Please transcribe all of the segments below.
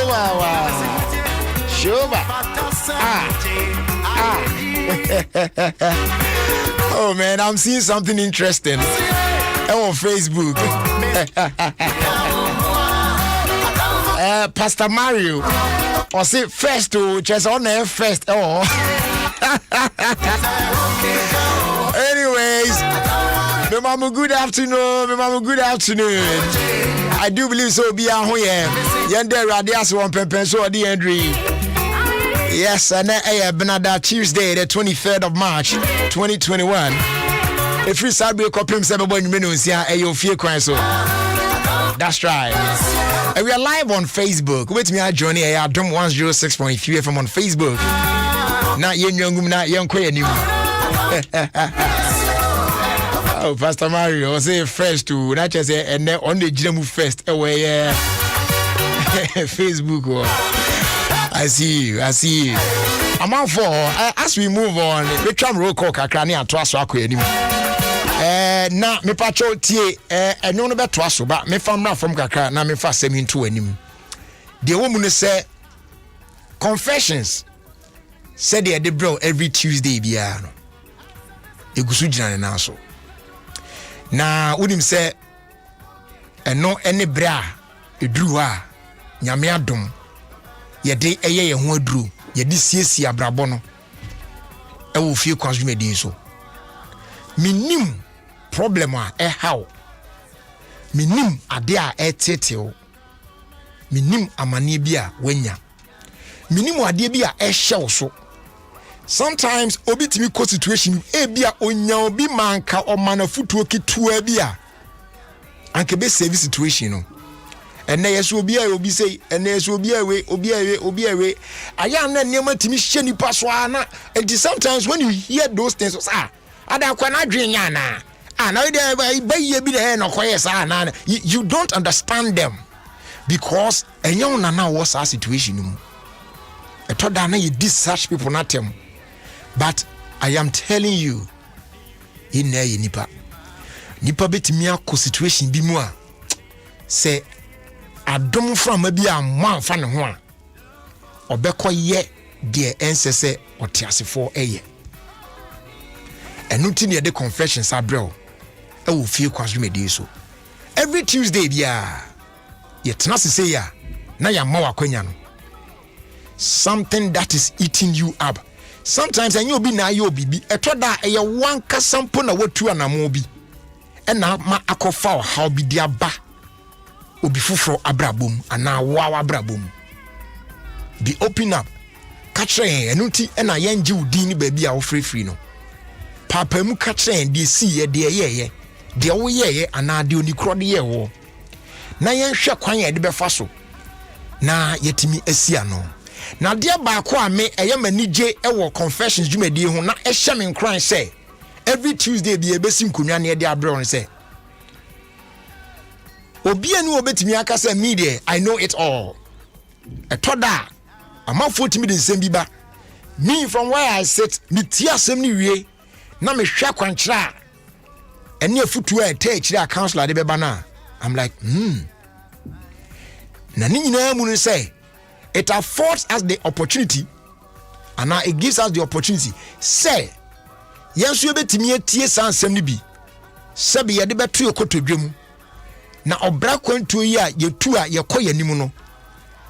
Wow. Shoba. Oh man, I'm seeing something interesting on Facebook. Pastor Mario, or say first to just on there first. Oh. Anyways, my mama, good afternoon. I do believe so. Be a here. Yonder radias one pepe so the Henry. Yes, and another Tuesday, the 23rd of March, 2021. If you start be copying 7 minutes here, Ofie Kwanso. That's right. And we are live on Facebook. Wait me, I join here. Adom 106.3 from on Facebook. Not young queen. Oh, Pastor Mario, I say first to not just say and then on the gym first away. Facebook. I see you. I'm out for as we move on. We try roll call kakrani and trust wako anymore. Na me pacho tie no no beto aso ba me fam na from kakra na me fa sem into anim. The woman say confessions said the bro every Tuesday bia no. Egusu gina na so. Na wonim say no any bra edru a nyame adom yede eye ho aduru yede siesie abrabo no e wo Ofie Kwanso medin so minim problem a how minim ade a eteteo minim amane bi a wanya minim ade bi a ehyew so sometimes obitimi ko situation e bi a onya obi manka omana futuo kitua bi a anke be save situation no and na yeso obi say and na yeso obi awe aya na nneema timi hye nipa so ana and sometimes when you hear those things ada kwa na dwenya na na we baye bi na no koye sa na you don't understand them because enyon na was our situation mu etoda na you dis such people not them but I am telling you in na nipa betimi akọ situation bi mu a say adom from bi a man fa ne ho a obekọ ye de ensese otiasefo eye enu ti ne de confessions abrel e wo Ofie Kwanso medin so every Tuesday bia ye tena sese ya na ya ma wakwanya no something that is eating you up sometimes and you be na you bibi etoda e ye wanka sampo na watu anamo bi e na ma akofa how bi dia ba obi fufro abrabom ana wawa abrabom be open up catch enu ti e na yenje udin ni ba bi a wo free no papa mu catch de si ye de ye de wo ye ana de oni kro de ye wo na yen hwe kwan ye de befa so na yetimi asia no na de ba ko a me eye manije e wo confessions dwumadi ho na e hye me nkran say every Tuesday bi e besi nkonwa na e de abre on say obi anu obetimi aka say me there I know it all etoda amafo timi de nsem bi ba me from where I sit me tia asem ni wie na me hwa kwankyra ene afutu a take counselor de beba na I'm like na ni nyina mu no say it affords us the opportunity and now it gives us the opportunity say yensu obetimi atie sansem ni bi sabe ye de beto yekotodwem na obra kwantuo yi a yetu a yekoya nim no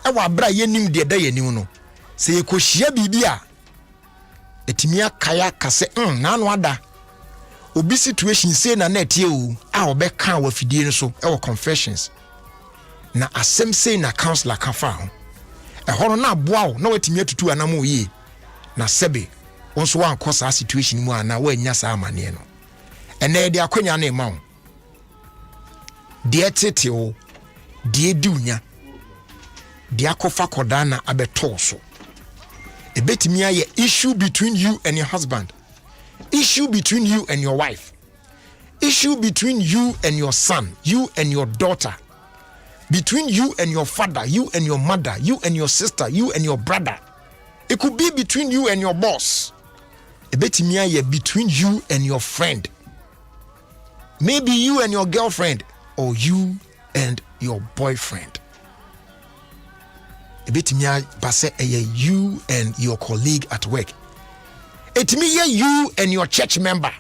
e wa bra yenim de da yenim no se yekohia bibi a etimi akaya kase na no ada obi situation say na netie o a obeka wa fidie no so e wo confessions na asem say na counselor ka fa ho e horo na aboa wo na watimi atutu anamo yi na sebe wonso wan kosa situation mu ana wa nya sa amane no ene de akonya na ema wo de tete o de dunya de akofa kodana abeto so ebetimi aye issue between you and your husband, issue between you and your wife, issue between you and your son, you and your daughter, between you and your father, you and your mother, you and your sister, you and your brother. It could be between you and your boss. Ebetimi aye between you and your friend, maybe you and your girlfriend or you and your boyfriend. bit me passe you and your colleague at work. It me you and your church member.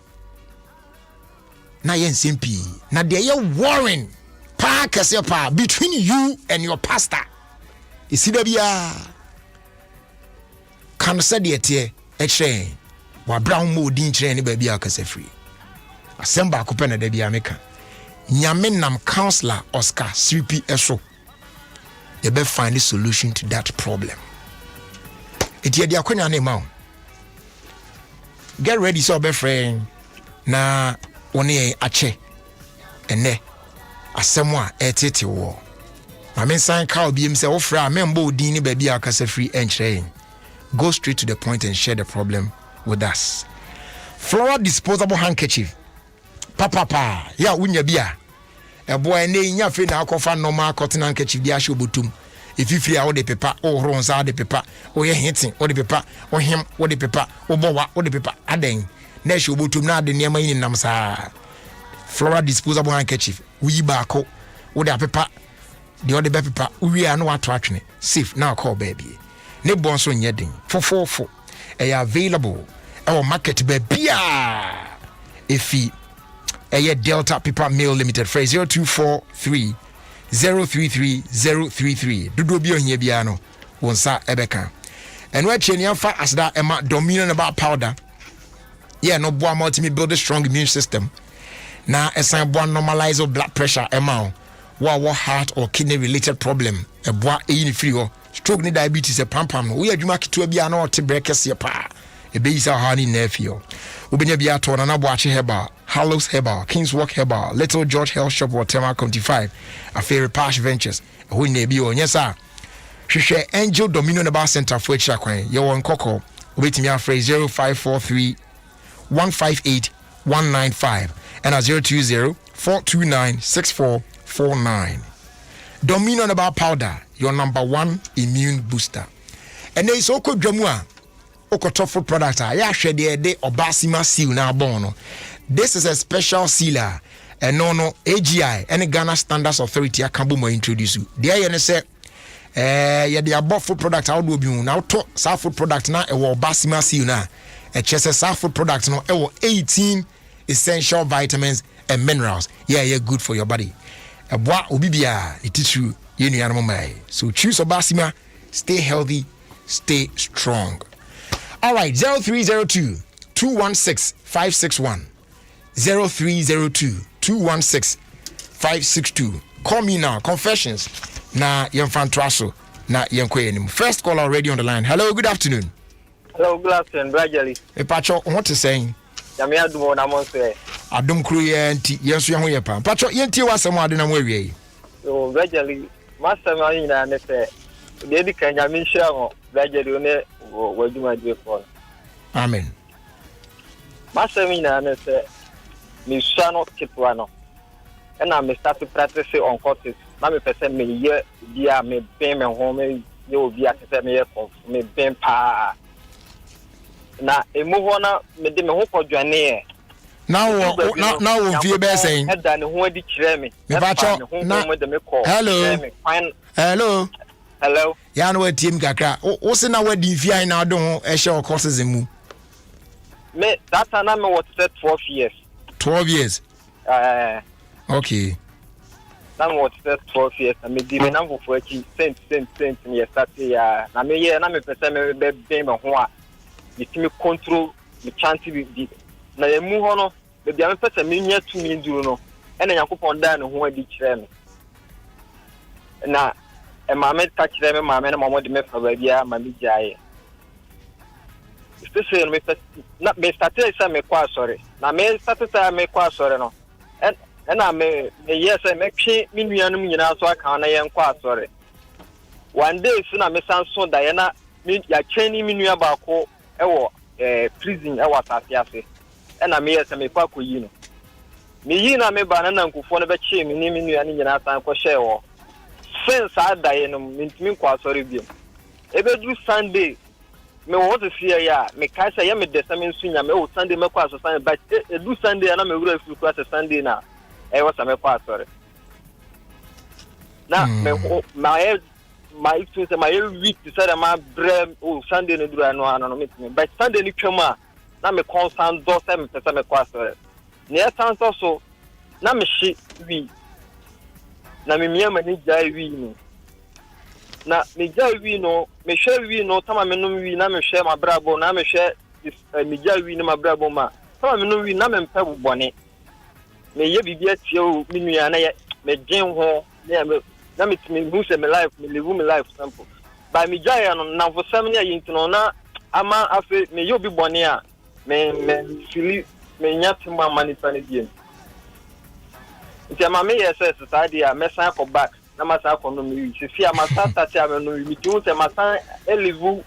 Na yen simpi. Na there you warring pa kase pa between you and your pastor. Isi da bia kan se de tie e kire wa brown mo din kire ne ba bia kase free. Asemba ko pe na da bia meka. Nyame nam counselor Oscar Sripi Eso. You better find a solution to that problem. It ye dia kwanya na ma. Get ready so be friend na one ache ene asemwa etete wo. Ma men san ka obi em se wo fra membo odin ni ba bia kasa free enchre. Go straight to the point and share the problem with us. Floral disposable handkerchief. Papa ya unya bia. Boy ne nya fe na akofa normal cotton handkerchief dia hye obotum. If you free out the paper, oh ronza the paper, oh ye hitting, or the paper, or him, or the paper, or bowa, or the paper, adding. Nesh obotum na de niam in namsa. Floral disposable handkerchief. We bako, or the paper, the other paper, we are no attraction. Safe now call baby. Ne bonso nyeding. 444. Available. Our market baby. If a Delta Paper Mail Limited phrase 0243 033 033 Dudu bio nye biano wonsa ebeka and we chenya fa as that ema dominion about powder no boa multi build a strong immune system na esan boa normalize blood pressure ema wa heart or kidney related problem e boa e free ho stroke ni diabetes e pampam no we adwuma kitu bia na o te breakfast pa e be isa ha ni na afio ubenya bia to na boache heba Hallows Herbal, King's Walk Herbal, Little George Health Shop or Tema County 5, a fair Pash Ventures, who may be on yes, sir. She share Angel Dominion Bar Center for Chakwan, your one coco, waiting me phrase 0543 158 195 and a 020 429 6449. Dominion Bar Powder, your number one immune booster. And there is Oko Jamua, Okotofo product, I share the day or Basima seal now bono. This is a special sealer, and no AGI, any Ghana Standards Authority, I can't introduce you. The INS the above food product, how do you now talk South food product now? A Basima seal now, a chess South food product now, 18 essential vitamins and minerals. Yeah, good for your body. A bois ubibia, it is true, you animal. So choose a Basima, stay healthy, stay strong. All right, 0302 216 561. 0302-216-562. Call me now. Confessions. Na Yanfantraso. Na Yankwe. First call already on the line. Hello, good afternoon. Hello, good afternoon, gradually. Pacho, what is saying? Adom 106. Adom Kruye, yes, young Yapan. Pacho, Yanti was some other way. So, gradually, Master Marina, and say, the Kenya show, gradually, what do I do for? Amen. Master Marina, and say, me shano kitwano and I start to practice on courses. Na me person me year dia me ben me home you be at me me ben pa na e move on me de me ho ko dwane now we be saying head dan ho di kire me hello ya no team kakra wo se na wadi fia na do ho e share courses mu me that na me what 12 years 12 years. Okay. Now what 12 years. I mean, the number for a cent me start here. Na me person me be me ho a. You control the chance be. Na e mu ho no, be bia me person me nya to me duro no. E na yakopon da no ho adi kire me. Na e ma me ka kire me ma me na mo de me fa ba bia ma me jae. Especially me na me started say me kwa sorry. Na me started say me kwa sorry no. And I me yes I make me nuanum nyina so aka na yen kwa sorry. One day so na me sanso da na me ya cheni me nua ba ko e wo prison e wa tafiase. And I me yes me kwa ko yi no. Me yi na me ba na nkufo no be che me ni me nua ni nyina san ko share wo. Since I die no me kwa sorry bi. E be do Sunday me want to see ya me kai say me de same nsunya me o Sunday me kwa so Sunday but do Sunday na me wura fu kwa Sunday na e was me kwa sorry na me my my to say my week to say my bread oh Sunday no do no meet me but Sunday ni twema na me constant do say me pese me kwa sore na sanso so na me hye wi na me mia mani jai wi no na me jai wi no me hwe wi no tama me no wi na me hwe ma brabo na me hwe me jai wi no ma brabo ma tama me no wi na me mpa bobone me ye bibia tie o me nua na ye me gen ho na me timi hu se me life me live me life simple by me jai na for some na yintino na ama afi me yo bi bone a me fili me nyati ma manipa ne die nti ama me yes society a me san ko back na ma san ko no me si ama san tati a me no me tu se ma san elivu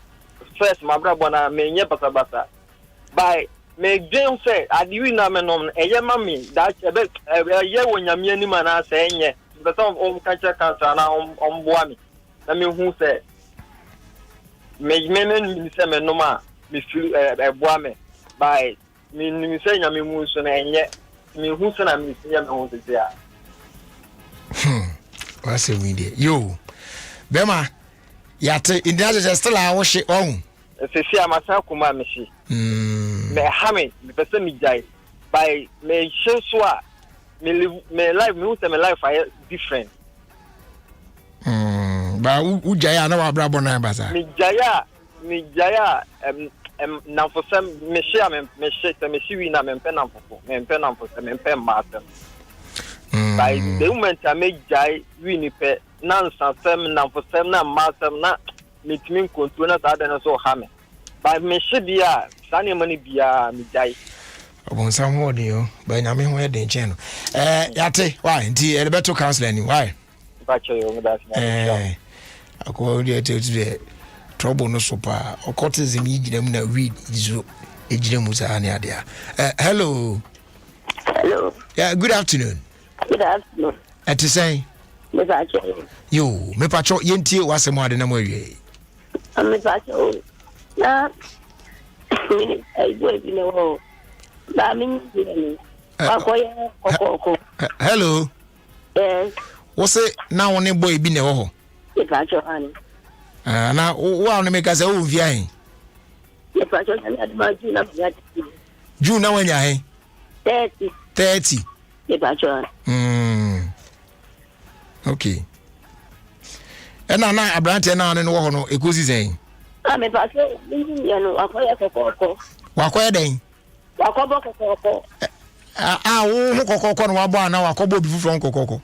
first ma bra bona me nye basa by me gen say adiwi na me no eye ma me that ye wonyame ani ma na say enye the some cancer na boa me na me hu say me say me no ma me feel boa me by me say nyame mu so na enye me hu so na me say me hu say ya what's it mean there yo bema yate india just still a wo she on se si amasa kuma me shi me hame me pese me jai by me she so a me live me life me say me life are different ba u jaya na wa brabo na ba sa me jaya na for some me share me shi wi na me pen na for me pen master by the moment I make jai wi ni pe na nsasem na for some na master na me timi control na ta na so ha me by me shi bia sane mani bia me jai obon sam ho de yo ba nya me ho e den chen no yate why nti elebeto counselor ni why ba che yo me da akọ de te trouble no so pa occultism yi gina mu na weed izo ejina mu sa ne ade hello yeah good afternoon at say me ba che yo me pa cho yentie wasem ade na mo awie me ba che na mini ai boy bi ne wo ba mini ni akoye kokoko hello yes wo se na woni boy bi ne wo ho me ba che ani na wa no me ka se wo via hin me ba che na ade ma ju na ya ju na wanya hin 30 me ba che okay na abrante na no wo ho no ekosi sen me ba che mini ya no akoye kokoko wakoye den wakobo kokoko wo ho kokoko no wabo ana wakobo bi fufuro kokoko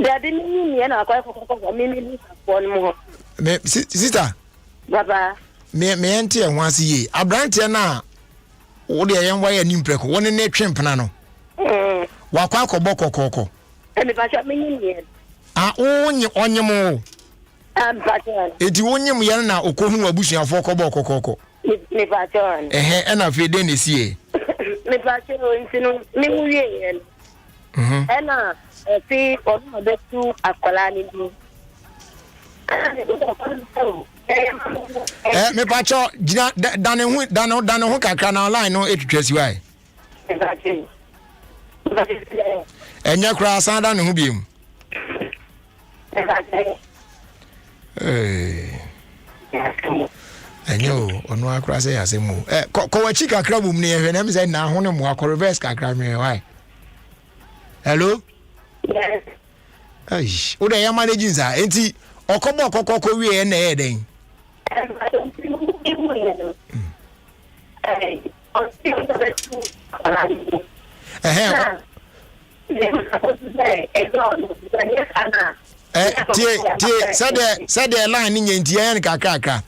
dadi mini ya na akoye kokoko mini ni sapon mo me sister baba me ente e ho ase ye abrante na wo de yen wa ya nimpreko woni ne twempena no wakwa akobo kokoko me ba che mini ni onyemo ba che eti wonyem ye na okohu abusuafo kobo kokoko me ba che na fe de ne sie me ba che ntino me mu ye ye na fi onu be tu akola ni bi me pa cho gina dane hu kakra na online no etwetwasi wai enya kra san dane hu biem enyo onu akra se ya se mu ko wachi kakra bum ne ehwe na me say na ho ne mu akọ reverse kakra me wai hello yes ai o de ya manage za enti okobo kokoko wie na e den said the line in Indian kakaka.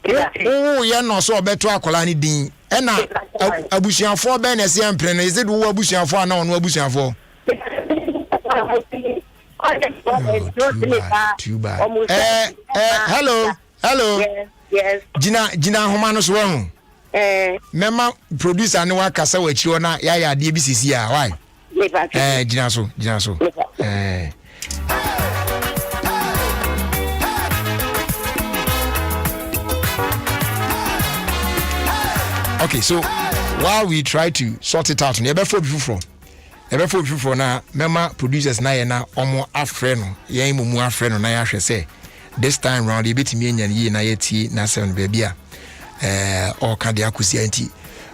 Oh, ya no so beto akola ni din. E na abusuafo be na se ampre is it wo abusuafo na ono abusuafo? Hello. Yes. Jina homa no so hu. Mema producer ne wa kasa wa chi na ya ade bi sisi a why? Jina so. Okay, so while we try to sort it out, never for na mema producers na ye na omo afre no ye mumu afre no na ya hwe say this time round you bit me nya ye na yeti na se no baby a or kan de akusia nti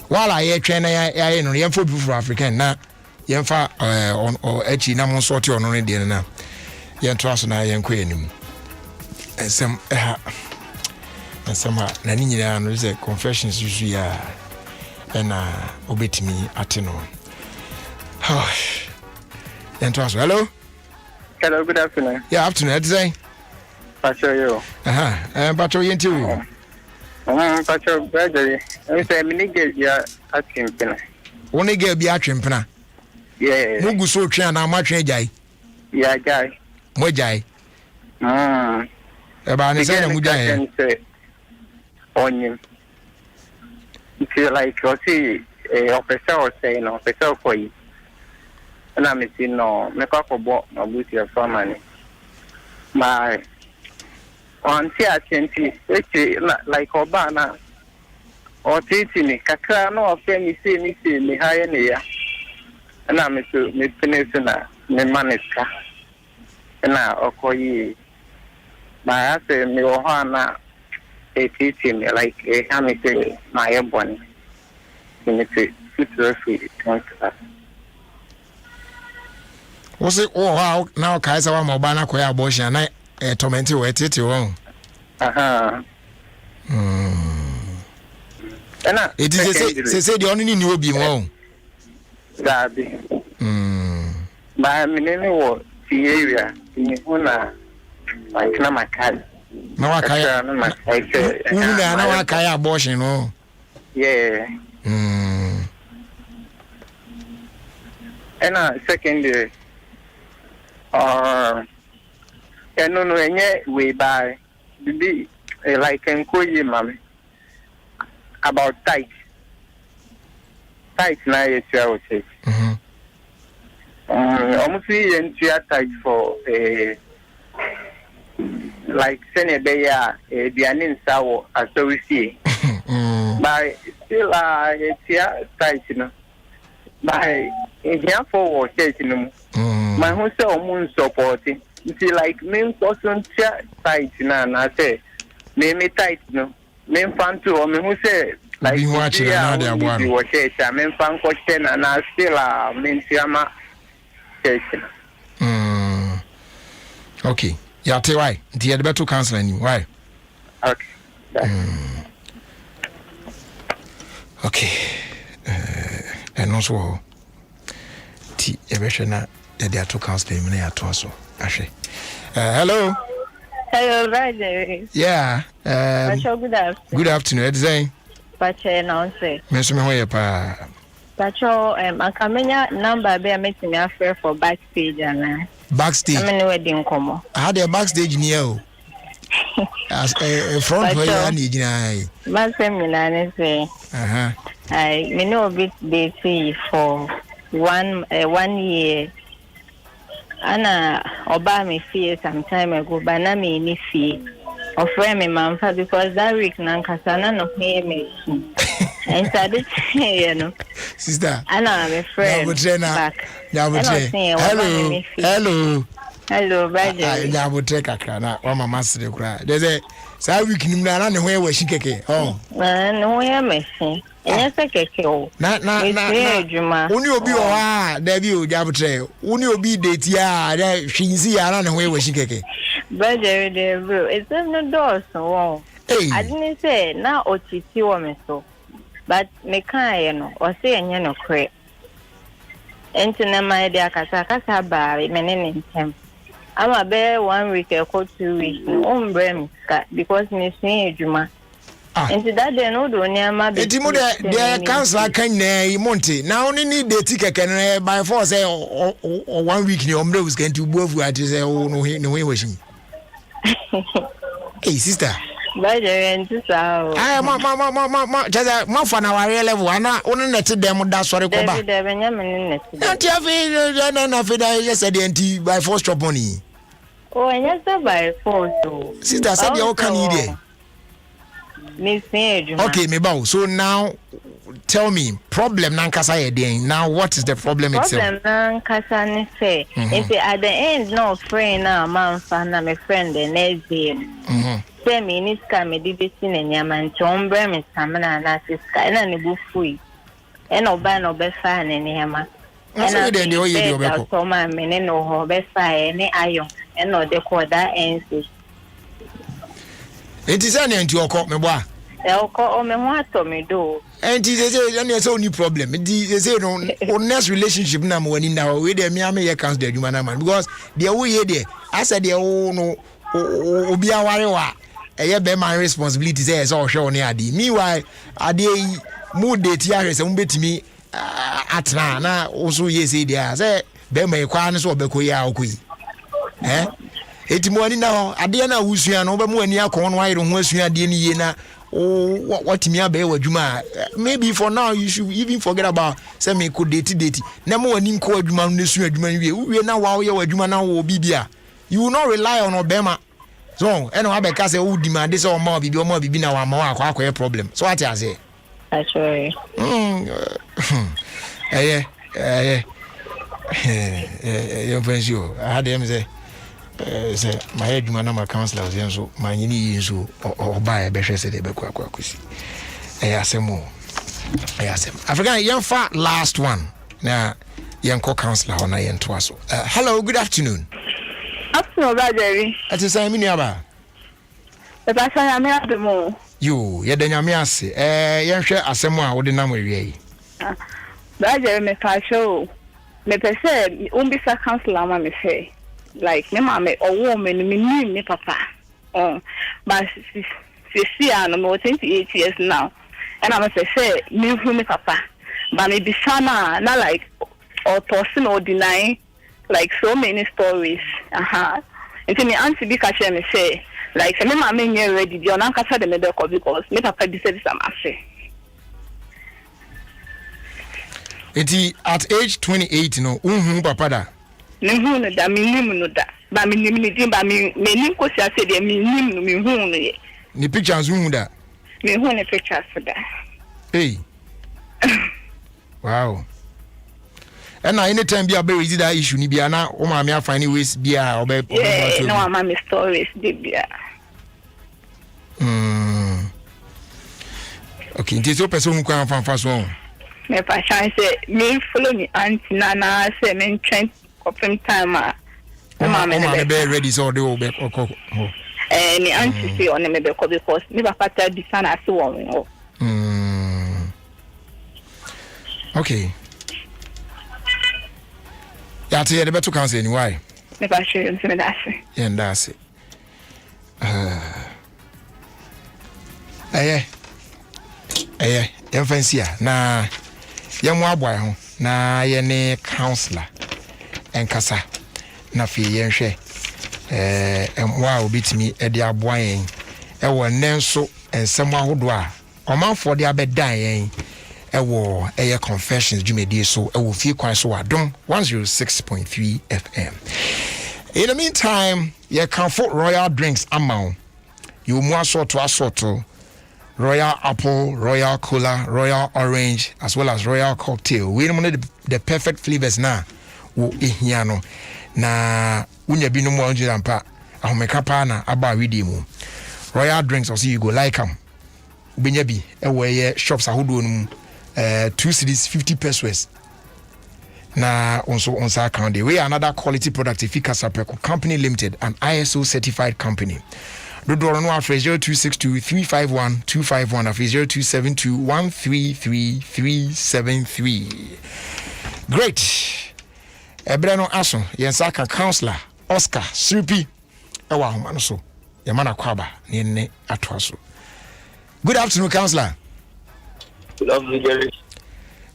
while I twen na ya no yemfo bi for African na yemfa on echi na mo sort on no de na yento aso na yenko enim ensem na ni nyina no say confessions usu ya na obetimi ateno yento aso hello good afternoon. Yeah, afternoon. What say? Pacho yo. Pacho yenti. Pacho brother. I say me nigga ya atwempena. Woni ga bi atwempena. Yeah. Mugu so twa na matwe jai. Yeah, jai. Mo jai. E ba ne say na mu jai. Onyim. It's like you see officer or say no officer for you. And I'm saying no, me ko bo no buti ya family. My on tia tenti like obana or titi ni kakra no ofe mi se mi haye ne ya. And I'm so me finish na me maniska. Na okoyi my say me o ha na titi me like am say my ebon. Me say future free transfer. Was it how now Kaiser wa mobana ko ya abortion na tormented we tete won. It is say the only ni obi won. Dabi. Ba me ne wo ti area ni huna like na makal. Na wa kaya na na wa kaya abortion no. Yeah. And secondary no enye we buy be like encourage mama about tight na yes I would say almost we tight for like sene be ya bianin sawo aso we see by still tight no by here for church no my who say omun supporting see like me person tight na say me tight no me fan to o me who say like we watch na dey abo we watch it me fan ko na still me siama church. Okay ya tell why the better council any why okay okay and also ti ebeshana they are two council me na to so ahwe hello Roger. Yeah. Good afternoon. Good afternoon. It's saying. Pache na onse. Me so me hoye pa. Pacho akamenya number be ameti me afre for backstage ana. Backstage. I mean wedding komo. I had a backstage near. As a front way ani gina. Masem mi na ne say. I me know bit they see for 1 year. Ana oba me fee some time ago but na me ni fee of me manfa because that week na nkasa na no hear me and so this you know sister ana my friend back hello brother ya botre kakra na wa mama sire kura there's a sa week nim na ne ho e washi keke no ya me yes keke o na oni obi o ha da bi o ja botre oni obi date ya da hwinsi ya na ne ho e washi keke brother de bro it's no door so I didn't say na otiti wo me so but me kan no o say enye no kre enti na my dia kasa ba me ne ntem ama be 1 week or 2 weeks umbrem because me sin ejuma enti that day no do nyama be enti mo de council kan na monte na oni ni date keke no by force say 1 week ni ombre was going to buafu ati say no we washing hey sister ma fa na ware level ana onu net dem da sori ko ba anti afi na fi da yesterday anti by force chop money yes by force sister said you can eat there me say okay me bow so now tell me problem nankasa yedin. Now what is the problem itself? Problem nankasa ni say. If at the end no friend na man fa na my friend the next day. Say me ni ska me di bisi na nyama nchombre me samana na siska na ne bufui. E no ba no be fa na nyama. Na de de oye de obeko. So ma me ne no ho be fa e ne ayon. E no de ko da ensi. Enti say na enti okọ me boa. Oko o me ho ato me do. Enti say na say only problem. Enti say no honest relationship na mo wani na we dey me am ye cancel the adwuma na man because dey wo ye dey I said dey wo no obi aware wa eye be my responsibility say so hwe oni ade meanwhile ade mu date ya hwe say mu betimi atna na oso ye say dia say be mai kwa ne so obeko ya okoyi eti mo ani na ho ade na wusua no be mo ani akon no ayre ho asua ade ni ye na what me abe wadwuma maybe for now you should even forget about say me could date na mo ani nko wadwuma no sua adwuma wie na wa wo ye wadwuma na wo bibia you will not rely on obema so eno abeka say wo demand say o ma bibi na wa ma wa akwa problem so what you say actually you friends you I had them say my adwuma na my counselor was so my nyini so o ba e be hwese de be kwa kwasi asemo African yemfa last one na yenko counselor ona yento aso hello good afternoon afternoon Jerry ati say me nuaba e ba say am Adom yo ye da nyame ase yenhwe asemo a wo de na mawie yi Jerry me ka show me pese umbisa counselor ma me say like me mama owo me ni me papa but see no me 28 years now and I'm say me who me papa but me be sana na like or person or deny like so many stories until me auntie be catch me say like me mama me ready the on kasa de me be ko because me papa deserve some asse at age 28 no papa da nim no da me nim no da ba me nim ni din ba me nim ko sia se de me nim no me hu no ye ni pictures hu da me hu ni pictures for da hey wow and anytime be about is that issue ni bia na o ma me find ways bia o be no ama me stories de bia okay nti so person hu kwa fanfa so me pa chance me follow me auntie nana say me train kopem time ma me be ready so de o be ni auntie say on me be ko because me papa tell the son as won okay ya te de beto counsel ni why me pa show you me that say and that's it fancy na yemu aboy ho na ye ne counselor enkasa na fi yenhwe emwa obitimi e de aboa yen e wo nenso ensem ahodo a omanfo de abedan yen e wo eye confessions dwumedi so e wo Ofie Kwanso Adom 106.3 FM. In the meantime, you can for royal drinks amount. You more assorted royal apple, royal cola, royal orange, as well as royal cocktail. We need the perfect flavors now. Ihiano na unya binu mo onje ampa ahomeka pa na aba widimu royal drinks also you go like am ubenya bi ewe shops ahodo no 2 cedis 50 pesos na onsa account we another quality product Efika Preko Company Limited, an ISO certified company. Dodo no afre 0262 351 251 afre 0272 133 great Ebreno aso yensaka counselor Oscar Sripi ewa homa no so yemana kwaba ne ne atoaso. Good afternoon counselor. Good afternoon Jerry.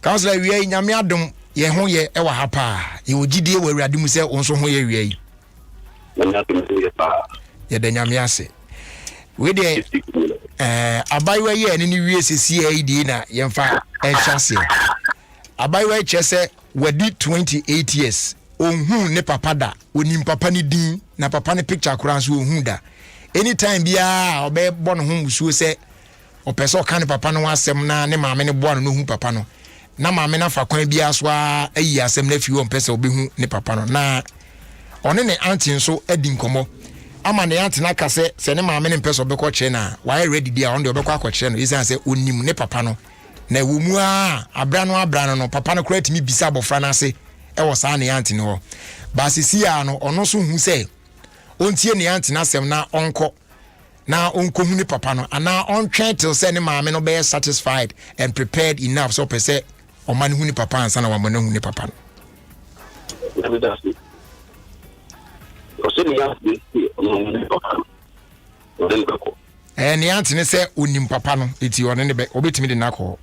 Counselor we nyame adom ye ho ye ewa ha pa ye ogidie wa awurade mu se onso ho ye wie yi. Ye de nyame ase. We de abayiwa ye ne wie sesi aidi na yemfa ehwase. Abayiwa chese wadi 28 years onhu ne papa da onim papa ni din na papa ne picture akura so onhu da anytime bia obe bo no ho musuo se o person kan papa no asem na ne maame ne boa no hu papa no na maame na fa kwan bia so ayi asem na fi wo mpese obehu ne papa no na one ne auntie nso adi nkomo ama ne auntie na kase se ne maame ne mpese obekọ kire na why ready dia on de obekọ akọkire no isan se onim ne papa no na wo mu abra no papa no kura timi bisa abofra na ase e wo sa ne auntie no ba sisi ya no ono so hu se ontie ne auntie na asem na onko na onkohu ne papa no ana on try till say ne maame no be satisfied and prepared enough so per se o man hu ne papa ansa na wa man hu ne papa no ni auntie ne say onim papa no eti one ne be obetimi de nakọ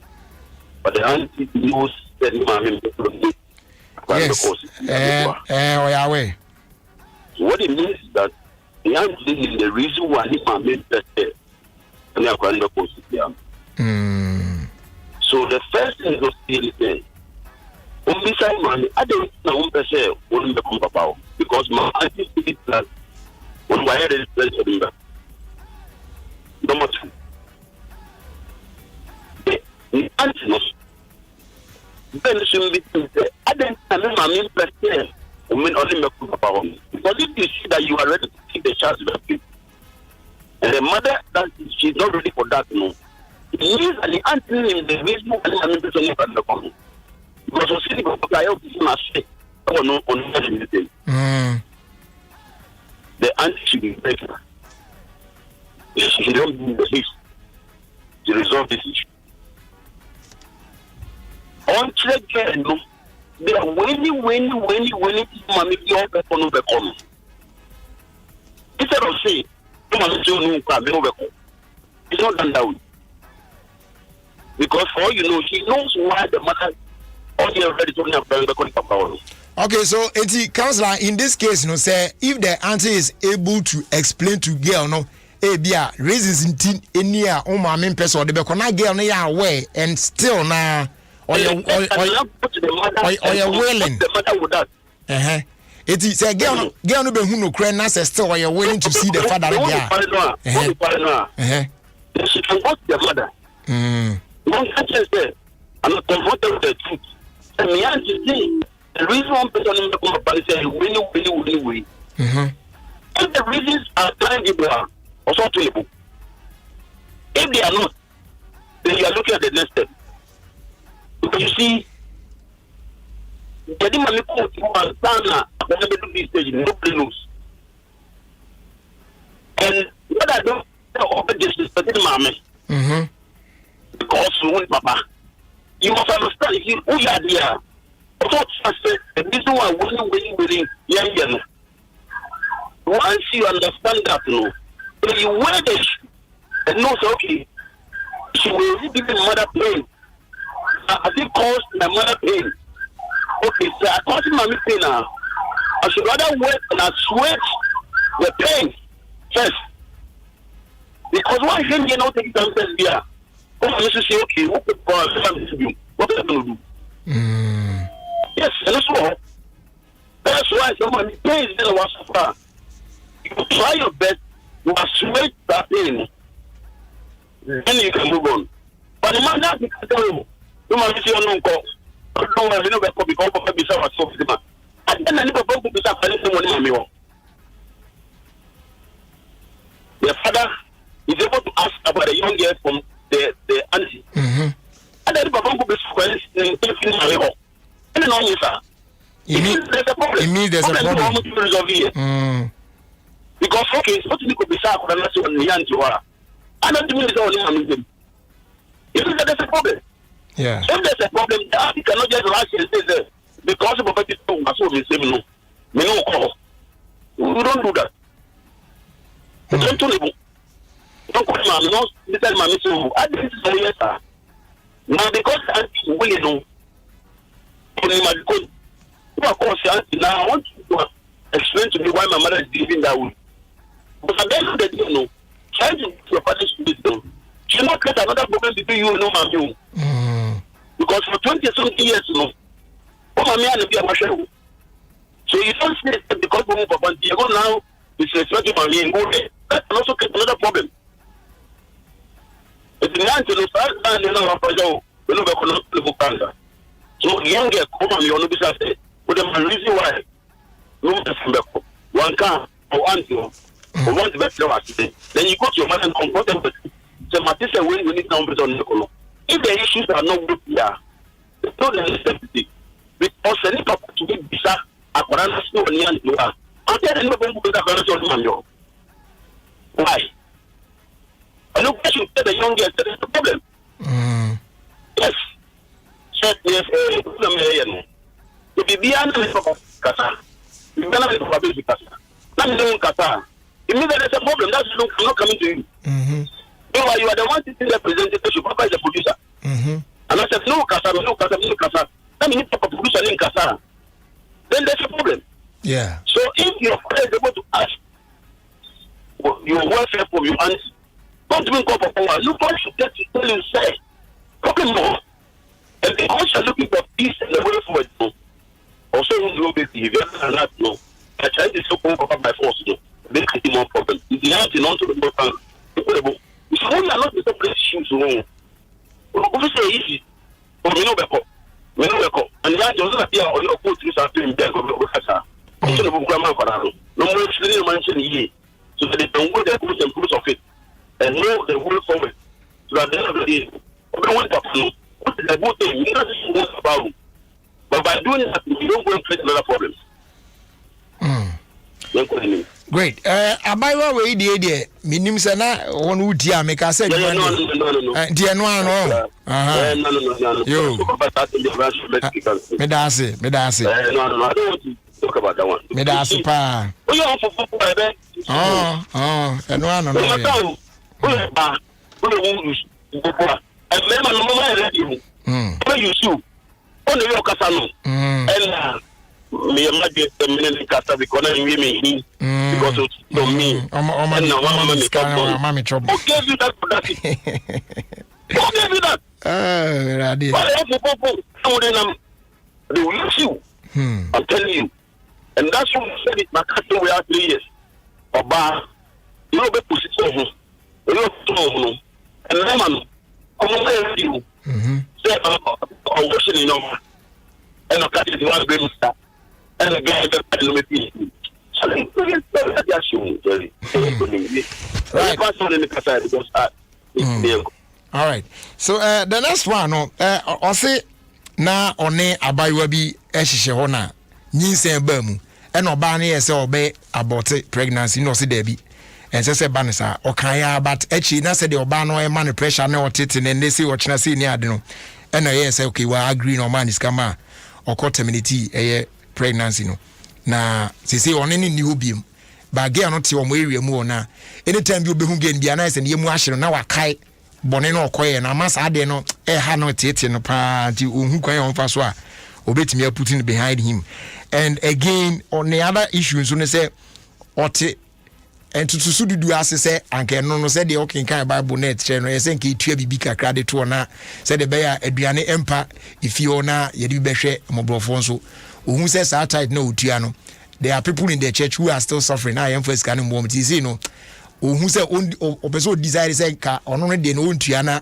but the auntie knows that maame yes oh yeah way what it means is that the auntie is the reason why he maame better and I can't go so the first thing is still there beside money I don't know say only the papa because my auntie is that when why are they place for them number 2 the auntie knows then should be I don't know maame better women only make papa because if you see that you are ready to take the chance with you and the mother that she's not ready for that no it means that the auntie is the reason why I'm not going to come because you see the papa I help you must say oh no on anything the auntie should be breaking she don't do the list to resolve this issue on check no they are winning mommy be all back on come instead of say mommy say no come back it's not done that way because for all you know she knows why the mother all you already told her back on papa. Okay, so eti counselor in this case no say if the auntie is able to explain to girl no bia reasons in any a o maame person or the be na girl no ya aware and still na or you willing the mother with that eti say girl no be hu no kra na say still or you willing to see the father there she can go to the mother one can say I'm not comfortable with the truth and me and you see the reason one person in the company say really and the reasons are tangible also to if they are not then you are looking at the next step. Because you see, jadi mami ko sana when they do this stage nobody knows. And what I don't know this is the mama. Because when papa, you must understand if you who you are there. Also, the reason why winning, yeah. Once you understand that, no, when you wear the shoe, and know so okay, she will give the mother pain. As it caused my mother pain. Okay, so I caused mommy pain now. I should rather wait and sweat the pain first. Because why can't you not take time first here? Oh, I used to say, okay, what the fuck is do? What are you going to do? Yes, and that's why someone pain is going to suffer. You try your best to assuage that pain. Then you can move on. But the man that you can tell you, no man see on call. No man no go because of be so so. And then I never go to be so money. The father is able to ask about the young girl from the auntie. And then Papa go be square in the and then on you sir. It means there's a problem. Because okay, what you could be so for the one auntie wara. I don't mean it's only amazing. If there's a problem. Yeah. If there's a problem, the auntie cannot just rush and say that because of what you do, that's what we say no. We don't call. We don't do that. Don't do it. Don't call mommy, no. This is mommy so I didn't say yes, sir. Now because auntie will know. Because of course, auntie, now I want you to explain to me why my mother is living that way. But at the end of the day, no. Trying to your father's wisdom. She not create another problem between you and no mommy. Because for 20-something years, no. Oh, mommy, I be a marshal. So you don't say because of Papa, you go now, disrespecting mommy and go there. That can also create another problem. It's the answer is that you know cancer. So young girl come on your no say, but the reason why no one can or auntie or want to better accident. Then you go to your mother and comfort them. So Matisse when we need numbers on the if the issues are not good here, it's not necessity. Because any couple to be bizarre, I could understand when you are. I'm telling you, why? I look at you, the young girl, that is the problem. Yes. Yes, the Bibian Kasa. You cannot be a baby Kasa. Not doing Kasa. Immediately there's a problem, that's not coming to you. You are the one sitting representing the Papa is the producer. And I said, no Kasa, no Kasa, no Kasa. That means Papa producer in Kasa. Then there's a problem. Yeah. So if your father is able to ask your welfare from your auntie, don't even call for power. Look what you get to tell you, say, okay, more. And because you're looking for peace and the way forward, also you will be behavior and that, no. I try to so call by force, no. They create more problems. The auntie not to the more people. If you are not the separate issues, no. Obviously, easy. But we know better. And the auntie also appear on your foot through something in there. No more explaining mention here. So that they don't go there with the fruits of it and know the way forward. So at the end of the day, everyone talks to what is the good thing? You don't just want about it. But by doing that, you don't go and create another problem. Great. Abaiwa we dey minim se na won wudi a make say No. Dear no. No. Yo. Me da se. No, I don't want to talk about that one. Me da se pa. Oh, you for baby. No. And remember, no more ready. You sue. Only your casano. And me and my dear minute casta because I'm me because of me. Mommy trouble. Who gave you that production? Who gave you that? They will use you. I'm telling you. And that's what I said it. My cousin we have 3 years. Oba, you know, be position. You know, and Lemon, I'm not you. Say, I'm washing in over. And I cut it in one green star. And the guy that I don't know. So that's you. All right. So the next one, I say na one abaiwa bi ehihye ho na nyinsen ba mu e no ba na yese obe abort pregnancy no se da bi ense se ba ne sa okan ya but echi na se de oba no e man pressure na otete ne ne se o chena se ni ade no e na yese okay we agree no man is kama okọ terminate pregnancy no na se se one ni hobiem ba ge no te o mo area mu ona anytime bi obehu gen bia na se ne yemu ahye no na wakai bone no okoye na masa ade no ha no tete no pa ti ohun kwan on fa so a obetimi putting behind him. And again on the other issues so ne say ote entutusu dudu ase say anke no say de okin kan bible net che no yesen ke tua bibi kakra de to na say de be ya aduane empa ifi ona ye de behwe mobrofo nso ohun say sa tight na otua no there are people in the church who are still suffering. I am for scan moment you know ohun say o person desire say ka ono no de no ontua na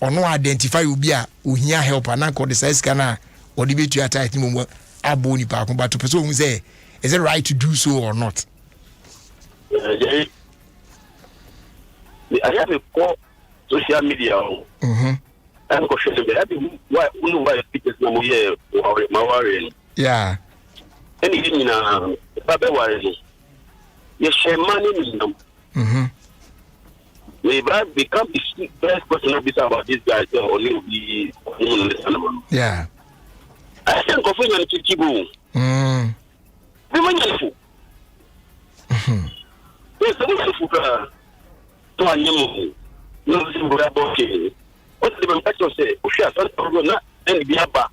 ono identify obi a ohia help na ko de say scan na or the bit you tight mo aboni pa but to person say is it right to do so or not? I have a call social media. I'm going to why people no here my worry. Yeah. Anything in a baby worry. You share money in them. Maybe I become the best person about this guy only be understandable. Yeah. I think of when you keep going. Be wonderful. Yes, I'm wonderful. To a new no simple about it. What the manufacturer say? We share something not and be about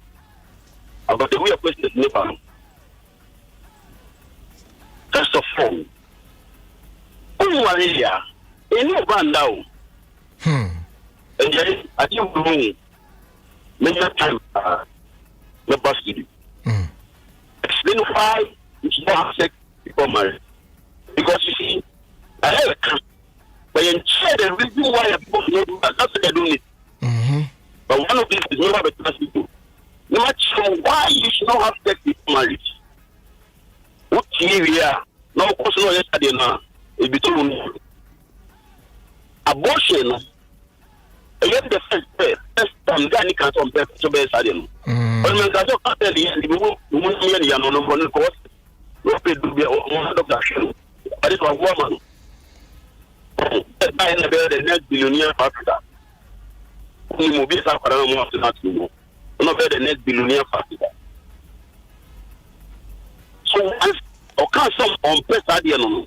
the way of question is never. First of all, Maria, in your band now. And yet, I think we many times the bus to do. Explain why it's not sex before marriage. Because you see, I have a but in the reason why people not do that. That's what they're doing it. But one of these is never better people. No matter why you should not have sex before marriage. What we are now, of course, not yesterday now. It's between abortion. Again, the first time, Danny can't compare to be sudden. But when I talk about the woman, you know, no course, no pay to be one of the action. But it's one woman. The next billionaire of Africa. Only movies are around more than that. One of the next billionaire of Africa. So once or can't some on person,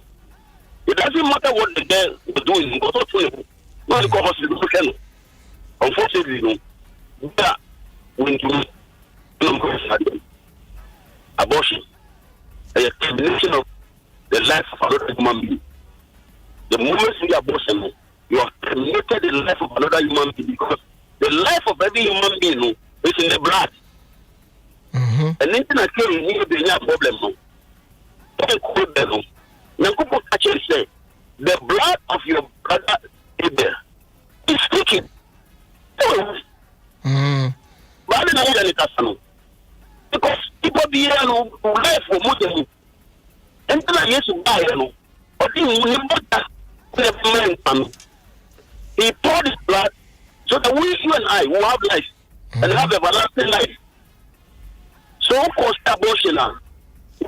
it doesn't matter what the girl was doing, but not to not the hospital. Unfortunately, that when you abortion, a termination of the life of another human being. The moment you do abortion, you have terminated the life of another human being because the life of every human being is in the blood. And anything I tell you, you need a problem. The blood of your brother Abel is speaking. But because people be here life for more and then I used to buy or he poured his blood so that you and I will have life and have everlasting life. So of course abortion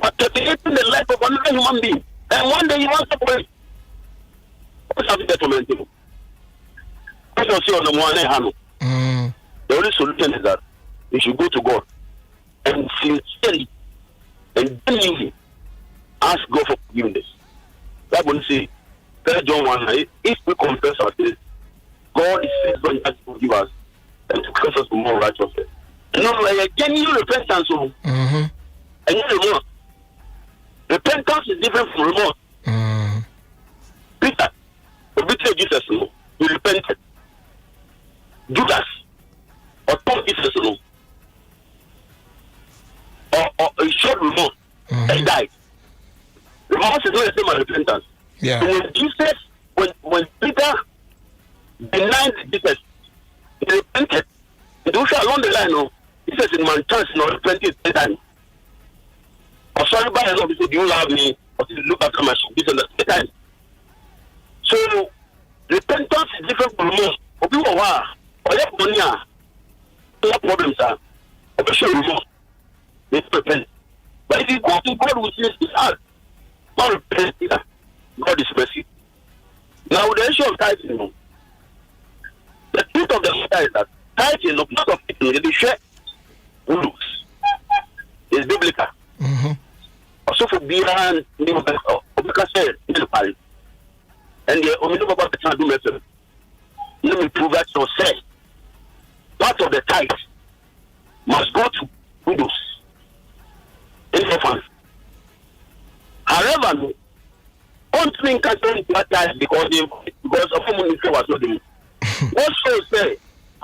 but terminating the life of another human being and one day you want to pray. What's happening to me? The only solution is that you should go to God and sincerely and genuinely ask God for forgiveness. That will say, 3 John 1, if we confess our sins, God is faithful and just to forgive us and to cleanse us from more righteousness. And not like a genuine repentance. And remorse. Repentance is different from remorse. Peter, the betrayed Jesus, he repented. Judas, or Tom Jesus, or he showed remorse, and died. Remorse is not the same as repentance. Yeah. So when Jesus, when Peter denied Jesus, he repented. And also along the line, he says in my chance, repented 10 times. Or sorry, by the Lord, do you love me? Or did you look after my sheep? This and that 10 times. So repentance is different from remorse. For people who are no problems are official remorse. They repent. But if you go to God with his heart, not repent either. God is mercy. Now the issue of tithing, the truth of the matter is that tithing, not of it, they share rules. It's biblical. Also for Biran, because said in the Paris. And the only about the do method. Let me prove that yourself. Part of the tithe must go to widows and orphans. However, don't think I don't tithe because of whom you was not doing. What shows say,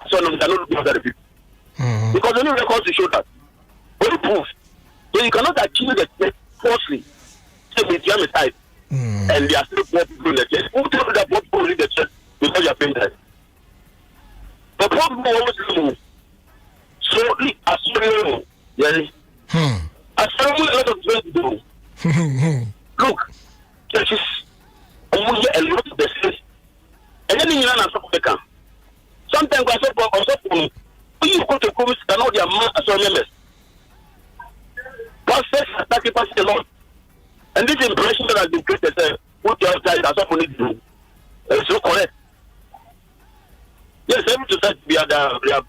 so no, cannot look at the people. Because only records to show that. Only proof. So you cannot achieve the church falsely. Say, with your tithe. And they are still poor people in the church. Who told you that poor people in the church because you are paying that? The poor people always move. So, as you know, as someone a lot of things do. Look, churches only a lot of the space. And then you know, sometimes I say, you go to Komis and all their members. Pastors are sacrificing a lot. And this impression that has been created, what you have tried, that's what we need to do. It's so correct. Yes, able to say we are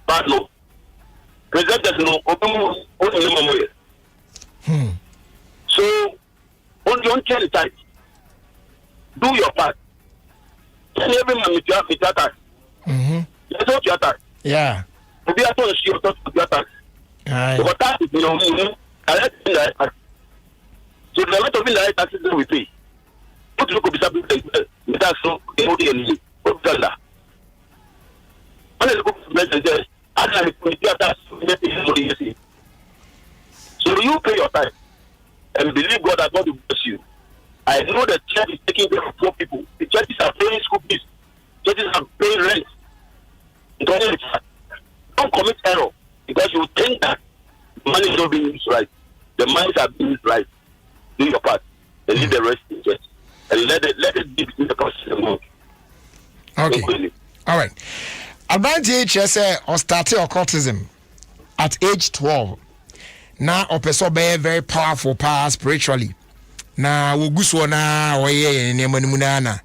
bad no. Presenters no, only memory. So, on your own side, do your part. Tell every man with your tax. That's what your tax. Yeah. We are told to see your tax. But that is, so there are a lot of indirect taxes that we pay. What look at the tax so they hold the what done that. When I look at the message, I can put your tax so you pay your time and believe God that God will bless you. I know the church is taking care of poor people. The churches are paying school fees. Churches are paying rent. Okay. All right. Advantage say or started occultism at age 12. Now opeso be very powerful power spiritually. Na woguso na oye nemu na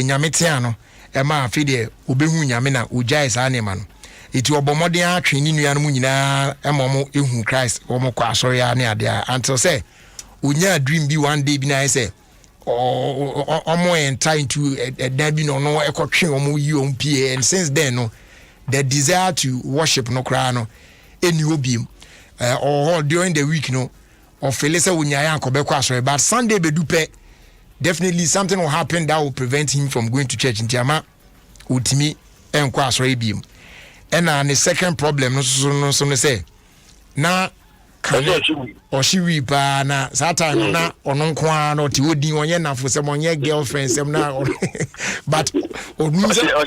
nyametiano e ma afide obehu nyame na ojai sa nema no. Iti obomode atwe ni nua no mu nyina emomo ehu Christ omo kwa asori ya ne ade until say unya dream bi one day bi na say omo enter into a dabi no ekotwe omo yi om pie, and since then no the desire to worship no kra no eni obiem or during the week no or felisa unya ya akobekwa asori, but Sunday bedupe definitely something will happen that will prevent him from going to church ntiama utimi enkwa asori biem. And the second problem no say na or she weep na time na onon kwa no ti odi onye na fo sem onye girlfriend sem na but odun se o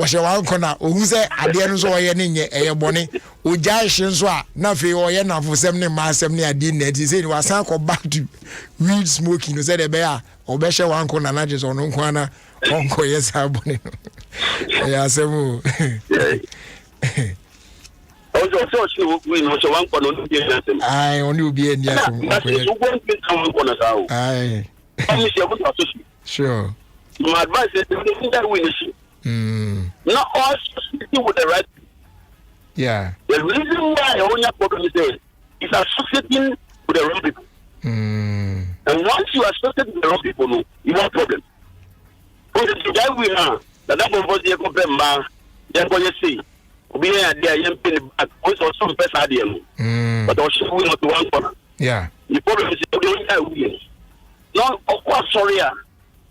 she wan kona ohun se ade no so oye ne nye eye bone ojai hye so a na fe oye na fo sem ne ma sem ne ade na ti say was go back to weed smoking no say de be a obe hye wan kona na je so onon kwa na onko yes abone ya semu I only be in here. Sure. My advice is that we not all associating with the right. Yeah. The reason why I only problem is associating with the wrong people. And once you associate with the wrong people, you have a problem. That we are. That was the problem. Then what you see. Be there, young people, also some person idea. But also we not to one corner. Yeah. The problem is the only guy who is. No, of course, sorry. I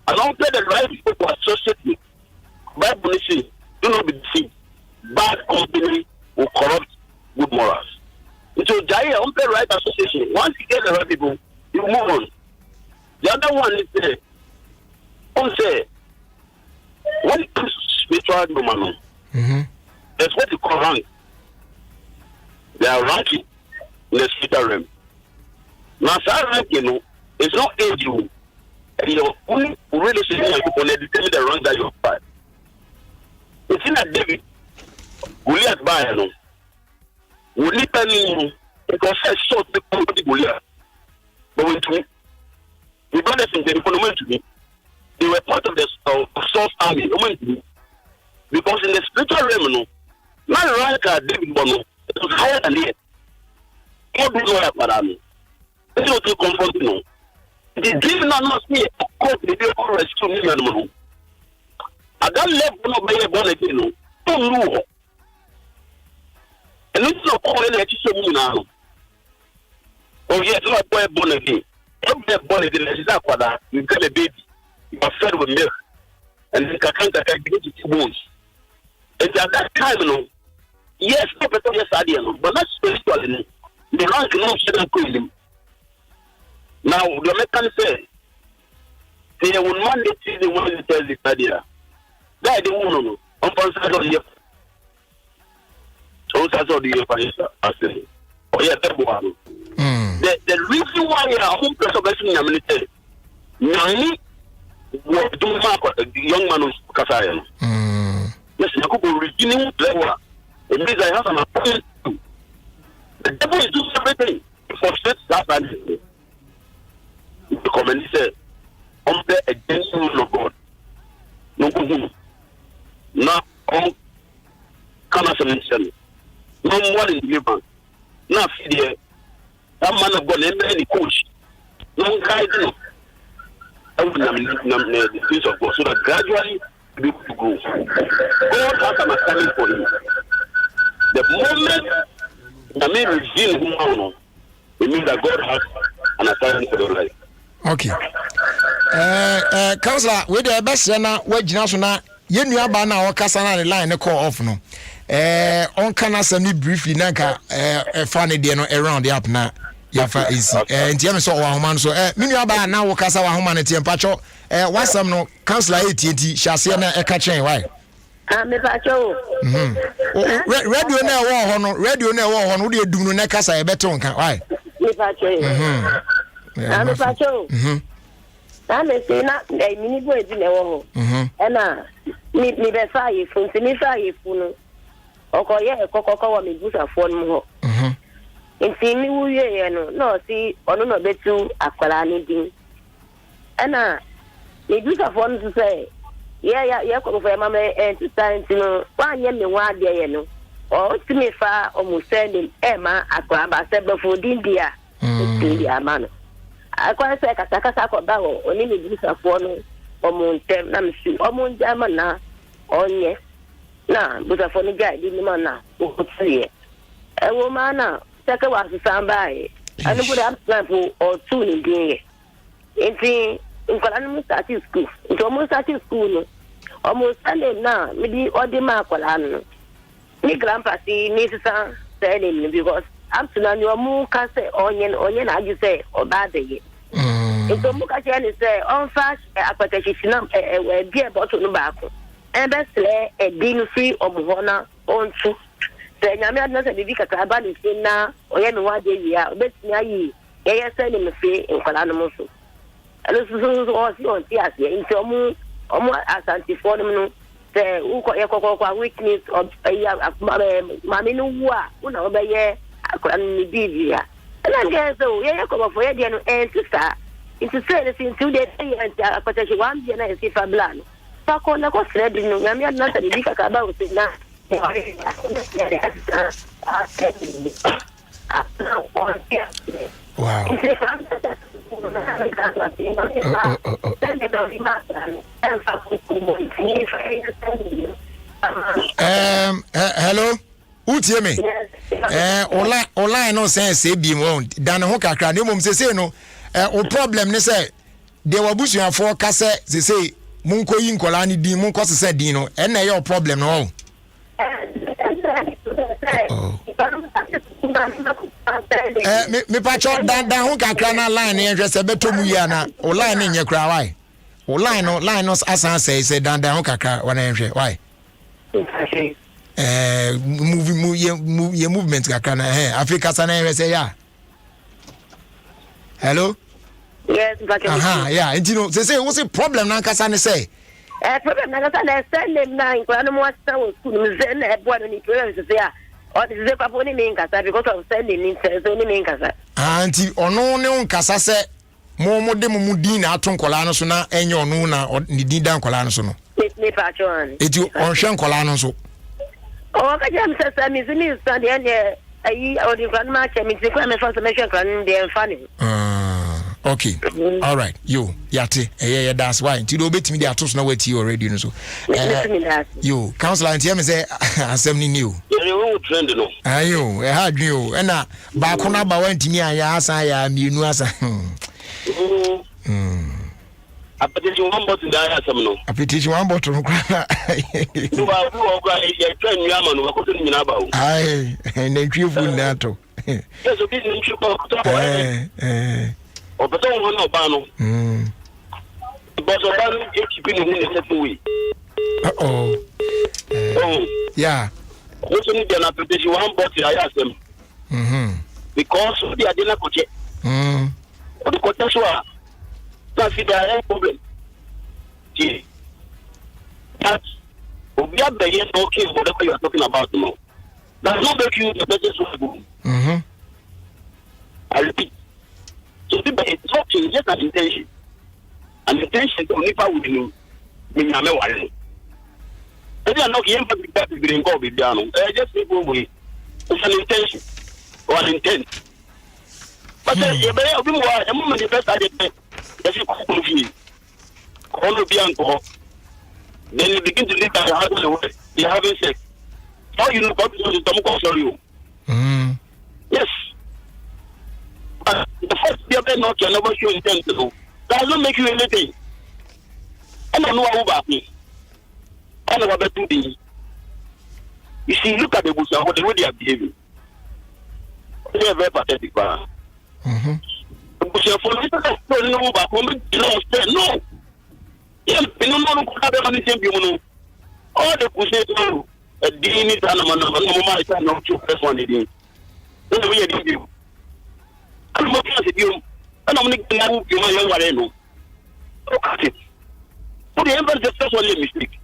don't pay the right people to associate with. Bible says, do not be deceived. Bad company will corrupt good morals. So, Jai, I don't pay right association. Once you get the right people, you move on. The other one is when it comes to spiritual woman, that's what you call rank. They are ranking in the spiritual realm. Now, ranking, it's not age you. And you're only really sitting and people determine the rank that you apply. It's in that David, Goliath by no. We need to because I saw the company Goliath. But when to me, the brothers in the economy to me, they were part of the Saul's army. Because in the spiritual realm, no, not rank David Bono, it was higher than it. God do not have Madame. It's not too comfortable. The dream not me, of course, they will all rescue me, man. I don't left no be born again, no. No. And it's not calling it to now. Oh, yes, not boy born again. Every born again is that you get a baby, you are fed with milk, and then can't get to bones. And at that time, no. Yes, no better, yes, idea, but not spiritually. The rank no shouldn't kill him. Now, the American say, they will Monday, Tuesday, Wednesday, Thursday, idea. That they won't know. On Saturday, on Saturday, I say, oh, yeah, that's one. The reason why I hope the person in the military, Nani, what do young man who's Kasayan? Yes, I could be beginning level. It means I have an appointment. The devil is doing everything to frustrate that man. The community said, I'm there against the will of God. No good. No, come as a mention. No more in the bank. No, feed that man of God, any coach. No guidance. The things of God, so that gradually we will grow. God has an assignment for him. The moment the man reveals who it means that God has an assignment for your life. Okay. Counselor, we the best na we gina so na ye nua ba na wakasa na the line ne call off no. On kana semi briefly na ka fa ne de no around the app na ya fa easy. Ntia me so wa homa so me nua ba na wakasa wa homa ne tie mpacho wasam no counselor etienti hyase na eka chen why. Me pacho. Radio na wo ho no de dum no na kasa e beto nka why. Me pacho. Me pacho. Na me say na mini boy di na wo ho. E na me be say phone me say phone okoye kokoko wa me busa phone mo nti mi wuye no si ono no betu akwara ni din ana me busa phone to say yeah ko for mama to time no wa nye me wa de ye no o ti me fa o mu send ma akwara ba se be for din dia ti dia ma no akwa se kasa ko ba o ni me busa phone o mu ntem na me si o mu jama na onye na busa phone ga di ni ma na o tiye e wo ma na seke wa samba e anu bu da plan for o tu ni din enti nkola no start school nto mo start school no o mo sande na mi di odi ma akola no ni grandpa si ni sisa say ni because up to now you mo ka say onye na aju say o ba de ye nto mo ka say ni say on fast apatachi sinam e bia bottle no ba ko e be sle e din free o mo hona on tu say nyame adna say bibi kaka ba ni sin na oye me wa de wi a obetini ayi ye say ni me fi nkola no mo so alo so o si on ti ase nti omo asanti for no say uko ye kokoko weakness of ya mami no wu a una obeye akora ni bibi ya na nge so ye ko for ye de no sister nti say the thing to the akota shi wan bi na esi fablano fa ko na ko thread no nyame na sa bibi kaka ba o se na wow. Hello. Utie me. Online no say bi mo dan ho kakra ne mom say no o problem ne say de wabusuafo ka say munko yi nkola ni din munko se din no e na ye problem no. Me pacho dan ho kakra na line e hwese beto mu ya na o line ne nye kra why o line no asan say dan ho kakra wana hwe why movement kakra na Africa sana hwese ya hello yes but yeah you say what's the problem na kasa ne say problem na kasa na send them na in kwa no mo asa wo school me say na ebo no ni problem say ya o ti say kwa ni me nkasa because of sending ni so ni me nkasa anti ono ne nkasa se mo de mo din na ato nkola no so na enye ono na ni din da nkola no so no me pa chon eti on hwe nkola no so o ka jam se mi zini stand ye ayi o di gran ma che mi se kwa me first mention gran de funny okay all right you yate yeah that's why until obetimi dey atos na wati already no so you counselor anti me say asem ni new you trend no ayo ha dwen o na ba ko na ba wantimi aya asa ya mienu asa apetition one bottle da asem no apetition one bottle no kwa you are who go e train you ama no ko to nyina ba o ai na twifu na to yes o business you ko to o beto won no ba no but o ba no keep in the certain way yeah also need an application one bottle I ask them because they are not coach the coach so that's the problem that we are being okay whatever you are talking about no does not make you the better so I repeat so people it's talking just an intention to never with you when you are not they are not even that to be involved with Diano. Just people with it's an intention or an intent. But then you better be more a moment the best idea. That's a confused. All of Bianco. Then you begin to live at the house away. You're having sex. How you know what is the Tomo for you? Yes. But the first day of not can never show intent to do. That doesn't make you anything. I don't know about me. I know about 2 days. You see, look at the bush and what the way they are behaving. They are very pathetic. The bush for no back home, no. Yes, you know, no, all the bush a dean is an amount of no two plus 1 a day. That's the way I do. I'm not going to do. I'm not going to do my young one. Look at it. For the emperor, the first one mistake.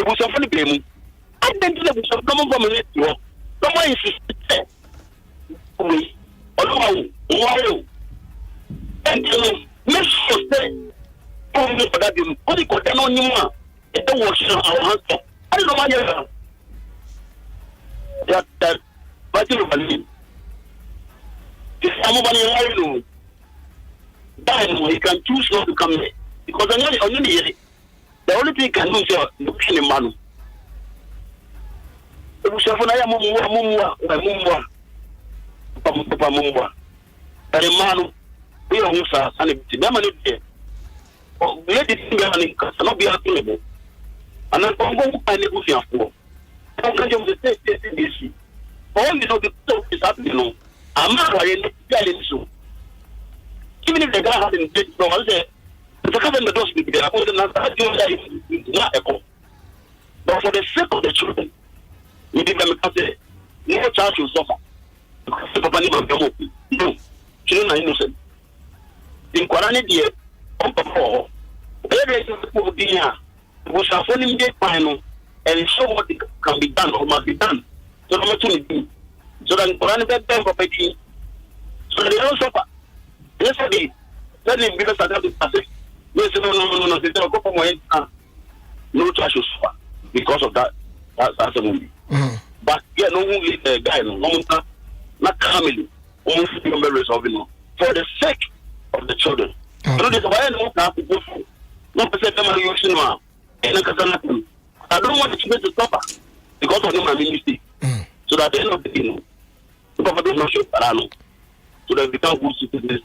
It was a funny game. I think it was a common woman. No one insisted. We, oh, and make sure that for that you only got an on you. It was our hands. I don't know why that but you believe. This somebody then you can choose not to come here. Because the only thing you can do is looking in man. It was a Mumwa. And a man, we are Musa, and it's the oh, let it cannot be available. And I'm going to find it for. How can you say this? All you know, the talk is happening. I'm not telling you. Even if the guy hasn't said so, I'll say, if I haven't the doors, I wouldn't not echo. But for the sake of the children, you give them a say, no child will suffer. No, children are innocent. In Quarani, dear, on Papa, there is a dinner, was a funny day final, and show what can be done or must be done. So, I'm not doing so that Quarani bed time for paying. So they don't suffer. Yesterday, then in because I got to pass it. Yes, no, they don't go for my no child should suffer because of that. That's a movie. But yeah, no movie guy, no matter. Not family, almost resolving for the sake of the children. So this is why I don't have to go through. Not to say them are using now. I don't want the children to suffer because of them are ministry. So that they don't begin. So that they don't show parano. So that they become good citizens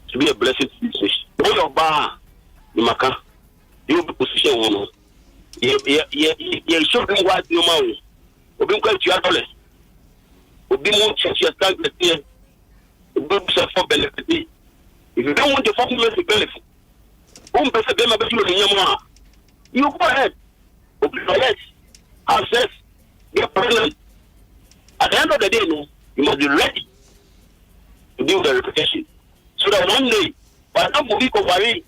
to be a blessing to this nation. When you're bar, you maka, you will be position one. You show them what you know. You'll be quite $2. Be more church as time the year. For benefit. If you don't want the formula to benefit, you go ahead. Open your legs. Have sex. Get pregnant. At the end of the day, no, you must be ready to deal with the reputation. So that one day, by the time we go away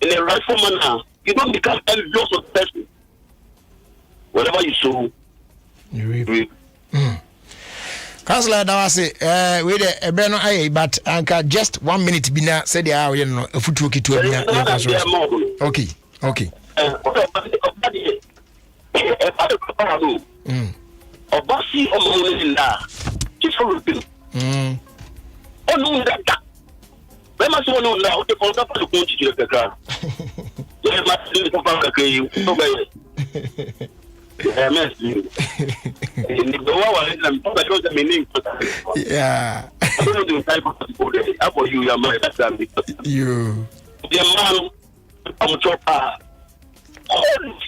in a rightful manner, you don't become envious of the person. Whatever you sow, you reap. Councillor Dawasi, we the Beno Aye, but Anka just 1 minute bina said the hour, you know, a futuki to a okay. Just for repeat. Oh, no, that. When I saw no now, the contact to go to the car. They must do the bank. You yeah. I don't know the type of people there. For you, your man, that's you. The man, I'm chopper. Oh,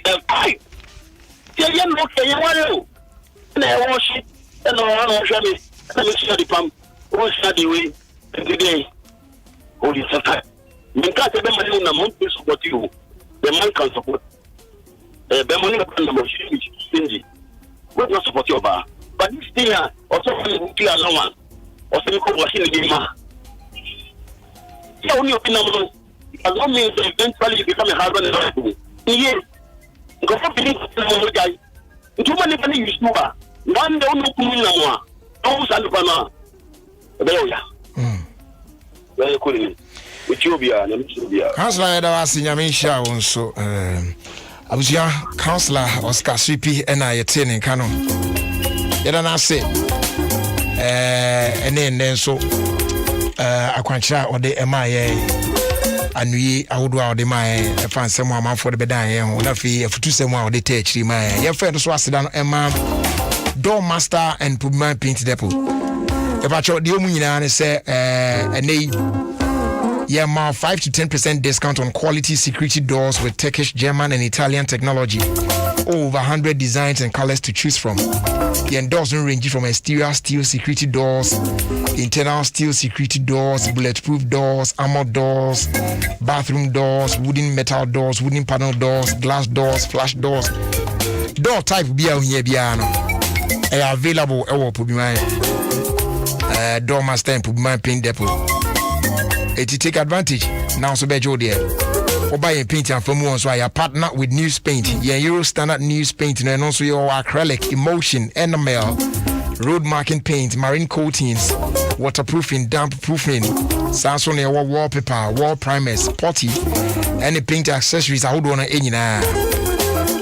the pipe. The young look at you, and I wash it, and I wash it. Let me see the pump. Wash the way every day. Oh, it's a time. You can't tell them a month to support you. The man can support. The money of the machine is stingy. Will not support your bar. But this thing, also, you clear no one. Or some people machine the game. The only opinion as long as eventually you become a husband and wife. Yes. Because I believe the guy. Too many people use Nuba. One don't know who you are. Don't stand up. Very cool. With you, Councillor Dawasi Nyamisha also. Abuja Councillor Oscar Swipi and I attend in Kano. Yedana say, and then so, Aquancha or the MIA, and we Audua or the Maya, I found someone for the Bedan, or Nafi, if to someone or the Tech, Maya. Your friend was down Emma, door master and put my paint depot. If I told you, I say, a name. Yeah, 5 to 10% discount on quality security doors with Turkish, German, and Italian technology. Over 100 designs and colors to choose from. The endorsement range from exterior steel security doors, internal steel security doors, bulletproof doors, armored doors, bathroom doors, wooden metal doors, wooden panel doors, glass doors, flash doors. Door type be out here, available. Door master and put my pin depot. It take advantage now, so be there. Oba paint and from one so I partner with News Paint. Yeah, Euro Standard News Paint and also your acrylic, emulsion, enamel, road marking paint, marine coatings, waterproofing, damp proofing, Samsung wallpaper, wall primers, potty, any paint accessories I would want to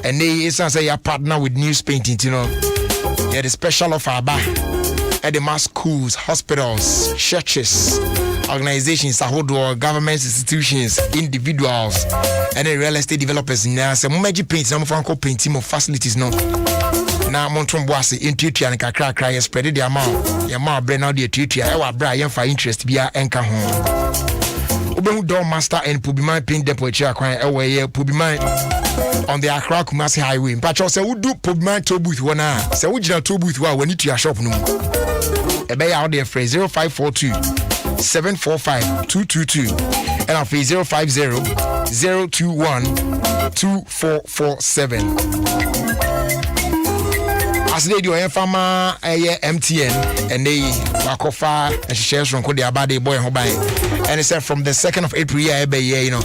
and they say you partner with News Painting, you know. Yeah, the special offer at the mass schools, hospitals, churches, organizations, government institutions, individuals, and the real estate developers. Now, some magic paint, some fanco painting of facilities. No, now Montron Boissy in Twitter and cry spread the amount. Your mouth brain out the Twitter. Our Brian for interest be a anchor home. Oben door master and Pubimai paint depot acquire away Pubimai on the Accra Kumasi Highway. Patrol say we do Pubimai toll booth one hour. Say we just toll booth one when you to your shop no. A bay out there for 0542 745 222 and our 050 021 2447. As they do a farmer MTN and they wakofa and shares from Kodia Bade boy Hobay. And it said from the 2nd of April, you know,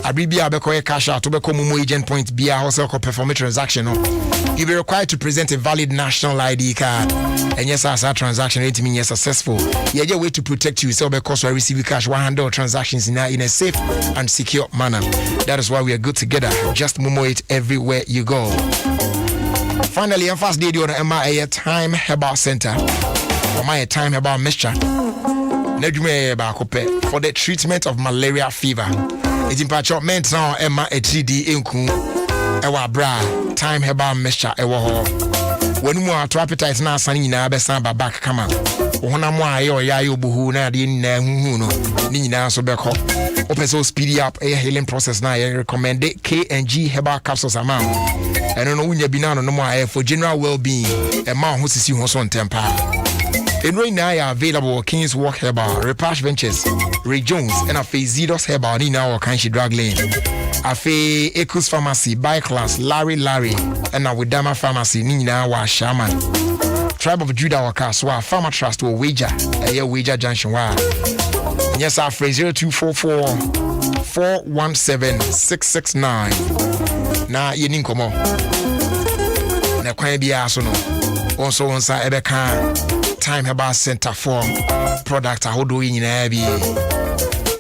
Abribia Beko cash out to become Momo agent point be a wholesale perform a transaction. You'll be required to present a valid national ID card. And yes, as a transaction rate means successful. Yeah, your way to protect you so because we receive cash 100 transactions in a safe and secure manner. That is why we are good together. Just Momo it everywhere you go. Finally, I'm fast day on the Time Herbal Center. Or my Time Herbal Mixture. For the treatment of malaria fever. It's in patch of men now Emma a 3D inku. Ewa bra Time Herbal Mixture ewa ho. When you are to appetite now, sunny na besan back come out. Ona mo ayo ya yo buhu na de na hu no. Ni na so beko. Open so speedy up a healing process now. I recommend it K&G Herbal Capsules amount. I don't know when you be now no more for general well-being. A man who sees you on temper. And right now are available King's Walk Herbal, Repash Ventures, Ray Jones, and a Zidos Herbal in our Kanshi Drug Lane. A Ecus Pharmacy, Biclass, Larry, and now with Dama Pharmacy, Nina wa Shaman. Tribe of Judah or Kaswa, Pharma Trust or Wager, a Wager Junction. Yes, our phrase 0244 417 669. Na yenin komo na kwan bia so no also onsa ebeka Time Herbal Center for product ahodo nyina bi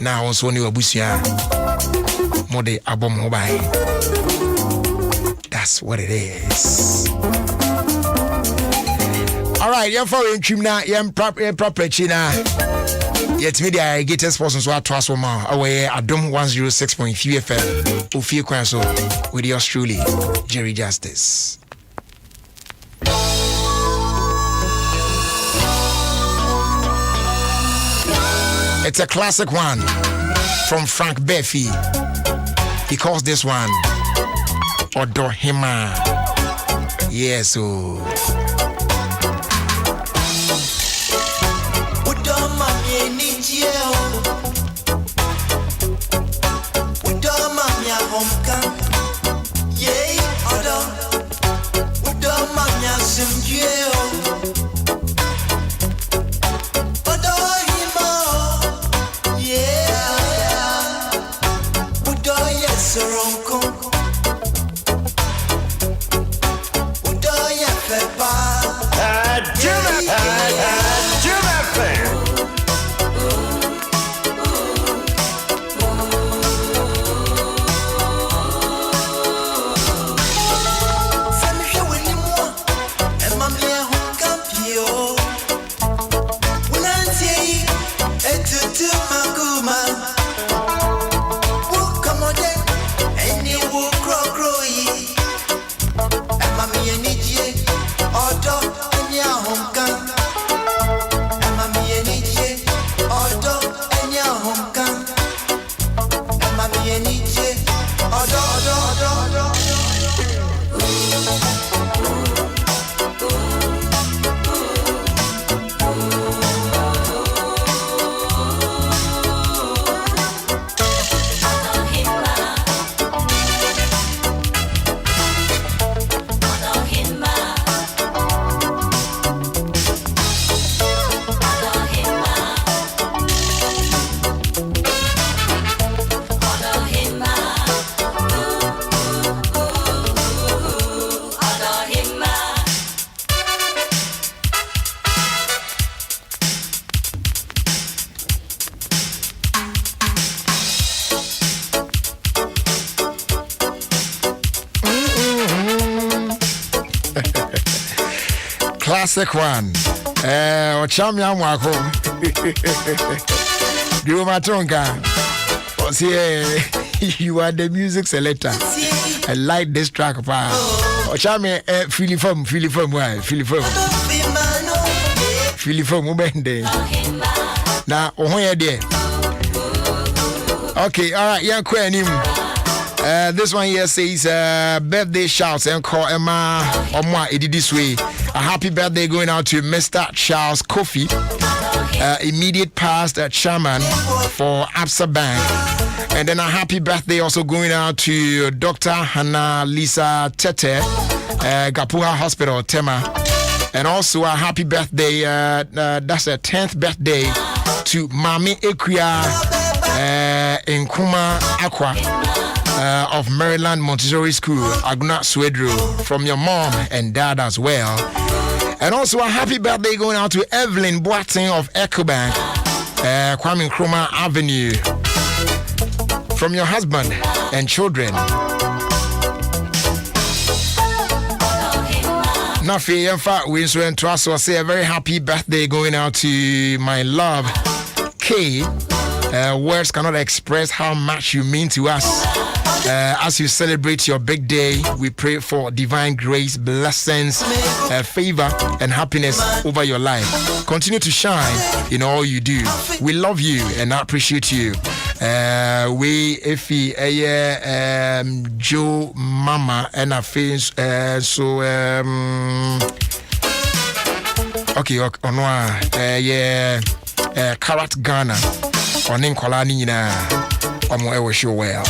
na also ni wabusua mode abom ho bai. That's what it is. All right, you for intrim na you proper china. Yet media get sponsors so atwas wo ma away Adom 106.3 FM Ofie Kwanso with yours truly Jerry Justice. It's a classic one from Frank Beffy. He calls this one Odohima. Yes, so Bye. Classic one. Ochamya mwako. Dio Matonga. You are the music selector. I like this track. Ochame feel from Ubende. Now, there. Okay, all right, yeah, this one here says birthday shouts and call Emma Omwa. It did this way. A happy birthday going out to Mr. Charles Kofi, immediate past chairman for Absa Bank. And then a happy birthday also going out to Dr. Hannah Lisa Tete, Gapuha Hospital, Tema. And also a happy birthday, that's a 10th birthday to Mami Equia Nkuma Aqua of Maryland Montessori School, Aguna Swedro, from your mom and dad as well. And also a happy birthday going out to Evelyn Boateng of Ecobank, Kwame Nkrumah Avenue, from your husband and children. Nafi Yemfa Winsor and Trasso say a very happy birthday going out to my love, Kay. Words cannot express how much you mean to us. As you celebrate your big day, we pray for divine grace, blessings, favor, and happiness over your life. Continue to shine in all you do. We love you and appreciate you. Ify Joe Mama and our face okay onwa Karat Ghana on Nkola ni nyina omo e wo show well.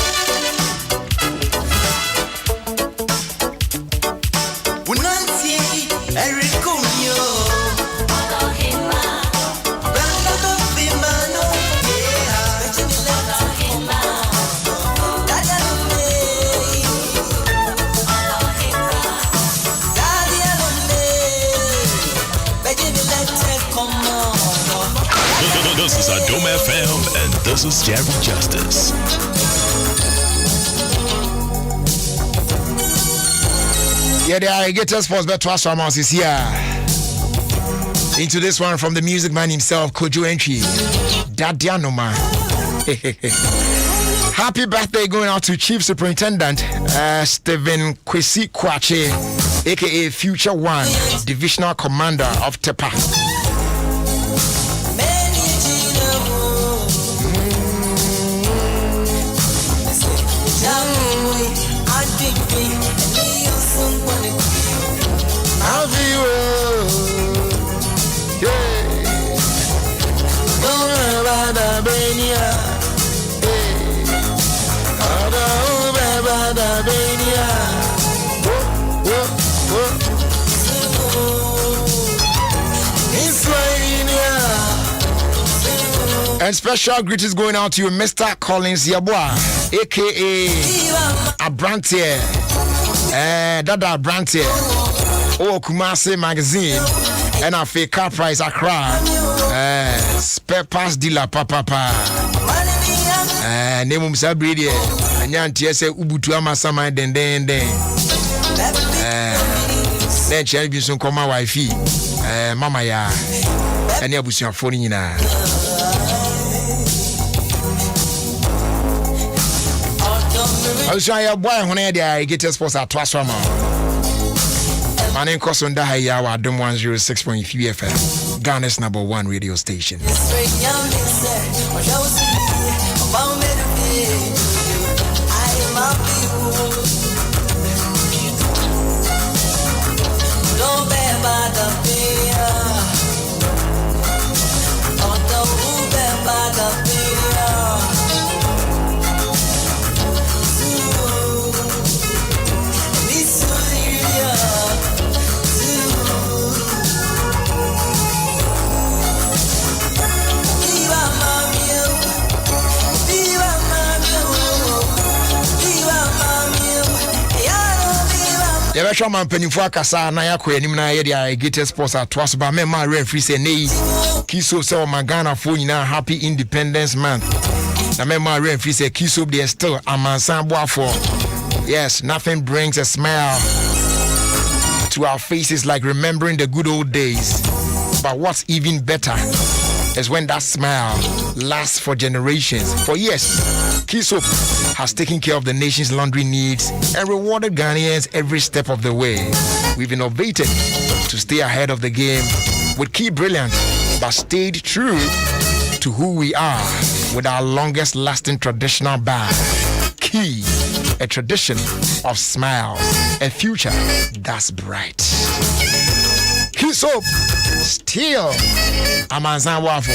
This is Adom FM, and this is Jerry Justice. Yeah, the alligator sports bet twice from us is here. Into this one from the music man himself, Kojo Entry. Dadianoma. Happy birthday going out to Chief Superintendent Stephen Kwesi Kwache, aka Future One, Divisional Commander of Tepa. And special greetings going out to you, Mr. Collins Yabwa, aka Abrantier, Dada Abrantier, Kumasi Magazine, and a fake car price Accra, spare parts dealer, papa. Name him Sabridi, and Yantia say Ubutu Amasama, then. Then she be soon come my wifey, Mama ya, and Yabusia phone na. I was trying to buy one of the alligator sports at Twaswama. My name is Adom 106.3 FM, Ghana's #1 radio station. Yabesha man penifo akasa na yakọ anim na ye dia Gator Sports atwas ba me ma referee say nei Kiso say o Magana fo nyina happy Independence Month. Na me ma referee say Kiso dey still amansan boafo. Yes, nothing brings a smile to our faces like remembering the good old days. But what's even better is when that smile lasts for generations. For years, Key Soap has taken care of the nation's laundry needs and rewarded Ghanaians every step of the way. We've innovated to stay ahead of the game with Key Brilliant, but stayed true to who we are with our longest lasting traditional bag. Key, a tradition of smiles, a future that's bright. Key Soap, still Amanzan Wafo.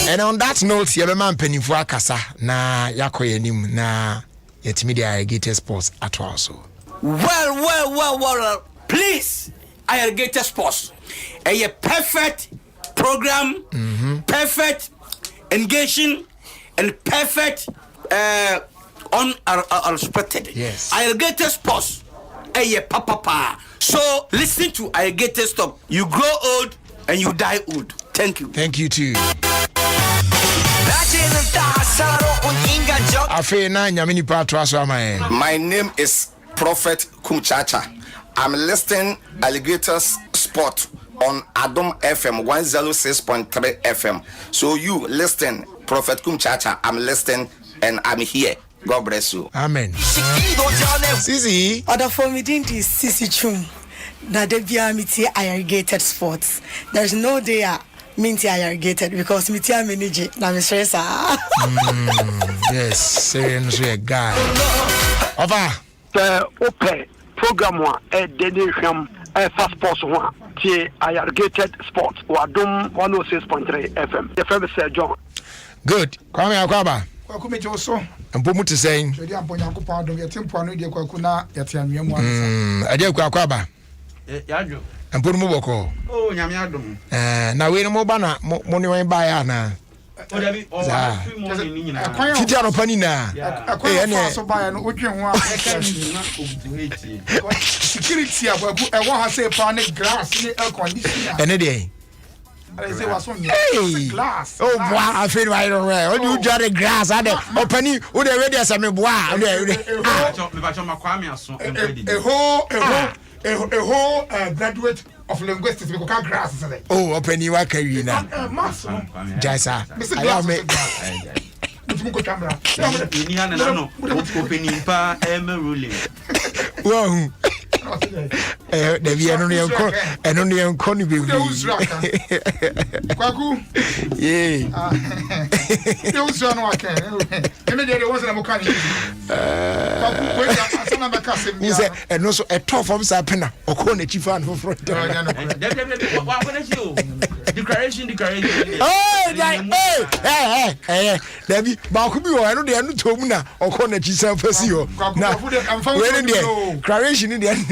And on that note, Yabeman Penifua Kasa, na Yakoyenim, na Yetimidia Irrigated Sports at also. Well, please, Irrigated Sports. A perfect program, perfect engaging, and perfect unexpected. Yes. Irrigated Sports. Papa. So listen to Irrigated Stop. You grow old and you die old. Thank you. Thank you too. My name is Prophet Kumchacha. I'm listening Alligators Sport on Adom FM 106.3 FM. So you listen, Prophet Kumchacha. I'm listening and I'm here. God bless you. Amen. Sisi. Other for me didn't is Sisi Chum. Na debia miti Irrigated Sports. There's no day minti Irrigated because miti manage na me stress. Yes, seriously a guy. Over. Open program one dedication fast sports one. T Irrigated Sports or Adom 106.3 FM. The famous John. Good. Come here, Kwaba. Mpomu te saying. Aje kwa Kwaba. Yajo. Mpomu mu boko. Oh, nyame adom. Na we no mo ba na mo ne wan ba ya na. O da bi o wa fi mo ni nyina. Fiti ano pani na. Akwa so ba ya no odwen ho a security ababu e wo ha say pa ne glass ne air conditioner. Ene de. Hey. Glass. Oh, boy, I feel right away. When you draw the grass, I open who the ready as I may boy. A whole graduate of linguistics because can't grass. Oh, open you are carrying now. Jaisa. I am Wow. The Vietnamese and only on Connie. Kwaku. Yeah. There was no one can. There wasn't a Mokani. He said, and also a top from Sapena or Kone Chifan for front. Declaration. Hey, Debbie, Bakubi, I know they are not Tomuna or Kone Chisa Fasio. Now, when in there, declaration in the end.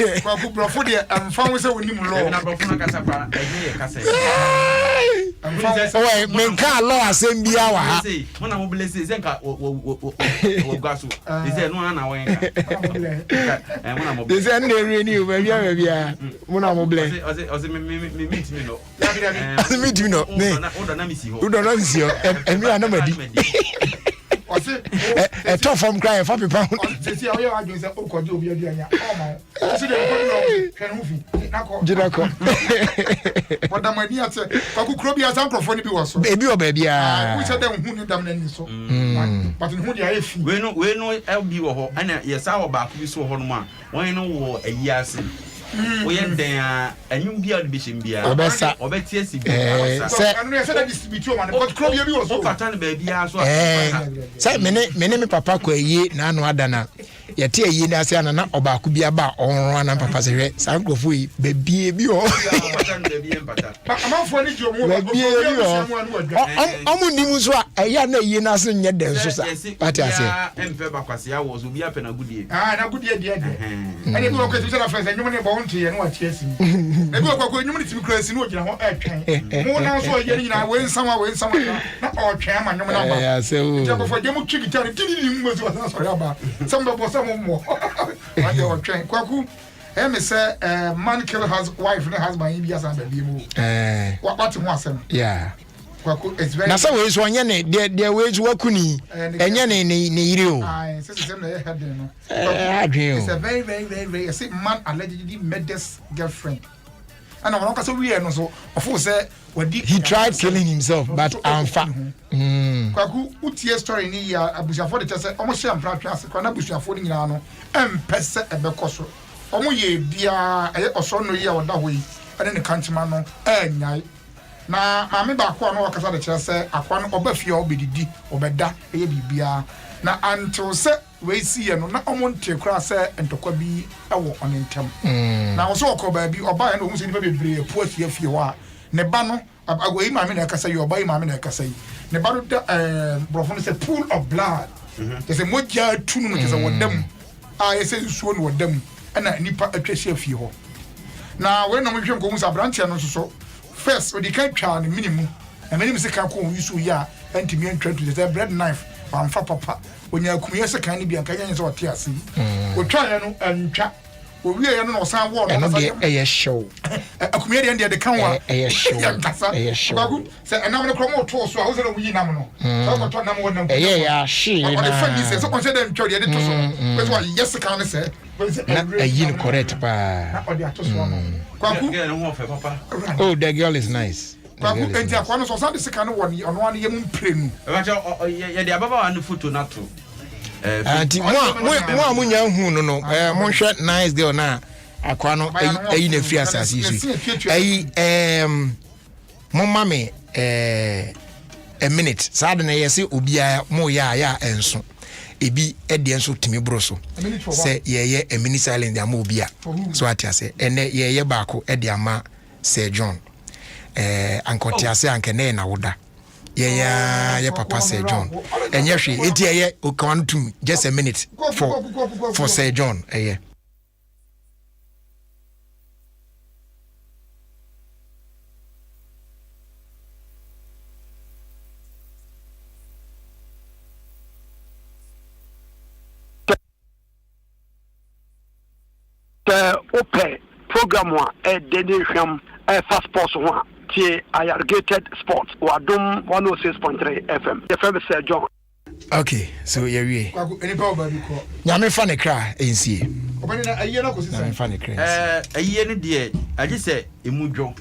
I'm found with a winning law. Oh, men can't law same be our. When I'm blessed, Zenka or Gasu. Is there no one away? Is there any renew? Maybe when I'm blessed. Meet you know, who don't see you, and we are nobody. A top from crying for people. Baby or baby, we said them who need them so. But in who they are, we know LB and yes, our back we saw Honma. Why no a year since? We are there, and you be a bishop beer. Or better, yes, say, many papa ye, none wadana. Yet, ye, Nasiana, or Bakubia bar, or one and Papa Sere, Sanko Fui, baby, I'm not funny to you. I am no Yenasan yet, but I say, and Febacasia was will be up in a good year. Ah, a good year, and you look at the friends and you want bounty and what yes. They go going to crazy, no, you know, more now, so getting away somewhere, not all chairman, no, so for them, chicken, some of us. More. I was trained. Kwaku, say, man kill his wife and husband. Yes, and baby. What was him? Yeah. na so we so onye ne de we zu wakuni enye ne yire o say na head no it's a very say man allegedly met this girlfriend and I want to say we no so of say he tried killing himself but amfa kwaku utie story ni ya abusiafo de say omo hye ampra twa ase kwa na abusiafo ni nyina no empese ebekoso omo ye bia oso no ye oda hoyi ane ne kanchima no nyai na maame ba akwa no wakasa de kire say akwa no obafia obedidi obeda eye bibia na until say we see no na omo nte kura say entokwa bi ewo onentem na wo so okoba bi oba ya no hu se ni ba bebre pu afia fie ho a ne ba no agoi maame na kasa yi oba yi maame na kasa yi ne ba do brofo no say pool of blood say moja tunu no say wodam a say suo no wodam na nipa atwa fie ho na we no mo hwe nkomu sa branch no so first we can try the minimum and minimum se kan ko use ya antimi antwa to the bread knife amfa papa onya kumye se kan ni bia kan nya se wote ase o twa ya no antwa o wie ya no san wo no na eye show akumye de kan wa eye show eye show bagu se enam no kromo to so a wo se no wi nam no so ko to nam wo nam eye ya shi na o de fa ni se so ko se dem twa de to so we so yes kan se na ayi no correct pa na o de ato so no kwaku oh the girl is nice kwaku enti akwa no so san de sika no woni ono ane yem mprenu ye de ababa wa no photo na to anti mo amunya hu no mo hwe nice girl na akwa no ayi na free asase su ayi mo mame a minute sad na yesi obia mo ya enso ebi ede nso timi bro so se ye a mini silent ama obia so atiase ene ye baako ede ama Sir John ankotiase ankene na woda ye papa Sir John enye hwe enti ye okantum just a minute for Sir John open program one dedication fast sports one tie irrigated sports Adom 106.3 FM the FM Sir John. Okay, so we nyame fa ne kra ensie obani na ayi na ko sisa nyame fa ne kra ayi ne de agi se emudwo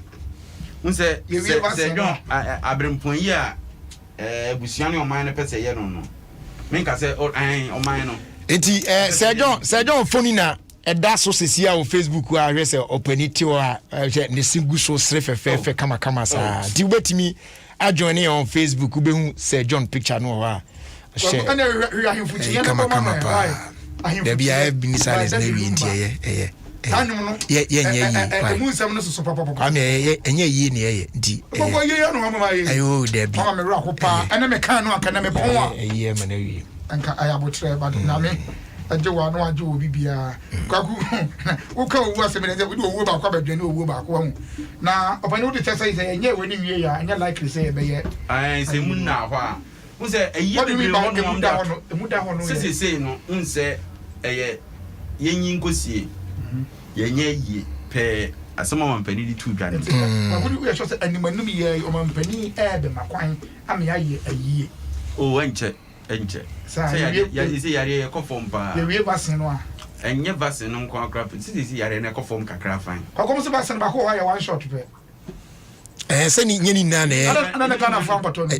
unse Sir John abrempon yi a busuane oman ne pese ye no menka se oman no enti Sir John phone na eda so sesia o Facebook a hwese opaniti o a ne singu so srefefefe kama sa ti ubetimi adjoin on Facebook ubehu Sir John picture no wa she kama pa there be a business na wi ntie ye tanum no ye mu nsam no so papa am ye enye yi ne ye di papa ye no mama ye ayo there be mama me ra ko pa ene me kan no aka na me pon a ye ma na wi anka ayabotre ba na me ajewa no aje obi bia kwaku wo ka owu aseme na we do owu ba kwa badwane owu ba kwa hu na opani wo de tesa ise enye we ni wie ya enye likely say be ye se mun na ho a unse eyi be ho no emuda ho no se no unse eye yenyi nkosie yenye yi pe asema mampani di tu dwane kwaku we so say animanum ye o mampani be makwan ame aye ayi o enche say yare conform pa ye we vaccine no a enye vaccine no kwa crap say yare na conform kakra fine kwa komo se vaccine ba ko ha ya one shot pe se ni nyeni na ana na kana fa pato no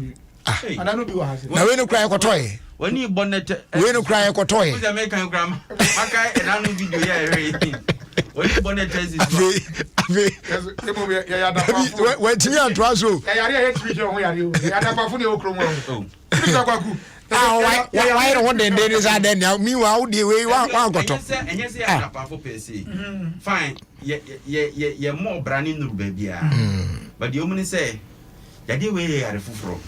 ana no bi wa ha na we no cry kotoy wani bonnet we no cry kotoy we make kan gram maka na no video ya re wani bonnet is ave ya da pa we timi antwa so ya yare ya timi ho yare o ya da pa fu ne okro mo o kwaku why don't want the days are then now meanwhile the way one got up enye se ya pa for pesi fine ye more branding no baby but the woman say ya dey we ya refufuro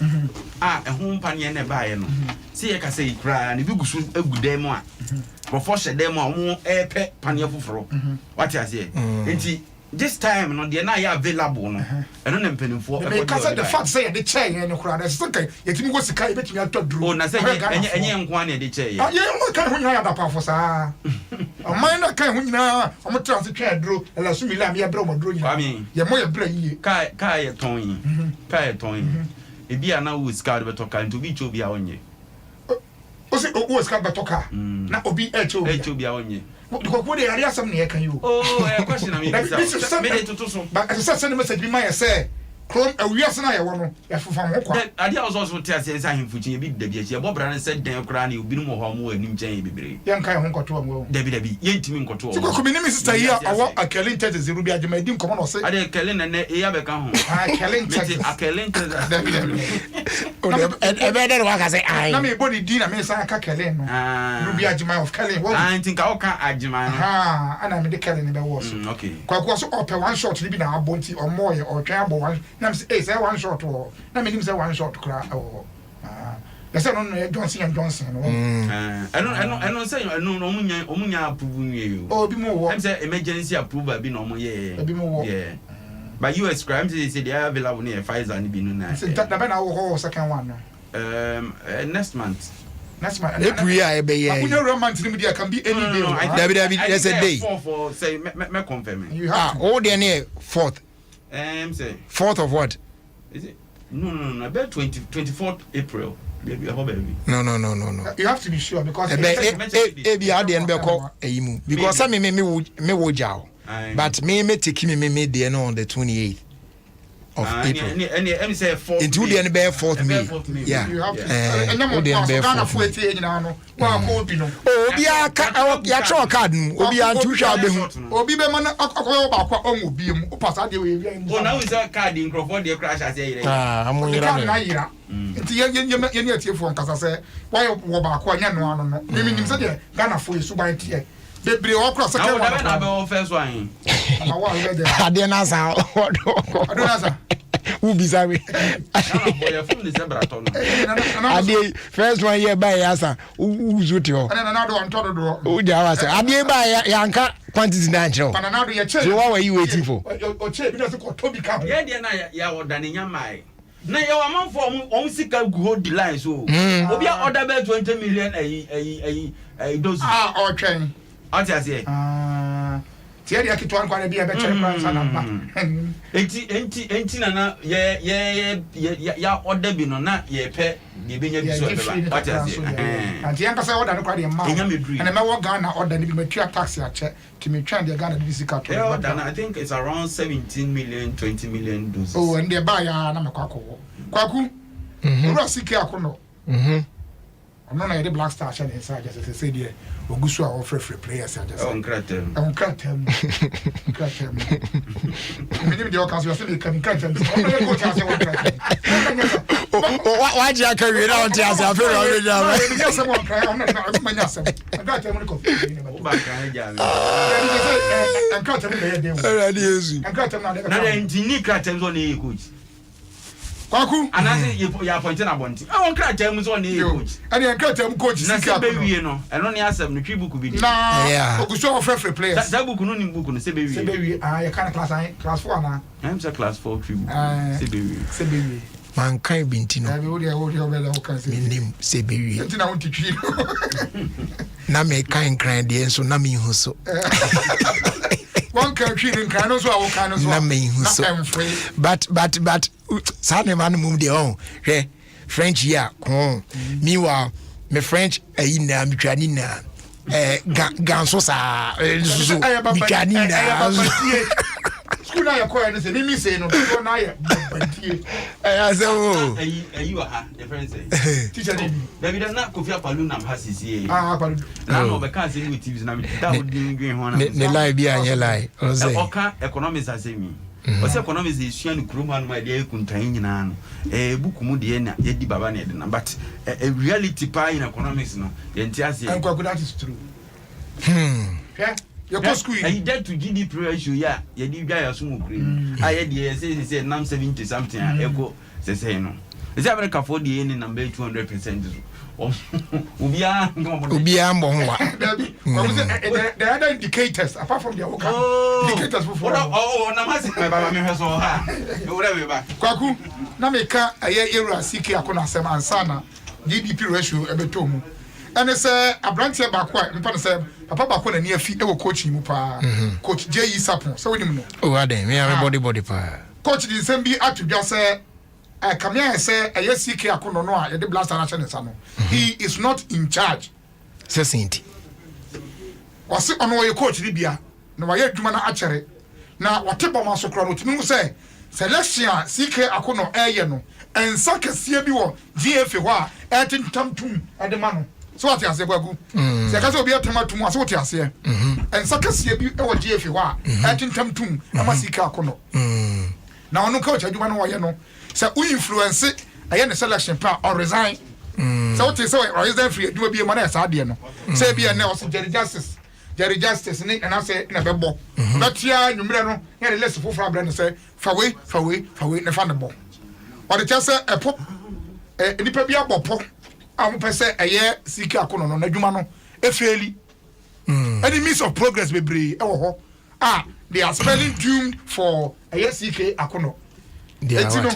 ehun mpa ne na ba ye no se ye ka say kra ne bi gusu agudem a professor dem a won epe pane fufuro what you say enti this time no dey na ya available no eno na mpanimfo e ka say the fact say the chair no kra da say kai yetimi go sika e betimi atoduro o na say enye nko na dey chair ye mo kan ho nya ya da pa fo sa o man na kan ho nyina o mo trans twa duro la sumi la me ya bra mo duro nyina ye mo ye bra yi kai ton yi ebi ana wo scout betoka nto bi cho bia onye o se o scout betoka na obi echo bia onye because we dey area some na can you question am me dey to so but as send message bi my say Chrome awiase na ye wo no ya fufam ho kwa ade a so te ase nsa hemfuchi ebi dabi achi e bobra ne se den kra na obi no mo ho mo anim chen bebre yan kai ho nkoto am dabi ye ntimi nkoto so ko mi sister here awo akelin tete zero bi agema di nkomo no se ade kelin na e ya be ka ho akelin tete akelin tete dabi o de be der wa ka say ai na me body di na me sa ka kelin no rubi agema of kelin wo ntin ka o ka agema no ana me de kelin be wo so okay kwa so ope one shot ni bi na abonti o moye o twa abo one na say one shot or na me nim say one shot kra or they say no Johnson no eno say no omunya approve nwe o bi mo wo am say emergency approval bi no mo ye bi mo wo yeah but US crime say they are available near Pfizer ni bi no na say that na wo second one next month April ya be ye akunya romance ni media can be any day David there's a day for say me confirm all the near 4th say 4th of what is it no about 24th April baby no you have to be sure because ebi ade en be ko eyimu because me wo jao but me take me there on the 28th of April and say 4th into the end be 4th May yeah you have to and then Ghana for tie nyina no wa ko obi no obi aka ya tro card obi antu hwa be hu obi be man akoyo ba kwa on obi mu opasa de we wi oh now is a card in crowd dey crash as here amoyira na yira nti ye ne atiefo nkasa se why wo ba kwa nya no ano no me nim se de Ghana for yesu ban tie bebre o cross second one na be first one na wa we de ade na sa who be sorry ade first one here by asa who zuti ho na do on todo do who ja wa say ade ba ya nka quantity na nchero na do ye che so what were you waiting for o che bi na se ko tobi ka ho ye de na ya oda ne nyamai na ya wa man for on sika gu hold the line so obi a order be 20 million doses o twen ati tie dia kitwan kwa na bia be chere plan sana ba enti na ya order bi no na ye pe ye benya bi so be ba ati anti yanka say order no kwa de ma and me wo Ghana order ni bi matua tax a che to me twan de Ghana bi sika to I think it's around 17 million 20 million doses oh and they buy ya na me kwaku ro sika akono ono na yede Black Star share inside just say there ogusu a offer free players just on kratem minimum de okanso say kan kratem o go chance o kratem wa ja ka wi na on ti ase afero o ja ba yes some on cry on na manya some kratem no ko o ba kan ja me and kratem no dey already yesu and kratem na dey intini kratem zo na coach kwaku anase ya appoint na bonti won kratem zo na coach and the kratem coach sika be wie no eno ne asem no twi book bi di na oguso offer free players that book no ni book no se be wie you can class 4 na I'm say class 4 twi book se be wie man kan binti no we dey obeda o kan se nim se be wie nti na won titwi na me kan kran de enso na me hu so one country in Kano so our Kano so na me hu so but sane man mum de on hwe French ya meanwhile me French na mitwani na ganso sa so mitwani na school na yakoya ne se ni say no so na ya bantie aso ayi wa ha the friend say teacher David na Kofi Apalu nam ha sisi Apalu na no be kan say ni TV na me da odin gwen ho na ne lie bi anye lie o say oka economics asemi o say economics is sua ni kroma no ma de kuntan nyina no buku mu de na ye di baba na de na but reality pa in economics no ye ntia say that is true yeah your post school I debt to GDP ratio ya ye di gwa ya so mu kure aye de say nam 70 something ego say no is America for the any number 200% ubia mbo nwa the other indicators apart from the indicators for na masi my baba me so ha whatever ba kwaku na meka aye era siki akona asem ansana GDP ratio ebetomu and say abrantie ba kwa mpa no say papa ba kwa na ni afi e wo coaching mu pa coach J.E. Sapon so we nim no o aden me am body pa coach di sembi atudwa say Kamia say a yes CK Akuno no a the blaster nation sano. He is not in charge. Sesinti. Wasi ono ye coach ni bia. Na waye dwuma na achere. Na wateba maso kro no timi say selection CK Akuno no. Ensa kese bi wo GFA ho a etintamtum edema no. So what you say gwagu? Se ka se obi atamatum aso what you say. Ensa kese bi e wo GFA ho a etintamtum ama CK Akuno. Na ono coach adwuma no waye no. Se u influence aye ne selection pa or resign. So what you say or resign free adwuma bi e ma na sa de no. Say bi e na o se Jerry Justice ni and I say na bebo. But ya nwumre no ya less fofo abra no say fa we na fa ne bo. Or the just say a pop nipa bi abopo a mo pese eye Sika Akuno no na dwuma no efeli. Any means of progress bebre e wo ho. They are spelling doomed for eye Sika Akuno. Etino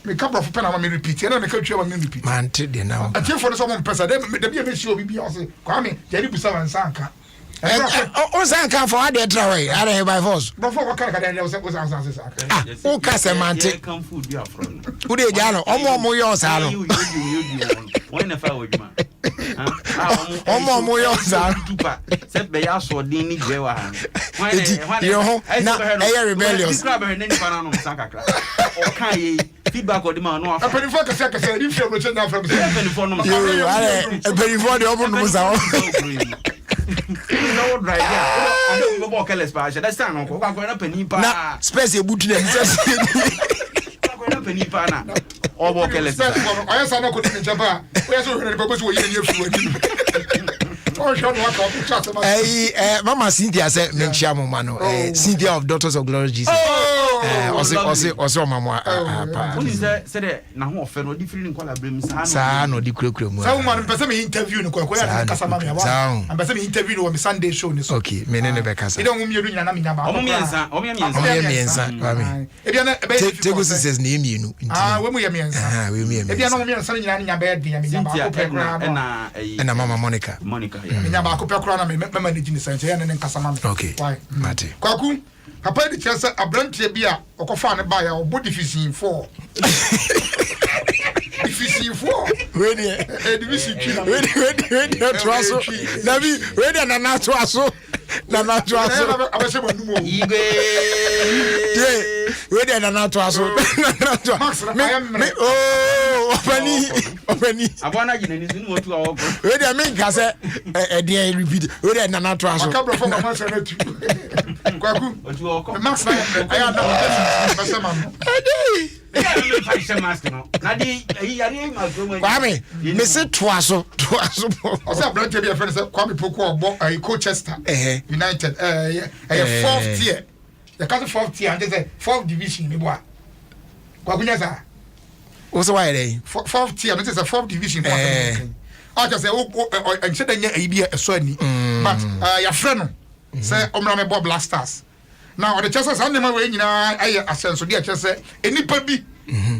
me couple of pen me repeat and me ka twa me repeat. Man te de now. Atie for so mo pese de bi me show bi o say Kwame Jerry busa wansanka. Ozan for how they try. I don't by force. Before what kind of day was who can say man take come food you from. Who dey jalo? Omo yo salo. When if I would man. Omo yo salo. Set be ya so din ni je wa. You know, na rebellious. O kan ye feedback o di ma no afa. Before ka say you feel we change now from. Before no. Before the open no musa. No right there. I don't go back less pa. That's time ko kwa na pani pa. Na space e butu dem say. Kwa na pani pa na. O back less. Oya sa na ko ni chapa. Oya so we purpose we yen yefu ani. Oh shot wa ko chat ma. Mama Cynthia say menchia mo ma no. Cynthia of Daughters of Glory Jesus. Also mama pa. Who is that say na ho ofe no different nkwala brem sa no di kurekure mu. Sa woman pese me interview no ko ya kasa ma me wa. Am pese me interview no me Sunday show ni so. Okay, me ne be kasa. E don umie du nyina na me nyaba. Omo miensa. Kwame. E bia na be Tego sisters na emienu. We mu ye miensa. We mu ye miensa. E bia na mo miensa nyina na nyaba e dia me nyaba ko pe kra na. Na mama Monica. Me nyaba ko pe kra na me manage ni sanche ya ne nkasa ma me. Okay. Mate. Kwaku papa di chese abrantie bi a okofa ne ba ya obodi fisin 4. Fisin 4. We dey division 3. We traso. Na bi we dey na traso. Na traso. Abese manumo. Igwe. We dey na traso. Max me opani. Abona gina ni sunu motu awo. We dey me nka say e dey repeat. We dey na traso. Akabro for mama say na tu. Kwaku. Max na aya na bese manumo. Kwame, me say twaso. I say Brent be a friend say Kwame Poku obo Colchester United 4th tier. The country 4th tier and say 4th division ni boa. Kwakunya sa. What's why dey? 4th tier, no say 4th division. I just say and say dey e bia so ani. But your friend say omra me Bob Blasters. Now the chances and them we nyina aye asenso dia chese enipa bi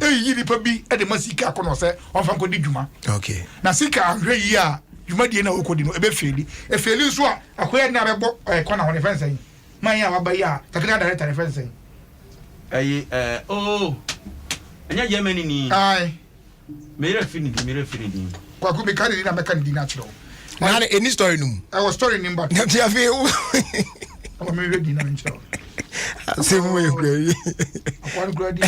eyi nipa bi e de masika akono se onfa ko di dwuma. Okay. Na sika ahwe yi a dwuma die na okodi no ebe feli e feli so a akoya na bebo kona ho ne fense yi man ya waba yi a takina director ne fense yi ayi anya Germany ni ai mere finidi kwa ku be kan ni na meka ni na chiro na any story num I was story number na tia fe o me ready na nchiro same way grade akwan grade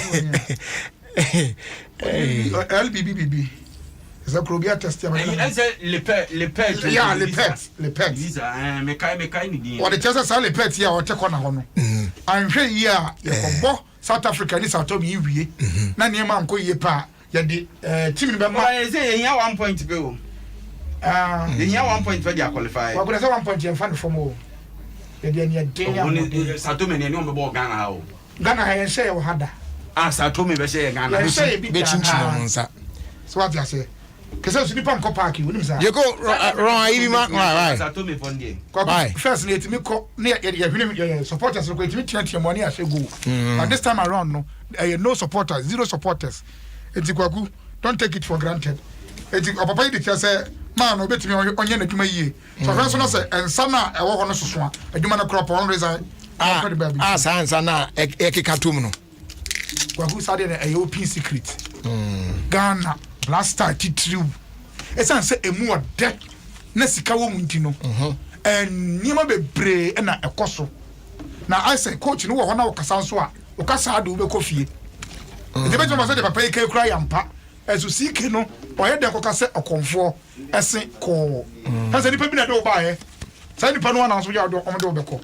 LBBB is a crobia test ya say le pet yeah le pet visa me kai ni din o de chese sa le pet ya o te kona ho no anhwe yi a yekobo South Africa ni South Tom yiwie na ne ma nko yie pa ya de team ni be ma say yen 1 point be o yen 1 point for dia qualify wa go say 1 point yen fan from o ya de ne Kenya South Tom ne o me bo Ghana ha o Ghana ha yen share o hada South Tom be share Ghana be chinchin no nsa so what you say kese so nipa nko park woni misa you go wrong ibi ma right South Tom for ndie first na etimi ko na ya hwene supporters ko etimi tiantia money ahwe go but this time around no no supporters zero supporters enti kwaku don't take it for granted enti papa yi dey say man no betimi onye na dwuma yie so friends no say ensa na ewo ho no soso a adwuma na crop on reason sansa na ekeka tom no kwaku sade na open secret Ghana blaster titiriw esan se emu ode na sika wo muntino niema bebre na ekoso na I say coach no wo ho na wo kasa nso a wo kasa ade wo be kofie ede be tuma so de papa ike kura yampa esu sike no oye de ko kasa okonfo ese ko ha se nipa bi na de wo baaye sa nipa no na so ya do omde wo be ko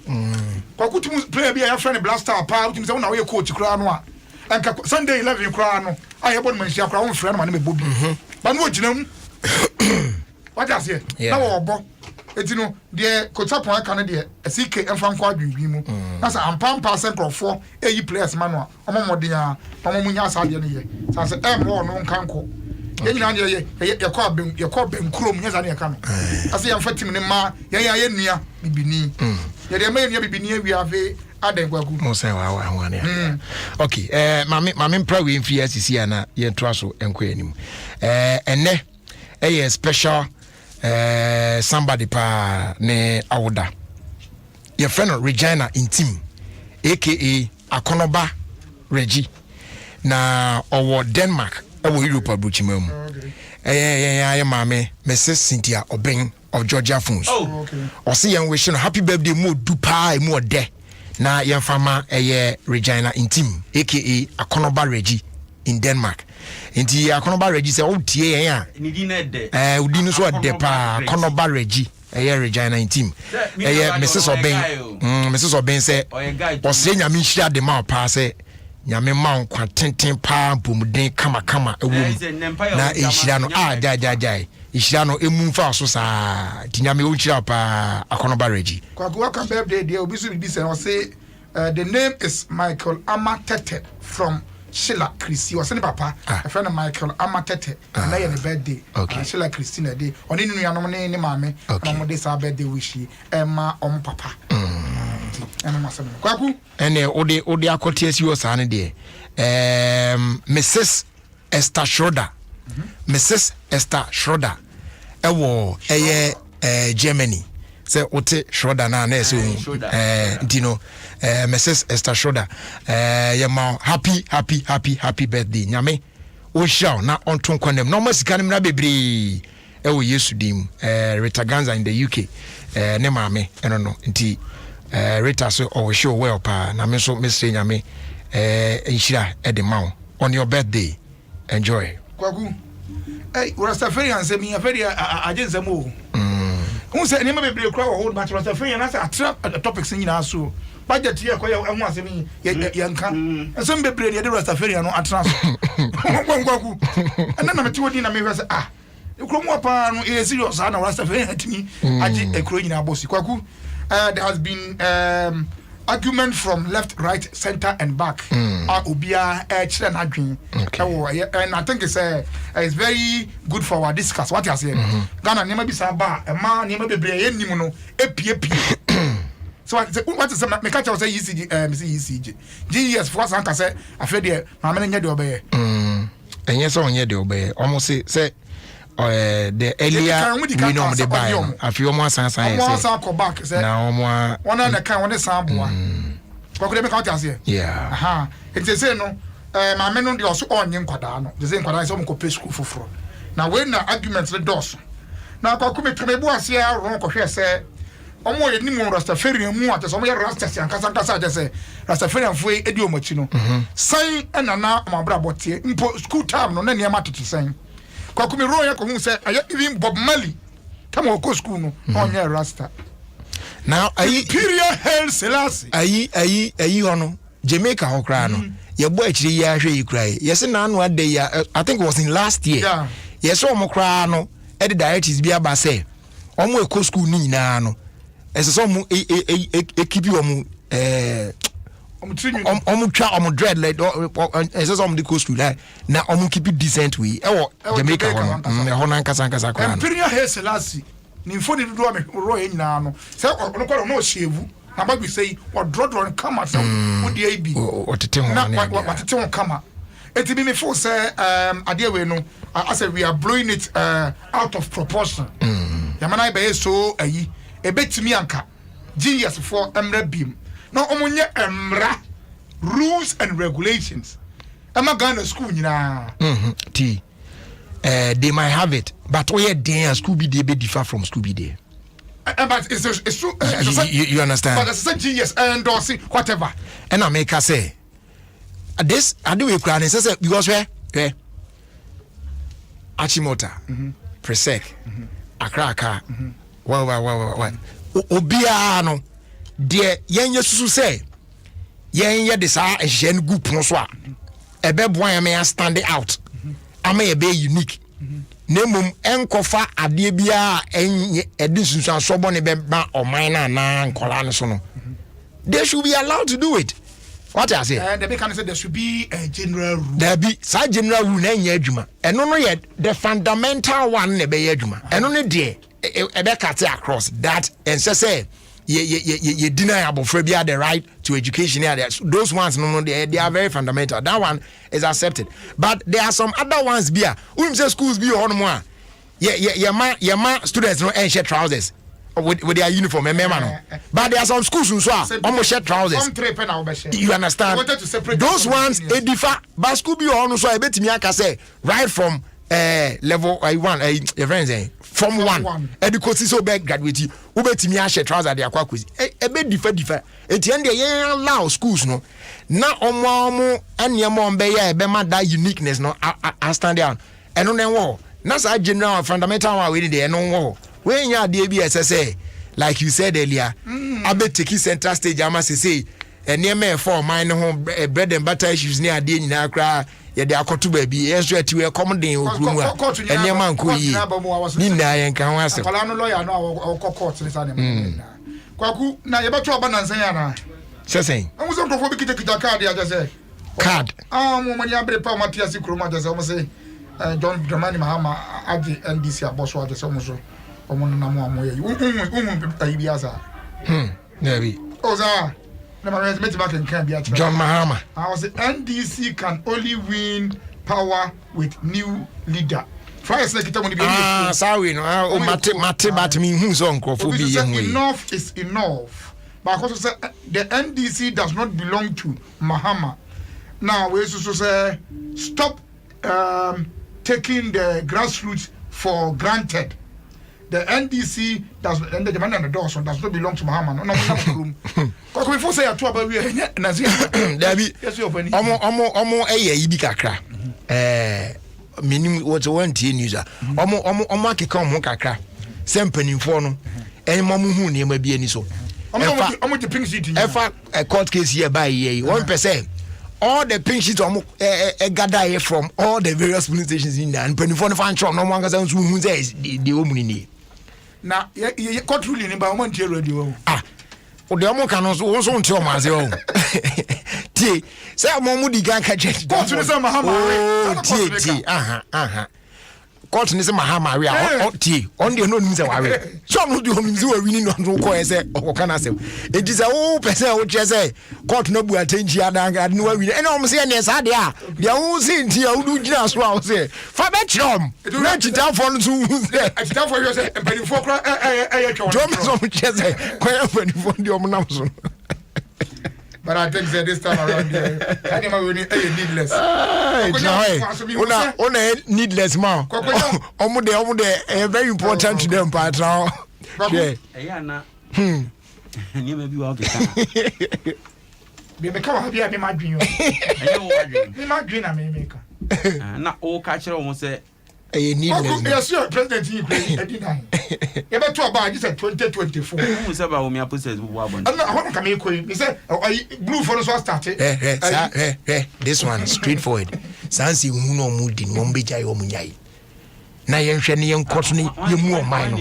kwa kutumu player bi ya friend blaster pa kutumu se wo na wo coach kura no a anka Sunday 11 kura no aye bon man sia kura wo friend ma na me bobi ba no ginam what you say na wo bo etino de kotapon aka no de asike emfa nko adwindwin mu na sa ampampa senkrofo eyi players ma no omomoden a omomunya asade ne ye sa se mo no nkanko ye nyina ye ko ben krom nya za ne ka no ase yamfa tim ne ma ye nua bibini ye de ma ye nua bibini awia ave adengwagu mo se wa hwane okay mame mpra we mfi asisi ana ye ntoa so enko anim enne special somebody pa ne awuda your friend Regina Intim aka Akonoba Reggie na owo Denmark owo Europe abruchimam ya mame Mrs Cynthia Obeng of Georgia Phones o se yan wish no happy birthday mo dupa e mo de na yan fama Regina Intim aka Akonoba Reggie in Denmark. Inti Akonoba Reggie say o tie yan ni di na de udi no so de pa Akonoba Reggie Regina Intim Mrs Obeng Mrs Obeng say o se nyame hia de ma pa say nyame ma nkwa tenten pa bomuden kama ewom na ehia no jai ehia no emu fa so sa ti nyame o hia pa Akonoba Reggie kwa welcome birthday there obi so bi say o say the name is Michael Amatete from Sheila Christy was any papa a friend of Michael Amatete and I had a birthday Sheila Christina day on in your nominee mame on this our birthday wish Emma on papa Kwaku and ode akoties you san there Mrs Esther Schroeder Mrs Esther Schroeder ewo Germany say ote Schroeder na so dino Mrs Esther Schroeder yama happy birthday nyame o show na onton kwanem no masika nem na bebre ewo Yesu dim Rita Ganza in the UK ne mame eno no nti Rita so o show well pa na me so mesre nyame enhira e de mawo on your birthday enjoy Kwaku hey Rastafarian say me aferi agensamo who say any bebre kra wo hold match Rastafarian na say atra topics nyina so budget here ko ya hu asemi yanka asem bebre de Rastafarian no atra so Kwaku and na meti wodi na me say ekromu apa no e serious na Rastafarian atimi agi ekro nyina bosi Kwaku there has been argument from left, right, center, and back. Obia children adwin. And I think it's very good for our discuss. What you say? Ghana never be saba. A man never be brain nimuno. Epi. So what is me catch say ECG. GES for Sanka say I feel there. My man nyɛ de obey. And yes, on nyɛ de obey. Almost say. The earlier we know the buy. A few more sans go back. Now, one on the kind one sample. What could they make out here? Yeah. Aha. It is no. My men on the also on young quadano. The same quadano some copy school for fraud. Now, when the arguments the doors. Now, Kakumi Trebuas here, Ronco say, Omo ye nimu Rastafarian mu ate so mo ye Rastas and Kasanta just say Rastafarian foi edio machino. Sign and na ma bra botie. Mpo school time no na niam to sign. Kwakumi roya ko hu say even Bob Marley come on go school no on your Rasta. Now Imperial Haile Selassie ayi hono Jamaica ho kra no ye bo akiri ya hwe yi kra yes na anu ade ya I think it was in last year yes o kra no e the diaries bi aba say omo e ko school ni nyina no ese so omo ekibi omo omo dread like ese so omo the ko school na omo keep it decent way Jamaica hono nkasa kwa Imperial Haile Selassie ni fo ni do me ro e nyina no se ono kwa no shevu na ba bi say o drodro kama so wo di abi o tete ho na wa tete ho kama eti bi me fo say ade we no I say we are blowing it out of proportion yamana be so ayi ebetimi anka GS for emra bim na omunye emra rules and regulations am I going to school now? T. They might have it, but where day school be they be differ from school be there. But it's true. You understand? But it's a GS and Dorsey, whatever. And I make her say, this I do a plan. It says because where Achimota, Presec, Akraka, what? Obiano, dear, yen yesu say, yen ye desire a shen good ponswa. A beb why may I stand out. I may be unique. Nemum enkofa adebia en edisun and sobon beba or minor na kolano sono. They should be allowed to do it. What I say? The can say there should be a general rule. There be such general rule na nyadwuma. Eno no yet the fundamental one na be yadwuma. Eno no de e be cut across that and say you deny abofra bia the right to education here. Those ones no they are very fundamental. That one is accepted. But there are some other ones bia. Who say schools be on more. Yeah ma students no share trousers with their uniform no. But there are some schools who almost share trousers. You understand? Those ones they differ. But school be on so I bet me aka say right from level 1 your friends from 1 education so be graduate you bet me share trousers they akwa kwezi e be differ etian dey allow schools no na omo eniam on be ya e be ma that uniqueness no I stand down eno na wo na sa general fundamental one we dey eno wo when ya dey be say like you said earlier abe take central stage ama say eniam for mine ho bread and butter issues ni ade nyina kra ye dey akoto ba bi yeso ati we come den okuru a eniam anko yi ni na ye nkan ho ase akwala no lawyer no court ni sa ne kwaku na ye beto oba nansan ya na sesen amu so nkofo bi kita card ya say card mo mani abre pa ma tiasi kroma just say say John Dramani Mahama agi NDC aboso agi so mo so omo na mo amoye bi asa nebi oza na ma me back in can be at John Mahama I was NDC can only win power with new leader. Try say kita mo bi sorry no o mate but me hu so nkofo bi ye hu enough is enough. But because say the NDC does not belong to Mahama. Now we so say stop taking the grassroots for granted. The NDC does and the demand on the door so does not belong to Mahama. No room. Because before say atu aba we na say Dabi omo ibi kakra. Minim what one tie news a. Omo akeka omo kakra. Sempanimfo no enmo hu ne ma bi ani so. Omo the pink sheet. Efa a court case here by here 1%. All the pink sheets gather here from all the various police stations in there and penifon fan shop no one can who says the omni. Now ye court ruling about 1 year radio. O de omo kan so on tell ma say o. Ti say omo di gan catch it. Court ni say Mahama. Ti court ni say Mahama we o ti on dey no nim say wa we. So no dey nim say we winning no ko say okoka na say. It is a o person o che say court no bu atenji adanga no we. E no mo say na say dey a. Dey o say nti a wo gina so a say. Fa be chrom. Na chita for no so say. Chita for you say empanifo kra twon. Drum so che say ko empanifo dey o nam so. But I think that this time around here, I need needless. Una needless man. Omo de very important to them part now. Yeah, na. Ni me bi wa ke. Be me come happy me madwin yo. Me madwin na me make. Na o ka kire o say needless. Yes, your president in Ukraine. You better about this 2024. Who say ba o me process wo abon. I want to come here. He said blue for us started. This one straightforward. Sansi hu no mu di no mbeja yo munyai. Na yen hwe ne yen koto ne yemu o man no.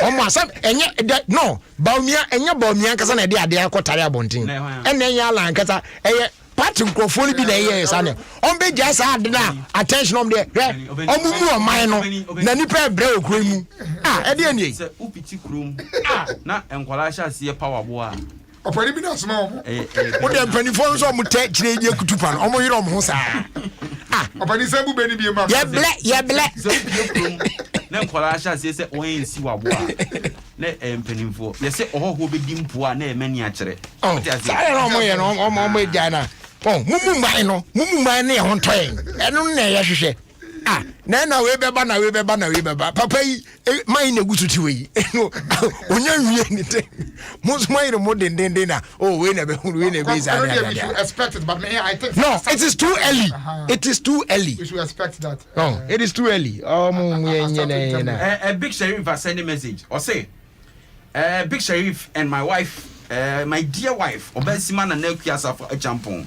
Omo asam enye no, baumia enye baumia nkasa na de ade akotare abonten. Enne enye ala nkasa eye party microphone bi na eye sane. Ombe ja sa ade na attention om de. Omumu o man no. Na nipa ebre okura mu. Ede eni. Se upiti krom. Na enkwala sha se power bo a. Opani bi na sma omo. O de panifo so omo te kire ye kutupa no. Omo yiro omo ho sa. Opani se bu beni bi ma. Ye ble. Na enkwala sha se wen si wa bo a. Na empanimfo. Ye se ohoho be dimpo a na emani a kire. Say no omo ye no omo gya na. Oh, mumu man ne ho toy. Eno na ye hwehwe. Ah, na we beba na we beba. Papa yi man na gutu ti we. No, onya wie ni te. Most man mo den na. Oh, we na be expect it, but me I think no, it is too early. It is too early. We should expect that. Oh, it is too early. A Big Sheriff has sent a message. Or say, Big Sheriff and my wife, my dear wife, Obesiman and Nelkiasa for a champon.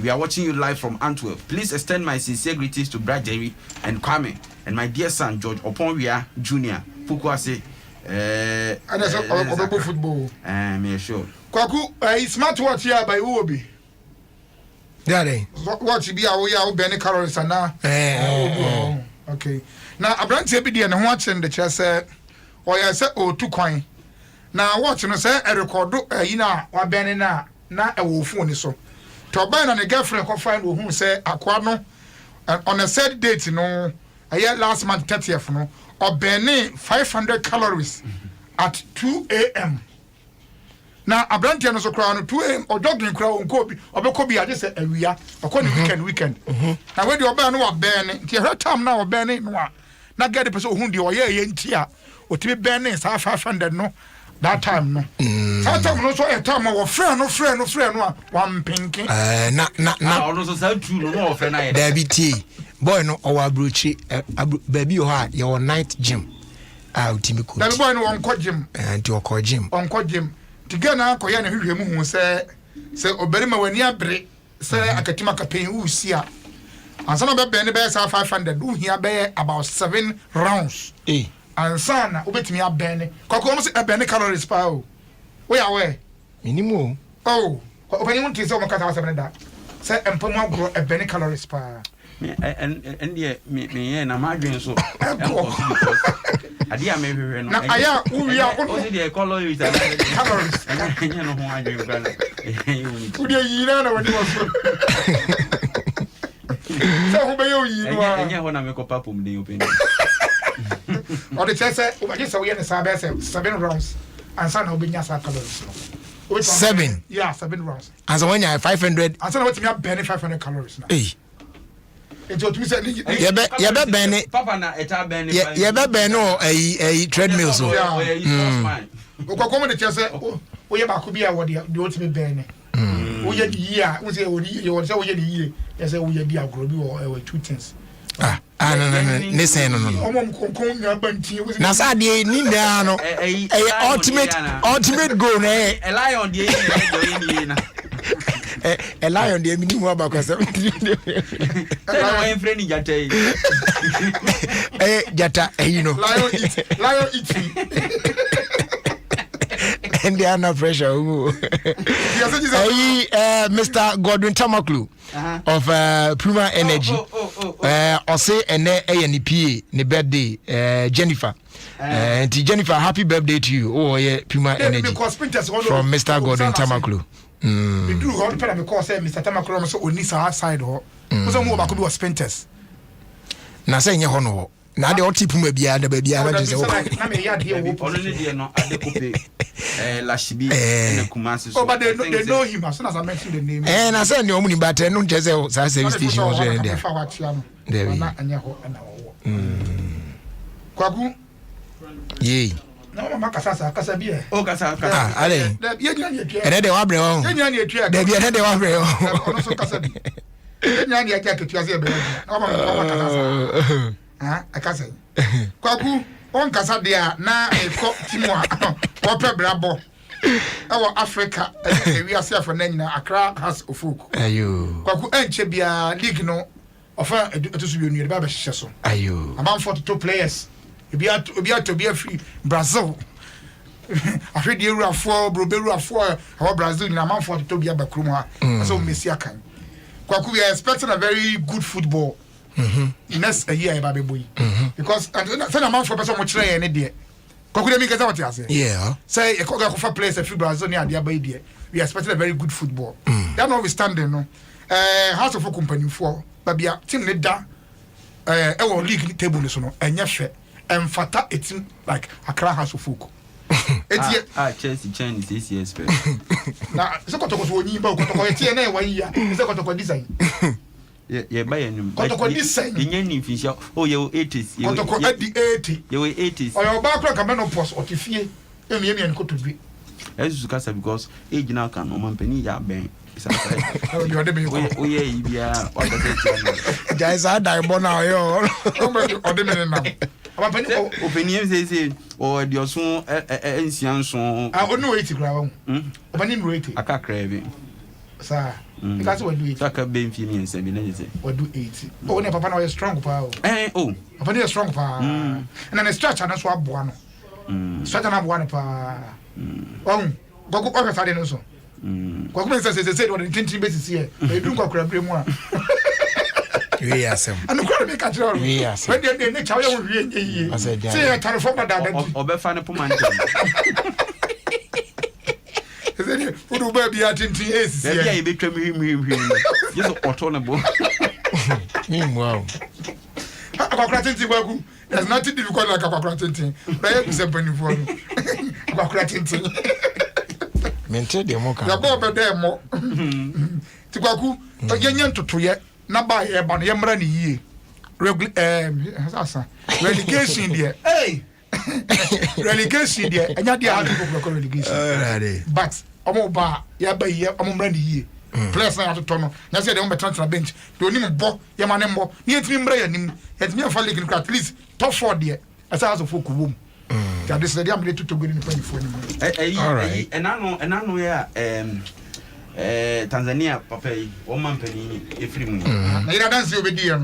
We are watching you live from Antwerp. Please extend my sincere greetings to Brad Jerry and Kwame and my dear son George Oponwia Jr. Pukwase. And that's a football. Me sure. Kwaku, smartwatch here by Uobi. Yeah, watch be our Benny Carroll now. Okay. Now, a branch every day and watching the chess. Or I said, oh, 2 coin. Now, watching us a record, or Benny na a wolf on so. To buy and a girlfriend can find who say Aquano on a set date, a year last month 30th, no, or Benny 500 calories at 2 a.m. Now, a branch and so crown 2 a.m. or jogging crown Kobe or Kobe, I just said, we are according weekend. Now, where do you ban or Benny? Her time now, Benny, no, not get the person who do a year in Tia, or to be Benny is 500, no. That time no. That time no so a time of friend no one pinky. Na ono so say true no friend na. David T. Boy no our abrochi baby o ha your night gym. Ultimate coach. That boy no on gym. Anti o gym. On gym. Tiga na akoya na hwehwe mu hu say oberima wani abre say akatima kapen wu sia. Ansana be be ne be 500 wu hia be about 7 rounds. And son, obetimi abene. Kwako mo se abene calories pa o. We are minimum. Oh, obeni won tise o makata wasem da. Say empom agro abene calories pa. And me na madwen so. Ade a me hwehwe no. Na aya we are o se dey calories calories. Enya no ho adwen kwa na. U dey yira na wani waso. So ho be yo yira. Enya ho na me ko papum dey open. Or the chest said, I just saw you in the 7 rounds, and son will be just calories. 7? Yeah, 7 rounds. And so when you have 500, and son what me have 500 calories now. Hey. It's what we said. You bet Benny. Papa na eta Benny. You bet Benny a treadmill so. Yeah. Come on the chest said, oh, you back be a what the ultimate Benny. Oh, yeah, we say, you say, we year. Yes, we be a groby or 2 things. No. Listen, no. Na sa de ni da no. Ultimate goal na. A lion de ni na. A lion de minimum about 70. Lion friend jata yi. Jata, you know. Lion eat. And they are no pressure. Mr. Godwin Tamaklu of Puma Energy. I say ANP ne birthday Jennifer. And Jennifer, happy birthday to you. Oh yeah, Puma Energy from Mr. Godwin Tamaklu. We do all the because Mr. Tamaklu so on this side or so more about was Spinters. Na say nye hono. Na de oti Puma bia na ba bia na say na me yard here wo only dey no adekope Lashibi in Kumasi. Oh, but they know him as soon as I mentioned the name. And I said, no, but I don't just say service station was there. There we Kwaku. Yea. No, Macasasa, Casabia. Oh, Casa. Ah, Ale. And then they were brown. They be another one. I can say. Kwaku. On casa dia na e ko timwa ope brabo our Africa we are here for na Accra has ofuku ayo kwaku enche bia league no ofa etusu bi onu ba hye so ayo about 42 players to be free Brazil afedi eurafo broberuafo our Brazil na man 42 bia bakrum ha so Messi akan kwaku we are expecting a very good football next a year ba boy because and say na man for person mo kire ye ne de koku dem kesa what you say yeah say e koga kofa players a free Brazil ne ade ba de we expect a very good football that not we standing no house of company for ba bia team ne da e wo league table so no enye hwe emfata a team like Accra House of Folk Chelsea Chinese ACS. Na se kotoko so onyi ba kotoko etie na e wan ya. Se kotoko design. Yeah, buy any. Kotoko design. Inye ni fisha. Oh, you 80s. Kotoko adi 80. You 80s. Oyo ba kra ka menopause otifie. Emi nkotobi. Ezu kasa because age now can no man penny ya ben. You are the me. Oh yeah, ibia. What does it? Guys, I die born now yo. O de me na. Ama penny opinion say or the osun ensian son. Ah, no 80 gra won. O penny no 80. Aka kra bi. Sir, because we do it. Saka ben fi mi nse bi na say. We do 80. Oh, ne papa na we strong pa o. Oh. Papa na strong pa. Na na stretch na so aboa no. Stretch na aboa no pa. Gogo o ka no so. Gogo men say do the tintin basis here. E dun kokura bre mu a. We asem. Anu kwa me ka tiro. We asem. When dey ne chawo wo wie yi. Say e tare form da da. Obefa ne poman. Say udu ba bia tintin esi. E bia e betwa mi. Yeso oto na bo. Wow. Akakura tintin gwagu. There's nothing difficult like akakura tintin. Ba ye kusempani fo. Akakura tintin. Mente de mo ka. Ya bo be de mo. Ti gwagu, yenye ntotoye na ba ye ba no ye mra ni yie. Relegation there. Hey. Relegation there. Enya dia ha people relegation. But omo ba ya ba ye omo mra ni yie. Players na to no. Na say dem be transfer bench. De oni mbo, ye ma ne mbo. Ni etimi mra ya nim. Etimi afa league at least top 4 there. Asa aso folk wom. That is the am to go in the phone. And I know yeah Tanzania papa woman penny every month. Na dance you be there.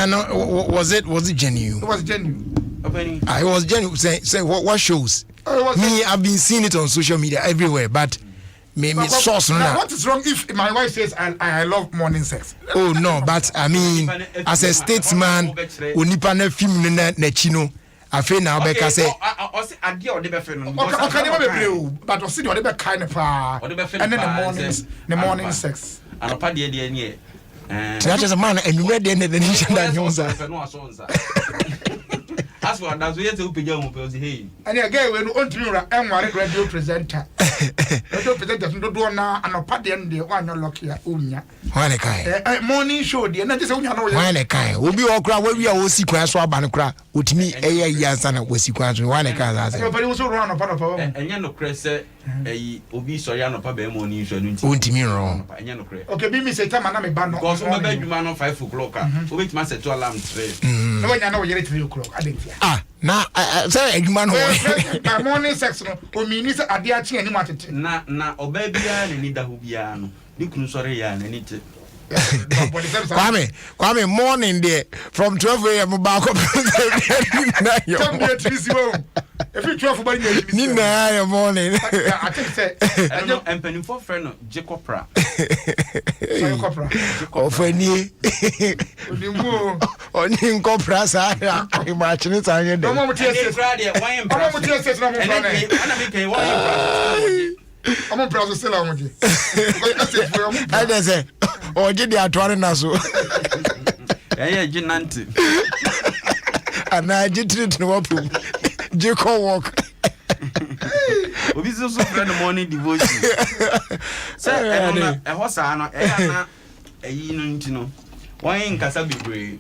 No, was it genuine? It was genuine. I was genuine. Say what shows? Me, I've been seeing it on social media everywhere, but me source now. What is wrong if my wife says I love morning sex? Oh no, but I mean, as a statesman, unipa na film na chino. I feel now because say ade o de be fe no okay dey be blue but o see the be kind of and then the morning sex anopa de de ni that is a man and ready and then he should have as for that we say upija mo pe say hey and again we no ontiri enware radio presenter no do na anopa de de wanyo lock ya onya wane kai morning show de na just onya no wane kai obi okra we wi a wo sikwan so aba no kra otimi eya yansa na wo sikwan so wane kai za say everybody was run anopa no enye no kre se obi so ya anopa be morning show no ontimi ro enye no kre okay bi mi say time na me ba no cause me ba dwuma no 5 o'clock obi tima set to alarm 3 no wanya na wo yere 3 o'clock adentia na say adwuma no morning sex no o mi ni say ade a chi ani matete na oba bia na ni da ho bia no ni kunu sore ya na ni te Kwame morning there from 12 a.m. back up if you 12 bari ni na morning I think say empany for friend no Jacopra ofani oni nkopra sa imagine tanye de mo tie say na mo ana me kai why I'm a browser still on you. I just say, oh, did you atware na so? Eh, jinante. And I did it no up. Jiko walk. Obi so friend morning devotion. Say, e ho sa no, e na eyi no ntino. Wan nkasa bebre.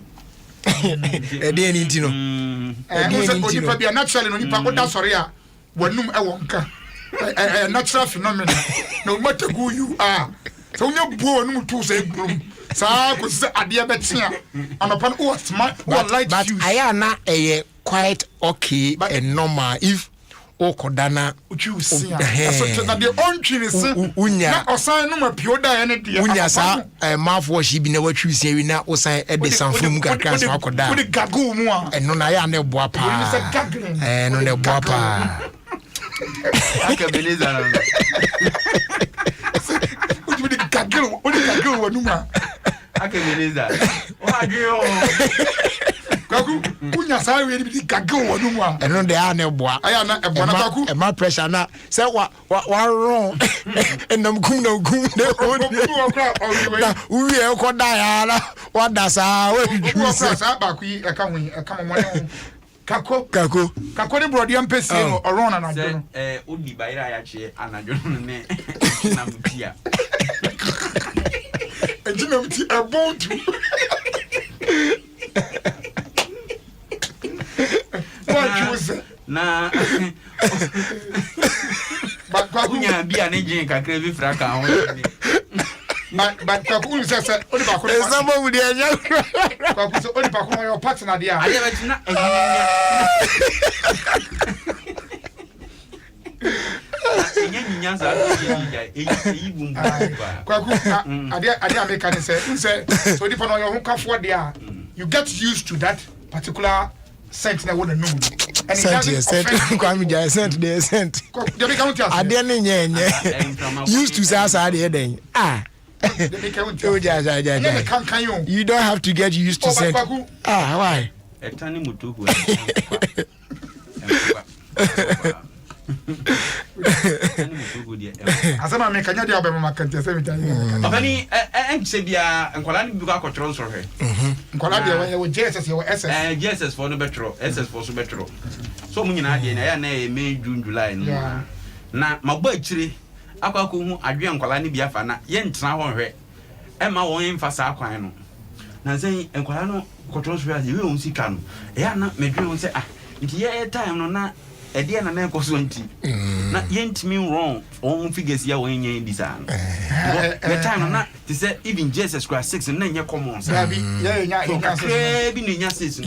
E dey ni ntino. E dey ni ntino. Onipa bia naturally no nipa oda sori a wanum e wonka. A natural phenomenon. No matter who you are. So you born to say bloom. So I could say idea better. And upon who are smart, who are light. But I am not quite okay and normal if Okodana you see. So that the own tree is unya or sign no pure dianity. Unya sa mouthwash be never choose here now or sign a bit some from Gakas Okoda. Put a gagu more. And no I am no boapa. And no boapa. I can believe that. What do you gaggle? What do you gaggle? Numa. I can believe that. What girl? Gagu, unya sa we be gaggle numa. And no they are no boa. I am not a bonaku. And my pressure na say what wrong. And them kum no kum no. We e ko die ala. What does we cross back we come on. Kako ni brody ampesi no oron na najo no. Odi bayira ya che anajo no ne na mutia. Enjina muti about. Na bakunya bia ne jin kakra bi fraka ho but kwaku say oni ba ko ezamo mu dia nya kwaku so oni ba ko your partner dia ade ba tina enya za eyi bumbu kwaku ade America ne say so oni pa no your kafo dia you get used to that particular scent na wona no and scent kwami ja scent dey scent ade ne nye used to say ade den you don't have to get used to scent. Why? Etani mutuhu. Asama me kanya dia obema makante se mitani. Obani enche bia nkwala ni buka akotro nso hwe. Nkwala dia we JSS ye SS. JSS for no betro, SS for so betro. So mu nyina de na ya na May June July no. Na magba akire akwa ko hu adwe nkwala ni bia fa na ye ntena ho hwe. E ma won mfa sa akwan no. Na sen nkwala no kotro nso ya ye won sika no. E ya na medwe won se nti ye time no na ede na na ekoso nti na yentimi wrong on figures ya won yen design the time na they say even Jesus Christ 6 na nya common sa bi ya nya bi nya 6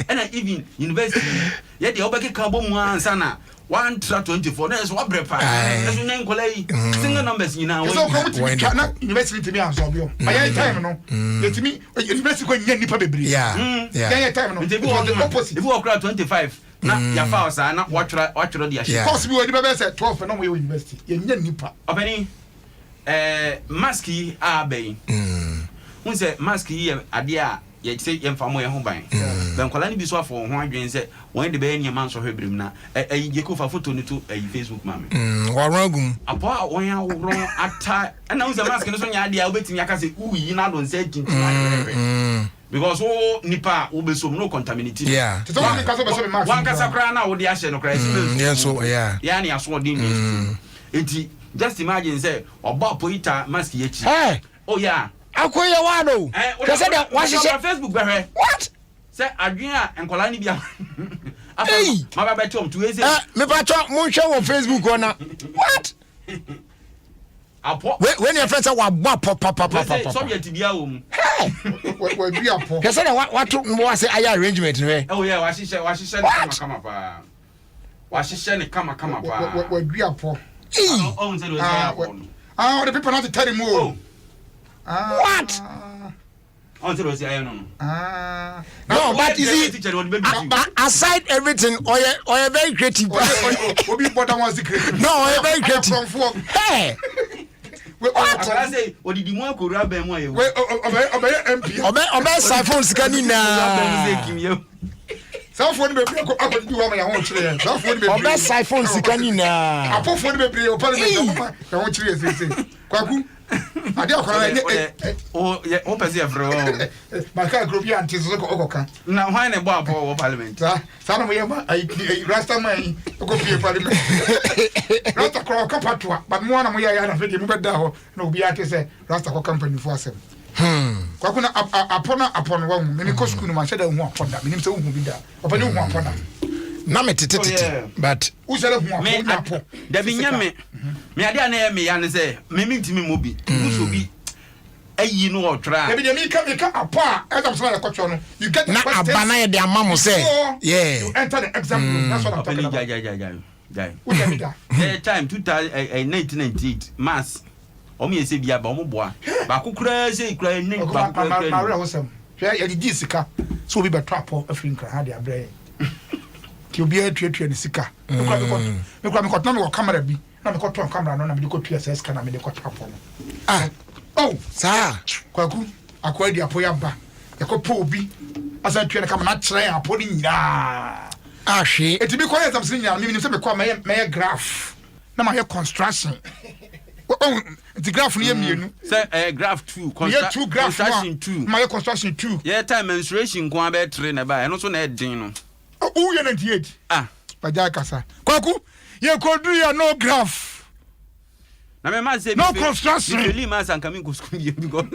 and even university ya de obeke ka bo mu ansa na 124 na so abrepa na so nya nkola yi single numbers nyina won so come to na university timi anso bio ayi time no yetimi university ko nya nipa bebre yeah time no it was the opposite if we were 25 na ya fa osa na watchro dia shi course bi we be say 12 na we university ye nya nipa obani mask yi abai hun say mask yi ade a ye say ye mfa mo ye ho ban ben kwala ni bi so afo ho adwen say won de be nyama nso hwebrim na ye ko fa photo ni to Facebook mame waragum apo a won ya woro ata na hun say mask no so nya ade a obetimi aka say uyi na don say tintin because nipa wo be so no contaminated so one because of so mask one kasa kra na wo de ahye no kra yes so yeah ni aso de ni enti just imagine say oba poita mask ye chi oh yeah akoye wado kase de wahye Facebook behwe what say adwen a enkola ni bia ma ba betom to eze me pa cho mo hwe wo Facebook ona what apo when your friends say wa pop subject bia wo mu we bi apo kase de what mo say aya arrangement no oh yeah wa hye kama pa wa hye ne kama pa we bi apo on say do say apo the people not to tell him more what on say do say no no but you see aside everything or very creative obi bother was the creative no very creative hey what I say odidi mo akora ba mu ayo we obey MP obey siphon sika ni na Southwood be akodi wa ma ya ho kire Southwood be obey siphon sika ni na apofo be o parliament ya ho kire sese kwaku ade akora o pese e fro maka group ya anti so ko okoka na why na bo apo o parliament sa no ye ma rasta man ko pie parliament rasta ko ka patwa but mo na mo ya na fedi mo beda ho na obi ate se rasta ko company fo asem kwaku na apona wa mu me ko school no ma sheda hu apoda me nim se hu bi da opa ne hu apoda na me tete but usere hu apoda da bi nyame me ade na me ya ne se me ntimi mo bi so bi ayi no otra da bi me ka apa as so na kwatcho no you get na abana ye de amamo say yeah you enter the exam room that's what I'm talking about time 1998 mass o me ese bia ba o mo boa ba kokura se kura ni ba kokura ma re hosem hwe ya di sika so obi be trap afrika ha de abre ti obi atwetwe ni sika me kwa me kotna me wo camera bi na me koton camera no na me ko PSS kana me de ko trap no sa kwaku akwa di apo ya ba ya ko po obi asa twe na kama na kire apo ni nyira ahwe eti bi ko ya zamsin nyira me se me kwa me graph na ma ye construction Oh, the graph near me. Say graph 2. Construction 2. My construction 2. Yeah, time menstruation go be train about and also na din no. Oh, you 98. Baja kasa. Kwaku, you could do your no graph. Na me man say no construction. You really man san coming go school you because.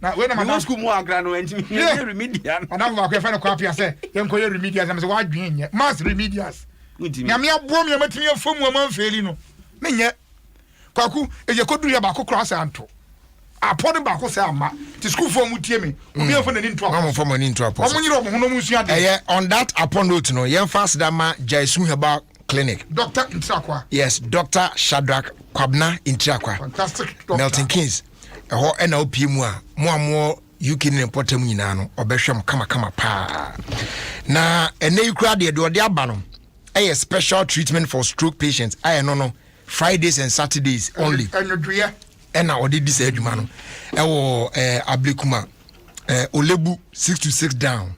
Na when am I school mo agra no enti me remedial. Ana ma ko fa na kwapia say, yen ko remedials am say wa dwen nye. Mass remedials. Na me abo me matimi afom wa man feli no. Me nye. Kwaku, e je ko du ya ba ko cross anto. Apode ba ko say ama. Ti school for mu tie me. Obi afo na ni nto apon. For money nto apon. Omo nyiro mo hono mu sua de. On that upon note no, yen fast that ma Jaisu Heba Clinic. Dr. Intrakwa. Yes, Dr. Shadrack Kwabna Intrakwa. Fantastic doctor. Milton Keynes. Eho NLP mu a mo UK ne importem nyina no obehwem kama pa. Na ene yukra de ode aba no. A special treatment for stroke patients. No. Fridays and Saturdays only. And now did this eduma no. Ewo Ablikuma. Olebu 6 to 6 down.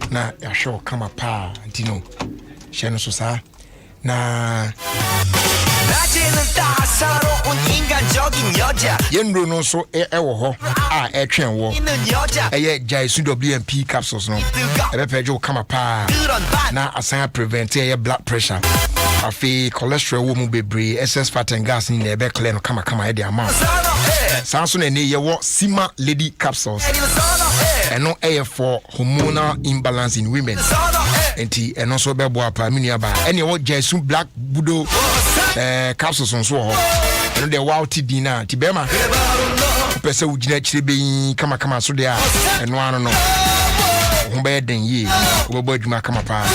Na ya show kama pa ntino. Sheno so sa. Na Yenro no so ewo ho etwen wo Jaisu WMP capsules no ebepejo kama pa na asan prevent blood pressure afi cholesterol wo mu bebre excess fat and gas ni na ebe clear no kama e dey amount sanso na ne ye wo Sima Lady capsules eno for hormonal imbalance in women enti eno so bebo apa mini aba ene wo Jaisu black budo capsules on so ho eno de wow td na ti bema pese ugina chire be kama so de a eno ano no ho be den yi obo adwuma kama pa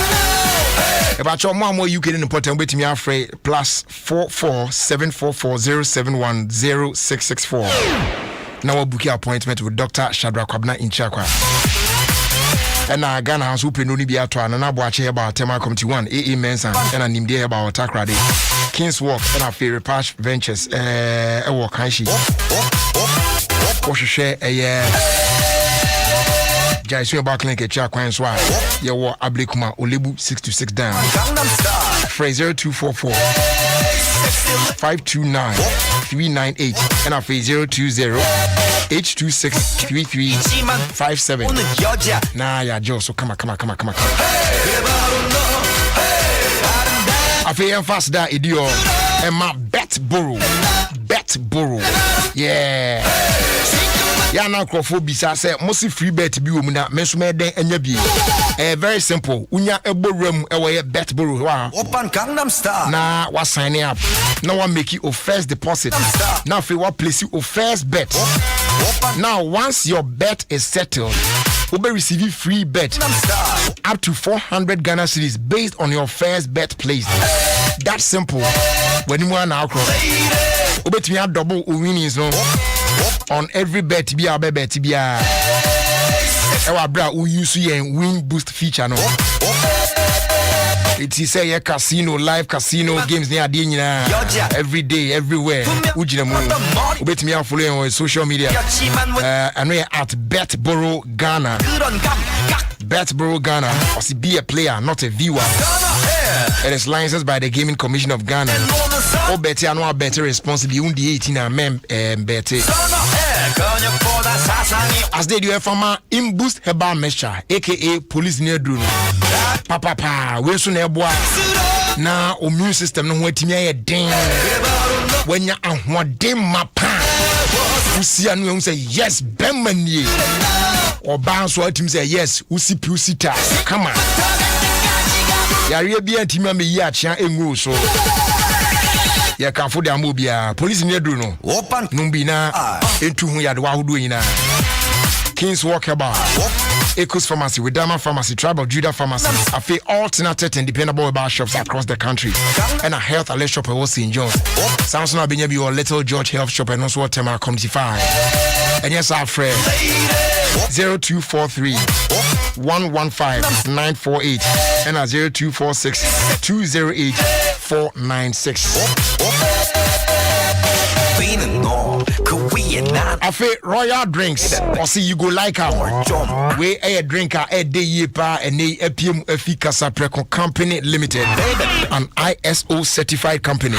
eba cho mo UK ne important betimi afre +4474407106664 now we book appointment with Dr. Shadrack Kwabna Intrakwa. And Ghana House open no be ato na bo ache about Tema Committee 1 AA Mensa and nimde about Takrade Kings Walk and our favorite Patch Ventures work kanshi o share Jaisu about clinic at Chakwan Swa ye wo Ablikuma Olebu 6 to 6 down Fraser 244 529 398 and our 020 826 3357 na ya jo so kama afi fast da idio Emma bet borrow yeah ya na crofobisa say mosi free bet bi wo mu na menso me den anya bi very simple unya eboram ewo bet borrow wa open Gangnam Style na wa sign up now wa make your first deposit now if you wa place your first bet now once your bet is settled you'll be receiving free bet up to 400 Ghana cedis based on your first bet placed. That's simple. When you want now cross you bet me double winnings no on every bet be a bet be a ewa bra who use win boost feature no it is say casino live casino games near nyina every day everywhere ujina mu obetimi follow on social media and we at betboro Ghana betboro Ghana or be a player not a viewer. It is licensed by the Gaming Commission of Ghana. O better and no better responsibly undi 18 and mem better. As they do a farmer in boost herbal mixture, aka police near drone. Papa, we soon eboa. Na immune system no wetimi aye den. When ya ahwade mapa. Usi anu say yes, bemanie. Or bounce what him say yes, usi pusita. Come on. Yare bia ntimi me yi achia engu so ya kanfo de amobia police ne dru no open numbi na entu hu ya de wahodo nyina Kings Walk about Ecos Pharmacy, Widama Pharmacy, Tribe of Judah Pharmacy, afi alternative and dependable bar shops across the country, and a health alert shop at St. John. Samson Abenyabi or Little George Health Shop and also Tema Community 5. And yes, our friend 0243 115 948 and a 0246 208 496. Afe Royal Drinks. Or see you go like we a drinker a day yepa and a PM Efika Preco Company Limited, an ISO certified company.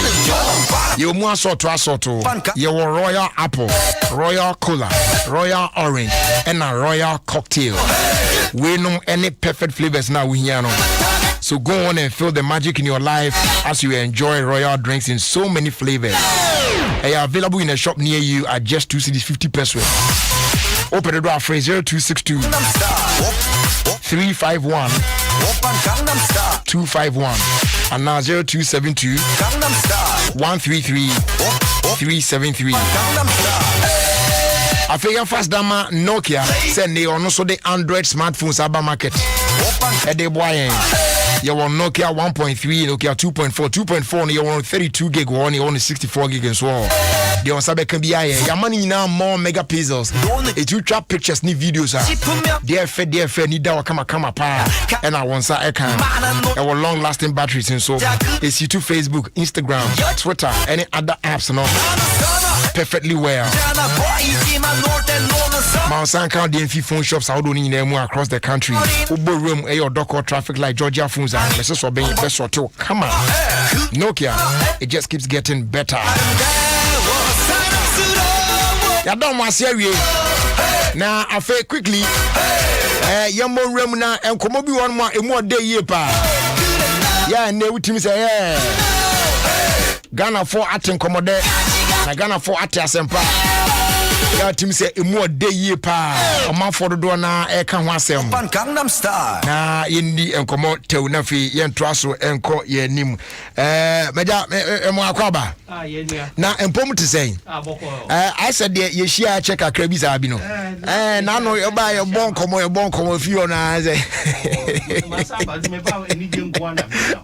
You mwaso to asoto. You Royal Apple, Royal Cola, Royal Orange, and a Royal Cocktail. We know any perfect flavors now we hear. So go on and feel the magic in your life as you enjoy Royal Drinks in so many flavors. They are available in a shop near you at just 2 cedis 50 pesos. Open the door for 0262 351 251 and now 0272 133 373. I feel fast dama Nokia send they also the Android smartphones aba market. Ede boy you want Nokia 1.3, Nokia 2.4, 2.4 you want 32 gig one, you want 64 gig and so on. They on sabe can be your money now more megapixels. It you trap pictures ni videos dear fair ni da kama pa and I want sa can our long lasting batteries and so it's you to Facebook, Instagram, Twitter, any other apps no perfectly well. Mount Sanka DMV phone shops out on in across the country. Ubo room your dock or traffic light Georgia phones and messages for being best or two. Come on. Nokia, it just keeps getting better. Ya don't want to now I feel quickly. Yambo Remuna and Komobi one more day year pa. Yeah, and they would say, yeah. Ghana for atten commode. Ghana for attasempa. Ya team say more day year pa. A month for the door na e kan wasem. Gangnam Style. Na yindi enkomo tew na fi yen traso enko ye nim. Meja emo akwaba. Na empom to say. I said ye share check akra bi sa bi no. Na no e ba ye bon komo fi na say.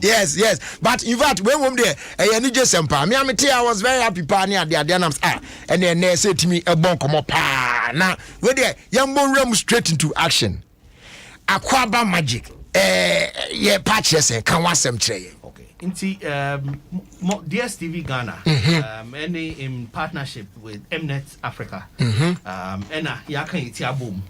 Yes. But in fact when we there e ni jesempa. Me amete I was very happy pa ni ade nam and then say to me e bon komo pa. Na we there yambo ram straight into action. Akwaba magic. Yeah patches can wasem kire. Inti DSTV Ghana any in partnership with Mnet Africa ena yaka iti abom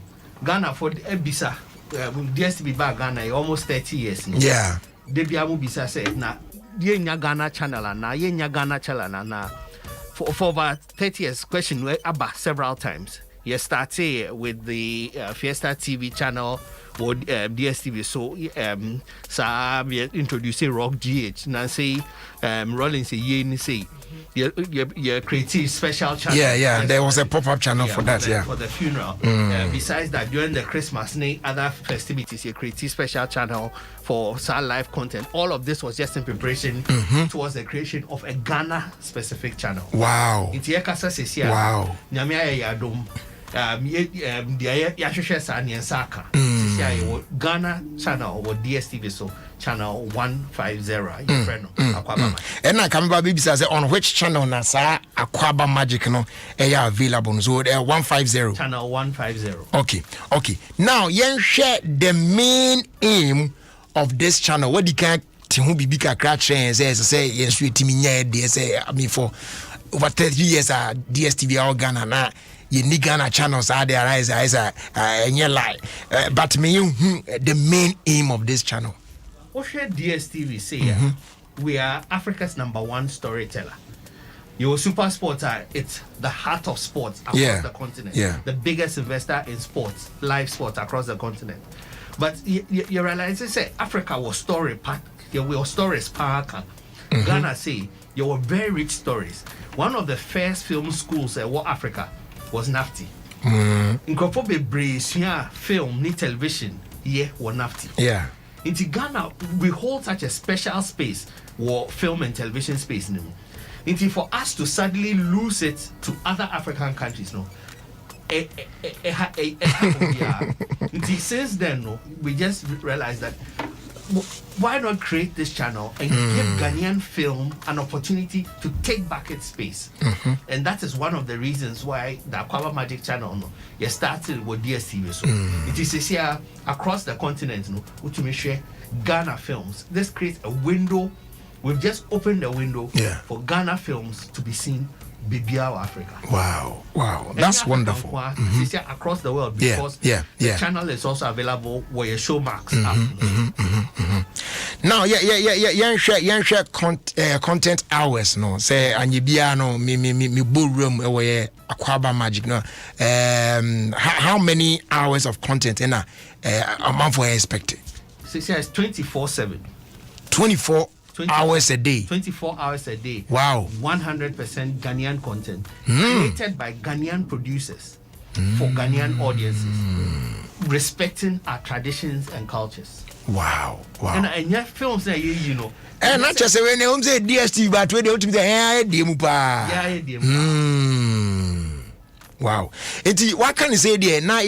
Ghana for ebisa DSTV ba Ghana almost 30 years now. Yeah debi amu bisa say na yenya Ghana channel na yenya Ghana channel na for about 30 years question about several times. You started with the Fiesta TV channel or DSTV. So, we introducing Rock GH. Nancy, Rollins, say, your creative special channel. Yeah. There was a pop-up channel for that, for the funeral. Besides that, during the Christmas, other festivities, your creative special channel for live content. All of this was just in preparation towards the creation of a Ghana-specific channel. Wow. It's here. Wow. Adom. Ghana channel or DSTV so channel 150 and I come back say on which channel na sa Akwaba Magic no available so 150 channel 150. Okay now yen share the main aim of this channel. What you can who be big say yes we timi say I mean for over 30 years DSTV all Ghana na you need Ghana channels are there as in your life. But me the main aim of this channel. What should DSTV say? We are Africa's #1 storyteller. Your Super Sports it's the heart of sports across the continent. The biggest investor in sports, live sports across the continent. But you realize say Africa was story park. Your stories park. Ghana say you were very rich stories. One of the first film schools in Africa was NAFTI. Nkrofo bebre sua film ni television was NAFTI. Yeah. In Ghana we hold such a special space for film and television space no. For us to suddenly lose it to other African countries no. Since then no, we just realized that why not create this channel and give Ghanaian film an opportunity to take back its space? And that is one of the reasons why the Akwaba Magic channel started with DSTV. So it is here across the continent, to share Ghana films. This creates a window. We've just opened the window for Ghana films to be seen Bibia Africa. Wow, that's wonderful. Across the world, because the channel is also available where your show marks. Now, share content hours. No, say Anyibia no me ballroom where Aquaba Magic. No, how many hours of content in a month we expected? It's 24/7. 24 hours a day. 24 hours a day. Wow. 100% Ghanaian content created by Ghanaian producers for Ghanaian audiences, respecting our traditions and cultures. Wow. And yet films that you know. And not just when they say DSTV, but when they want to be wow. What can you say there? Now,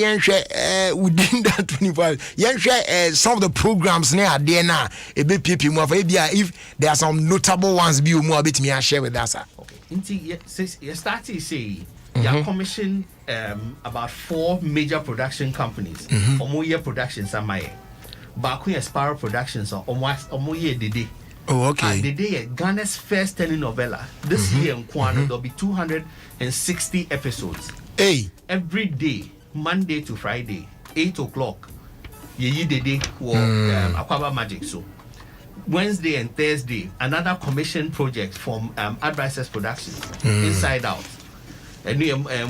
within that 24 hours, some of the programs now there now. A bit people more if there are some notable ones, be more bit me and share with us. Okay. You started say you commissioned about 4 major production companies. Omoye Productions are my Baku Sparrow Productions or Omoye Dede. Oh, okay. The day Ghana's first telenovela this year in Kwano, there'll be 260 episodes. Hey. Every day, Monday to Friday, 8 o'clock. Ye Dede or Aquaba Magic. So Wednesday and Thursday, another commission project from Advisors Productions, Inside Out. And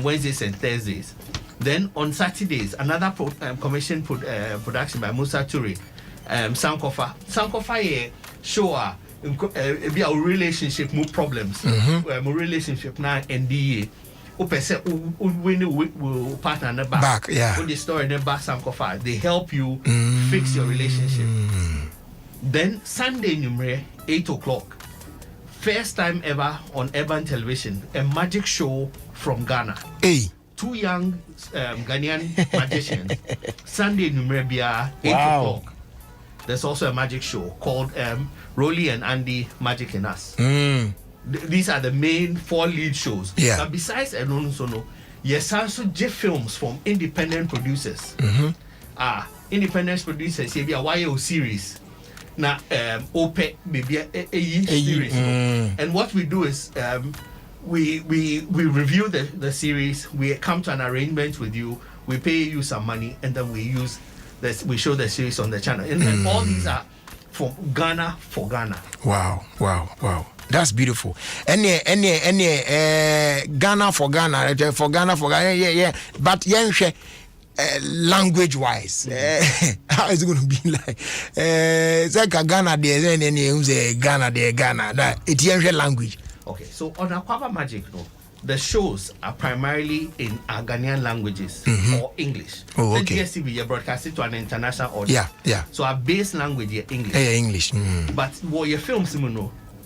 Wednesdays and Thursdays. Then on Saturdays, another commission production by Musa Ture, Sankofa. Sankofa show be our relationship more problems. More relationship now NDA. When we partner in the back, when the story in the back, Sankofa, they help you fix your relationship. Then Sunday numero 8 o'clock, first time ever on urban television, a magic show from Ghana. Hey. 2 young Ghanaian magicians. Sunday numero 8 o'clock. There's also a magic show called Rolly and Andy Magic in Us. These are the main 4 lead shows. But besides Enono, yes, also J films from independent producers. Independent producers, say be a YO series. Now, OPE maybe a series. And what we do is we review the series. We come to an arrangement with you. We pay you some money, and then we show the series on the channel. And all these are from Ghana for Ghana. Wow. That's beautiful. Ghana for Ghana, yeah. But language wise, how is it going to be like? It's like a Ghana there, and then Ghana there, Ghana. That it's language. Okay, so on Aquaba Magic, the shows are primarily in our Ghanaian languages or English. Oh, okay. The DSTV, you're broadcasting to an international audience. Yeah. So our base language is English. English. But what your films,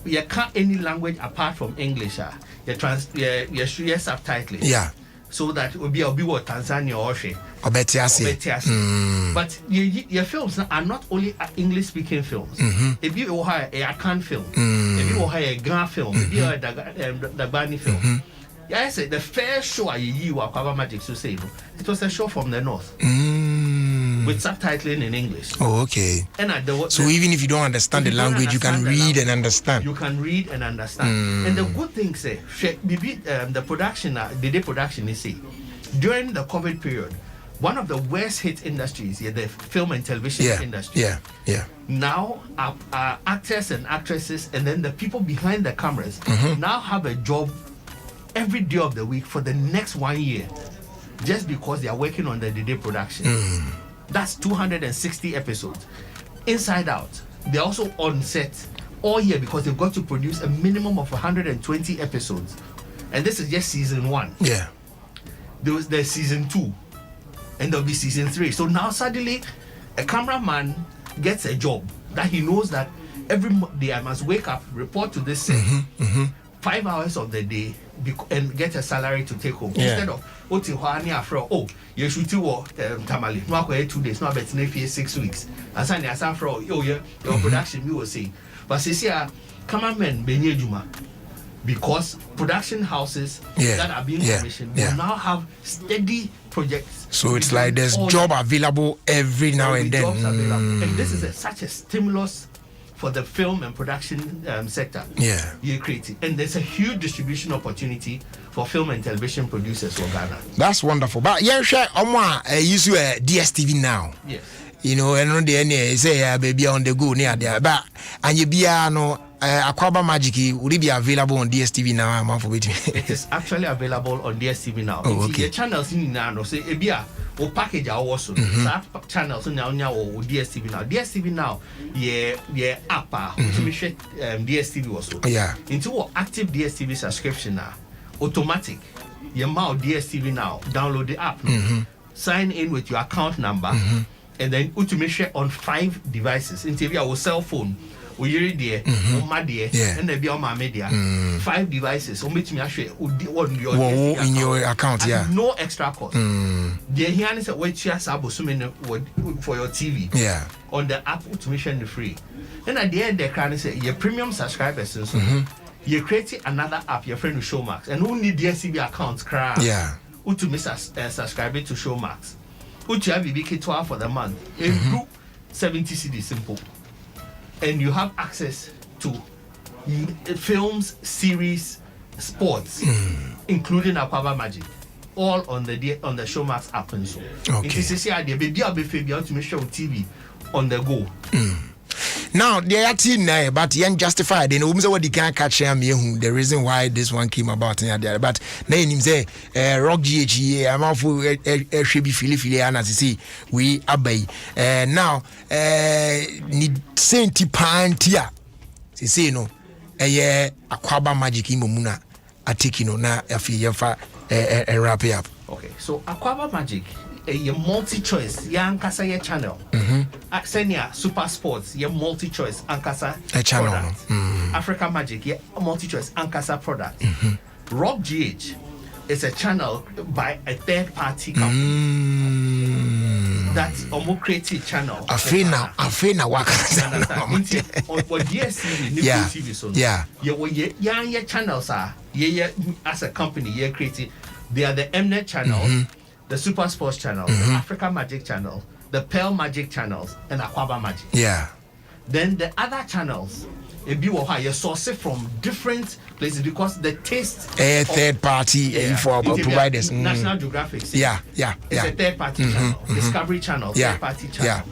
you can't any language apart from English. You subtitling. Yeah. So that will be what Tanzania or Obetiasi. But your films are not only English speaking films. If you hire a Akan film, if you hire a Ghana film, if you hire a Dagbani film. I said the first show you Aquaba Magic to say it was a show from the north. With subtitling in English. Oh, okay. And so even if you don't understand the language, you can read and understand. You can read and understand. And the good thing, say, the production, the day production is during the COVID period, one of the worst hit industries, the film and television industry. Yeah. Now, our actors and actresses, and then the people behind the cameras now have a job every day of the week for the next 1 year, just because they are working on the day production. That's 260 episodes. Inside Out, they're also on set all year because they've got to produce a minimum of 120 episodes. And this is just season 1. Yeah. There's season 2. And there'll be season 3. So now suddenly, a cameraman gets a job that he knows that every day I must wake up, report to this set, 5 hours of the day, and get a salary to take home. Instead of you shoot tamale, no 2 days, no bet 6 weeks. And your production you will say. But see cameramen benye juma, because production houses that are being commissioned will now have steady projects. So it's like there's job available every now and then. And this is such a stimulus for the film and production sector. Yeah. You're creating. And there's a huge distribution opportunity for film and television producers for Ghana. That's wonderful. But yeah, share use DSTV now. Yes. You know, and on the end, say baby on the go near there. But and you be Aquaba Magic will it be available on DSTV now? I'm for waiting. It is actually available on DSTV now. Oh, okay. The channels in now say ebia or package our also channels now or DSTV now. DSTV now yeah app to me DSTV also. Yeah. Into active DSTV subscription now automatic. Your mouth DSTV now download the app. Sign in with your account number and then automation on 5 devices. Into your cell phone. We there, and they be on my media. 5 devices. In your account, yeah. No extra cost. The here is a way for your TV. Yeah. On the app automation free. And at the end, they can say your premium subscribers. You create another app. Your friend to Showmax, and who need DSTV accounts? Yeah. Who to miss subscribing to Showmax? Who to have BBK 12 for the month? In group 70 CD simple. And you have access to films, series, sports, including Aquaba Magic, all on the Showmax app and so. Okay. It is a baby to make sure TV on the go. Now they are team now, but you justified. They know what they can't catch me. The reason why this one came about there, but now him say Rock GHE. I'm off should be Philly and as you see we obey. Now need Saint Pantia. See no Aquaba Magic Imomuna. I take na and wrap it up. Okay, so Aquaba Magic. A multi-choice, Yankasa channel. Senia Super Sports, your multi-choice Ankasa channel. Africa Magic, yeah, multi-choice Ankasa product. Rock GH is a channel by a third-party company. That's a more creative channel. Afina waka. For DSTV, TV, so yeah, channels are as a company, yeah, creative. They are the Mnet channel. The Super Sports channel, the Africa Magic channel, the Pearl Magic channels, and Aquaba Magic. Yeah. Then the other channels, you source it from different places because the taste. Third party for providers. National Geographic. Yeah. It's a third party channel. Discovery channel, third party channel.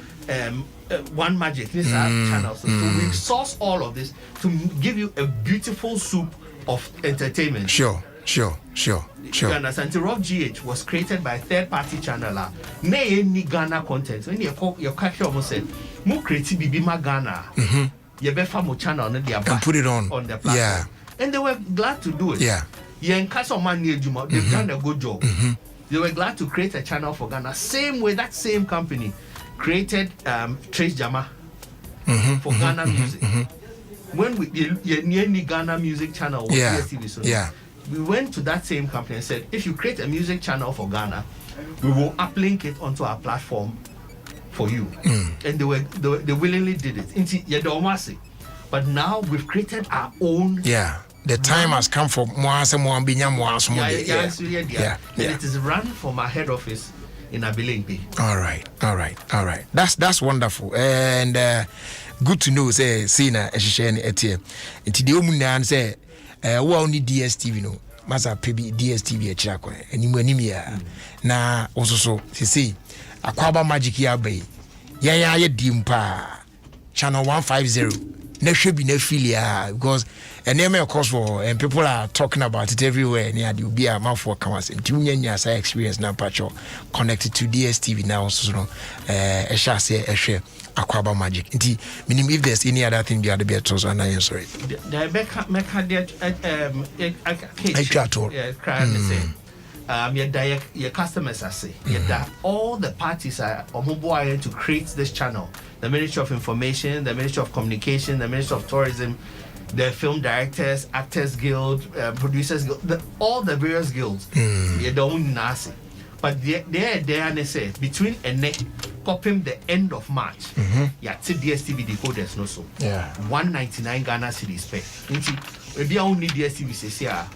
One Magic, these are channels. So we source all of this to give you a beautiful soup of entertainment. Sure. You understand? The Rock GH was created by a third-party channel. Any Ghana content. When your character almost said, "Mo creative Bibima Ghana." You better mo channel and put it on the platform. Yeah. And they were glad to do it. Yeah. They've done a good job. They were glad to create a channel for Ghana. Same way that same company created Trace Jama for Ghana music. When we the Ghana music channel was DSTV, so we went to that same company and said, if you create a music channel for Ghana, we will uplink it onto our platform for you. And they willingly did it. But now we've created our own. Yeah. The time has come for and it is run from our head office in Abilimpi. All right. That's wonderful. And good to know, say, Sina, Eshishani, Etie. And the Omunan say, only DSTV, no. Masa PB DSTV, a chako, and Imanimia. Na also so, see, Aquaba Magic ya bay. Ya dimpa. Channel 150. There should be no failure because a name of course for and people are talking about it everywhere. Near the be a mouth for commerce and 2 years I experience now patcho connected to DSTV now so I shall say a share Aquaba Magic. Meaning if there's any other thing the other be so and I'm sorry. Your customers are say that all the parties are on to create this channel. The Ministry of Information, the Ministry of Communication, the Ministry of Tourism, the Film Directors, Actors Guild, Producers Guild, all the various guilds. You don't nasi. But they and they say between and copying the end of March. Yeah, DSTV decoders no so. Yeah. 199 Ghana cedis pay. Maybe only DSTV says yeah.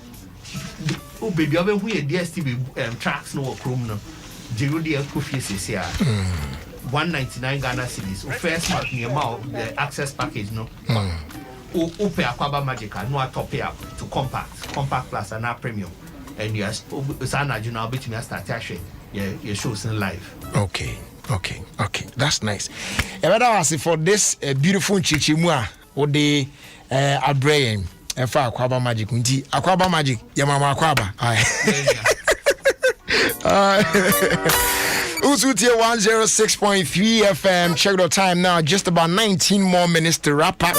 Oh baby, I who DSTV tracks no chrome no. Jerudi Kofi says yeah. 199 Ghana cedis. First month near the access package no. Upe Aquaba Magica, no top up to compact plus and now premium. And yes, Sana Juna bit me start actually. Yeah, your shows in live. Okay. That's nice. For this beautiful chichimua or the Abraham and for Aquaba Magic. Aquaba Magic, Yamama Aquaba. Usutia 106.3 FM. Check the time now. Just about 19 more minutes to wrap up.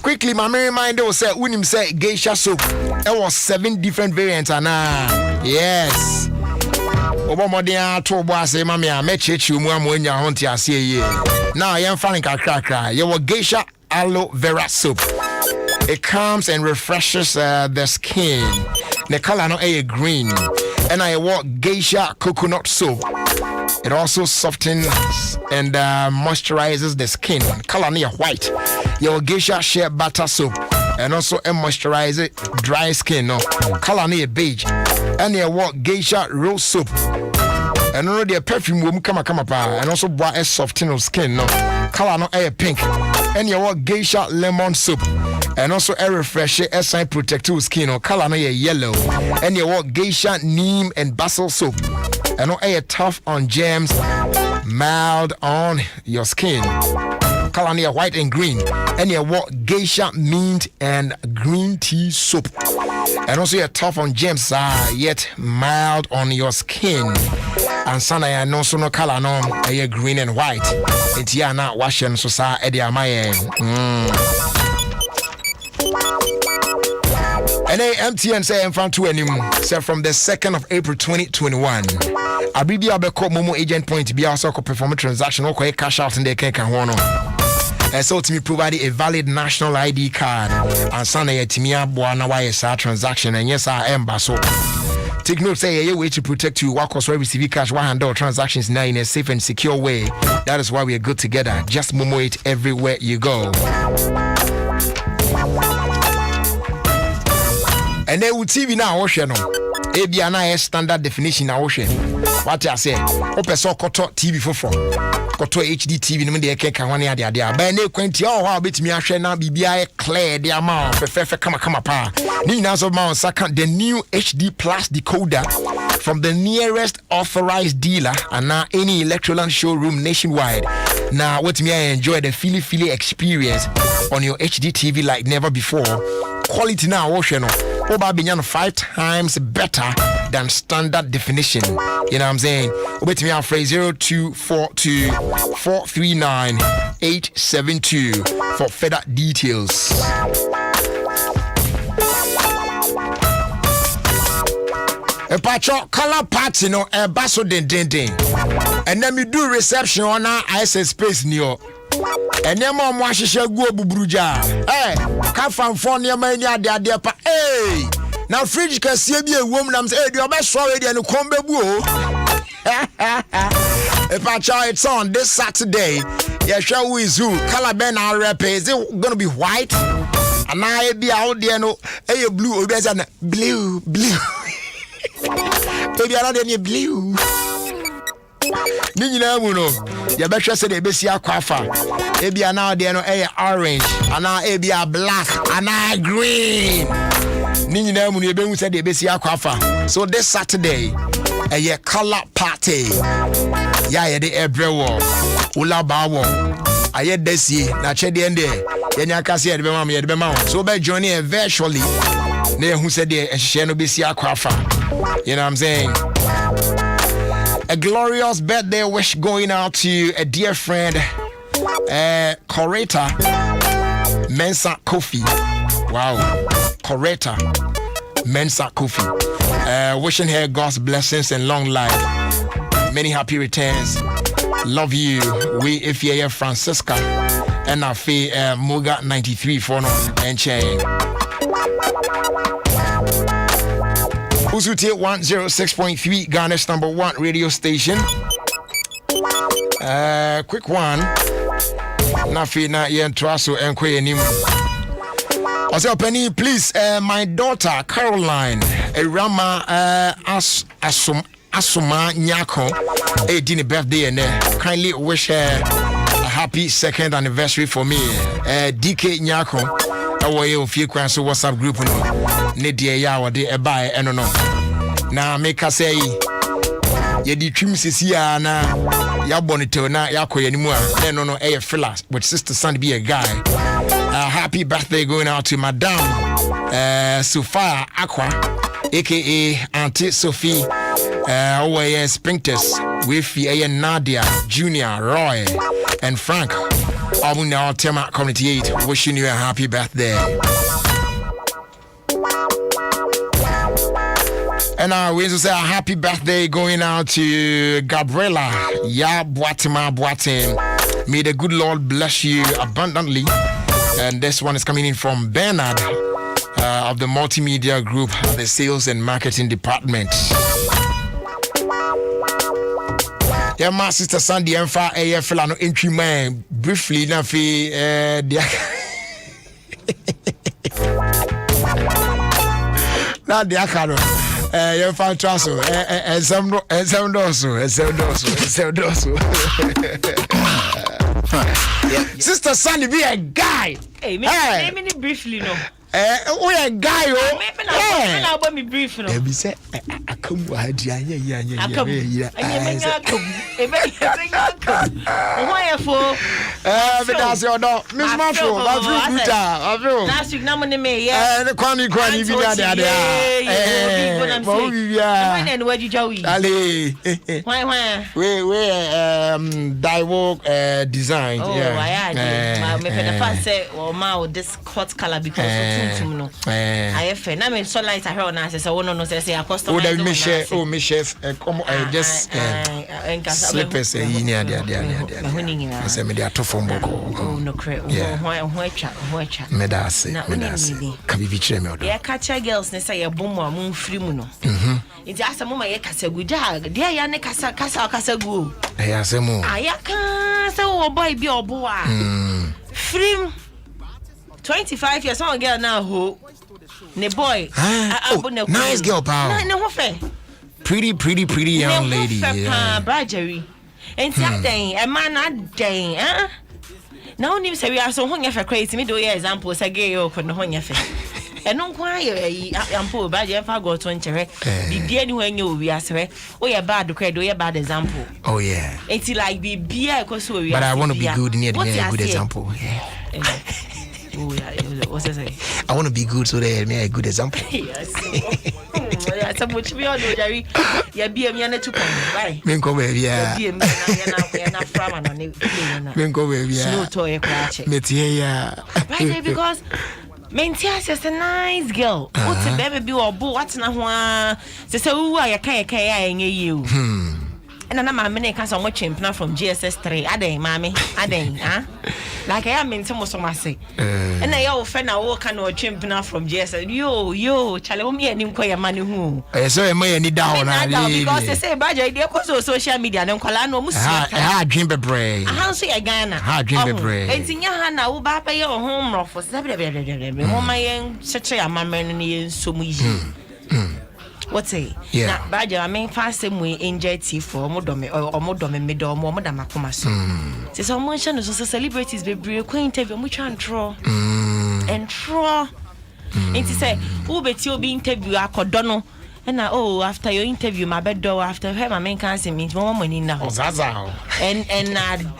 Quickly, my reminder was said, Unim said geisha soap. There was 7 different variants. Yes. Obomodia to boss, mamma, met you, Muamonia, Honti, I see ye. Now I am finding a cracker. You were geisha aloe vera soap. It calms and refreshes the skin. The color no a green. And I want geisha coconut soap. It also softens and moisturizes the skin. Color near white. Your geisha shea butter soap. And also a moisturizer dry skin. No color near beige. And you want geisha rose soap. And already a perfume will come pa. And also a soften skin. No color no a pink. And you want geisha lemon soap. And also a refresher SI protective skin or color no yellow. And you want geisha neem and basil soap. And no a tough on germs, mild on your skin. Color near white and green. And you want geisha mint and green tea soap. And also a tough on germs, yet mild on your skin. And sana ya no so no color no a green and white. It's ya not washing so sa edi amaye. And MTN say in front to anyone say from the 2nd of April 2021. Abibi abeko Momo agent point be also perform a transaction or cash out in the cake and one. And so to me provide a valid national ID card and Sunday Timia Buana YSR transaction and yes I am baso. Take note, say a way to protect you while cost receive cash $100 transactions now in a safe and secure way. That is why we are good together. Just Momo it everywhere you go. And then with TV now, ocean. ABNI standard definition now, ocean. What I say? Open so koto TV for koto HD TV. No me de eke kawani adi adi. But ne kwenti how bit me ashare na BBI clear the amount. Fefe kama pa. Ni naso ma second the new HD plus decoder from the nearest authorized dealer and now any Electroland showroom nationwide. Now what me I enjoy the Philly experience on your HD TV like never before. Quality now, ocean. Oba binyan 5 times better than standard definition. You know what I'm saying? Wait me out phrase 0242 439 872 for further details. A pacho color party no a basso den. And then we do reception on our ISS space neo. And your mom washes your go bubruja. Hey, come from Fonia Mania, dear pa. Hey, now fridge can see me a woman. I'm saying, you're best sorry and come boo. If I try it's on this Saturday, yeah, show is who Calaban our rap is it gonna be white? And I be out there, no, hey, blue, blue. Baby, I don't any blue. Nina muno, ya betcha said a besia quafa. Ebia now there no orange, and now ebia black, and now green. Nina muno, you said a besia quafa. So this Saturday, a color party. Ya de ebrewo, ula bawo. Aye desi, na chedi ende. Yenya kasi ya debema ya debema. So be journey virtually. Ne who said the sheno besia quafa. You know what I'm saying? A glorious birthday wish going out to a dear friend, Coretta Mensa Kofi. Wow, Coretta Mensa Kofi. Wishing her God's blessings and long life. Many happy returns. Love you. We if you're Francisca and Afi Muga 93 for no and chain. Usute 106.3 Ghana's #1 radio station. Quick one. Nafi na yen traso enkwe nim. Also Penny, please, my daughter Caroline Rama Asuma Nyako dini birthday and kindly wish her a happy 2nd anniversary for me. DK Nyako away Ofie Kwanso WhatsApp group no ne de ya wode e bae eno no na make us say ye di twim sisia na ya bonito na ya koyanimu a no no e filler with sister son be a guy. Happy birthday going out to Madame Sophia Aqua aka Auntie Sophie away Sprinkters with Nadia Junior Roy and Frank Abuna Tema Community 8 wishing you a happy birthday. And we also say a happy birthday going out to Gabriela Boatima Boatin. May the good Lord bless you abundantly. And this one is coming in from Bernard of the multimedia group, the sales and marketing department. Yeah, my sister Sandy Enfa AFL no entry man briefly na fi na dia karo you found traso some doso Sister Sandy be a guy. Hey, me briefly no. We a guy oh. Me na about me brief no. Be say akamu adia ya. Why for? Me that's your dog. Miss Mafro, Mafro. Last week na money me yeah. The kwani bi there. When where you jawi? Ale. Why? We Daiwo design. Oh, yeah. Me the first say well ma this hot color because no. I have na me so light I hear on say no say I customer. Oh me chef come just slippers in there. I say me dey atofo mboko. Oh no cre. Ho echa. Me da say. Ka bi kire me odo. Yeah, catch girls ne say ye bom a mun free mu no. Nti asemo ma ye kasagu ja dia ya ne kasagu. Ya asemo. Ayaka say wo boy bi obo a. Free 25 years old girl now who ne boy nice girl pal. Na ho fe. Pretty young lady. Yeah. Brajeri. Enti aden e man aden na onim say we are so honya fe crazy me do your example say gay yo ko no honya fe. Eno kwa ye ampo Braje fa go to nchere bibia ni honya owi asere o ye bad credit o ye bad example. Oh yeah. Enti like bibia ko so owi. But I want to be good near the good example. Yeah. Oh yeah, what's that say? I want to be good so they make a good example. Yes. Yeah, so much me on Jerry. Ya be me na 2 point, right? Men ko baby ya. Ya na from na ne. Men ko baby ya. Slow to e kwache. Me tie ya. Right because Mentias is a nice girl. What's a baby be obo what na ho a. Se wu a ya kan ya enye you. And I'm a minute can some champion from GSS 3. Aden, mommy. Aden, like I am in some of my say. And I often I walk and champion from GSS. Yo, Charlie, me and him quite a man who. I saw a man down because they say, Badger, they also social media. Don't call no Musa. I dream a brain. How say a Ghana? I dream a brain. It's in your hand now, Baba, your home for 7. My young such a man so much. What's it? Yeah. Now, Badger, I mean, fast same way in JT for Modome or Modome Middle, more than Macomaso. There's so much and also celebrities be acquainted with much and draw. And draw. And to say, who bet you'll be interviewed? I could don't know. And now, after your interview, my bed door, after her, my main cancer means more money now. And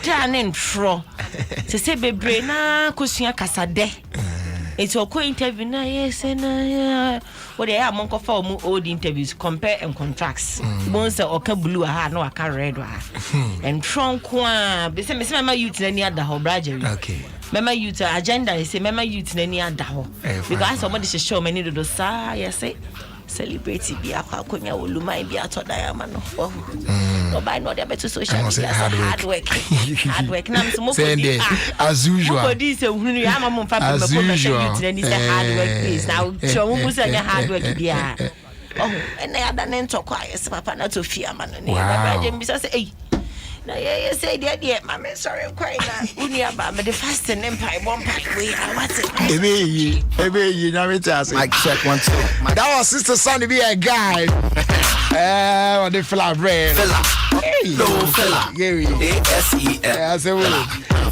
done and draw. To say, baby, na kusia casade. It's a co-interview now, yes, and what they are monk of old interviews, compare and contracts. Once the oka blue, I had no a car red and trunk one. Besides, my youth any other whole Brajer. Okay. Mema youth agenda is a mema youth any other whole. Because somebody should show many to the side, yes, say. Celebrity be a paconia will lumai be out of diamond. No, by no, they're better social media. Hard work. Now, as usual. As usual. Then it's a hard work place. Now, show who's a hard work. Oh, and they are done to quiet, Papa, not to fear man. Wow. Hey. Now, you say, dear, mamma, sorry, I'm crying. But the fast and empire one pathway. What's it? Maybe you know it as Mike check 1 2. That was Sister Sandy be a guy. What the fella bread? Hey, no fella. Gary. ASEM.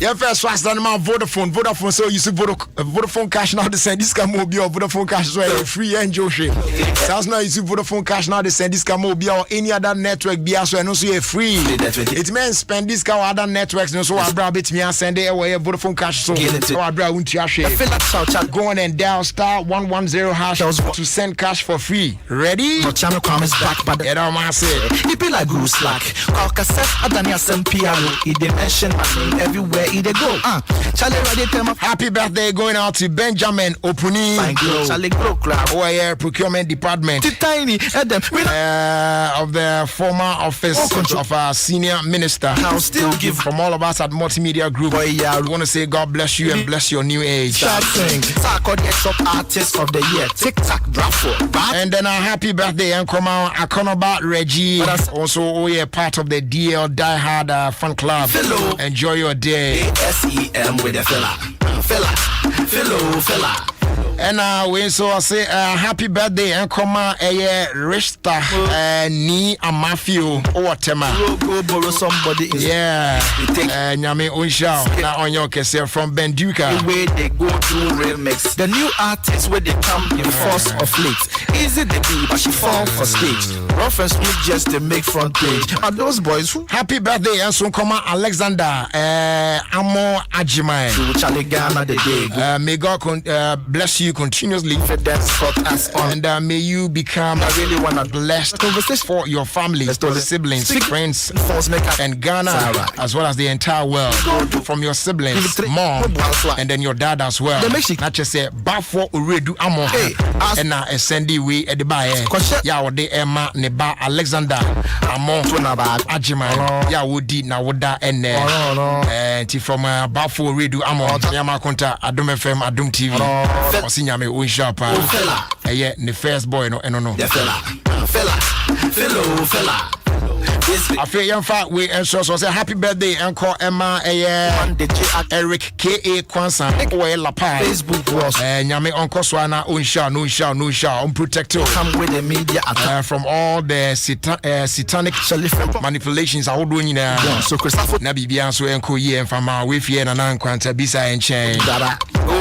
Yeah, first fast on my Vodafone. So you see Vodafone cash now. They send this can mobile or Vodafone cash so free and Joshi. Sounds now you see Vodafone cash now. They send this can mobile or any other network. Be so and also free. It means spend this can other networks. No so I brought it me and send it away Vodafone cash. So I brought won't you share. Go on and dial *110# to send cash for free. Ready? No channel comes back, but it don't matter. It be like Goose Slack. Cassette, Adania Piano. It they mention my name everywhere. It they go. Happy birthday going out to Benjamin Opuni. Procurement department tiny of the former office of our senior minister. I'll still give from all of us at Multimedia Group. We want to say God bless you and bless your new age. Artist of the year, TikTok, Bravo. And then a happy birthday and come out Akonoba Reggie, also part of the DL Die Hard fan club. Hello. Enjoy your day. ASEM with the fella. And we so I say happy birthday and come out Rista ni Amafio or Tema. Go borrow somebody. Yeah. Nyame Unshaw na onyo kese from Benduka. The way they go through remix. The new artists where they come in force of late. Easy they be, but she fall for stage. Rough and smooth just to make front page. Are those boys who? Happy birthday and so come out Alexander Amo Ajimai. Charlie Ghana the day. May God bless you continuously and may you become really one blessed for your family, siblings, friends, and Ghana as well as the entire world. From your siblings, mom, and then your dad as well. Not just say Bafo Uredu Amo and now Sandy we at the Baye. Ya de Emma Neba Alexander Amo Ajima Ya Woody Nawoda and from Bafo Uredu Amo Yama Konta Adom FM Adom TV. Nyame Unshapa. The first boy no. Fella. I feel young fat we and so say happy birthday Uncle Emma Eric K.A. Kwanso La Pai Facebook was Nyame Uncle Swana Unsha unprotected come with the media from all the satanic manipulations I would do so Christopher na bibia so enko ye mfama we fie na nkwanta bisa enchen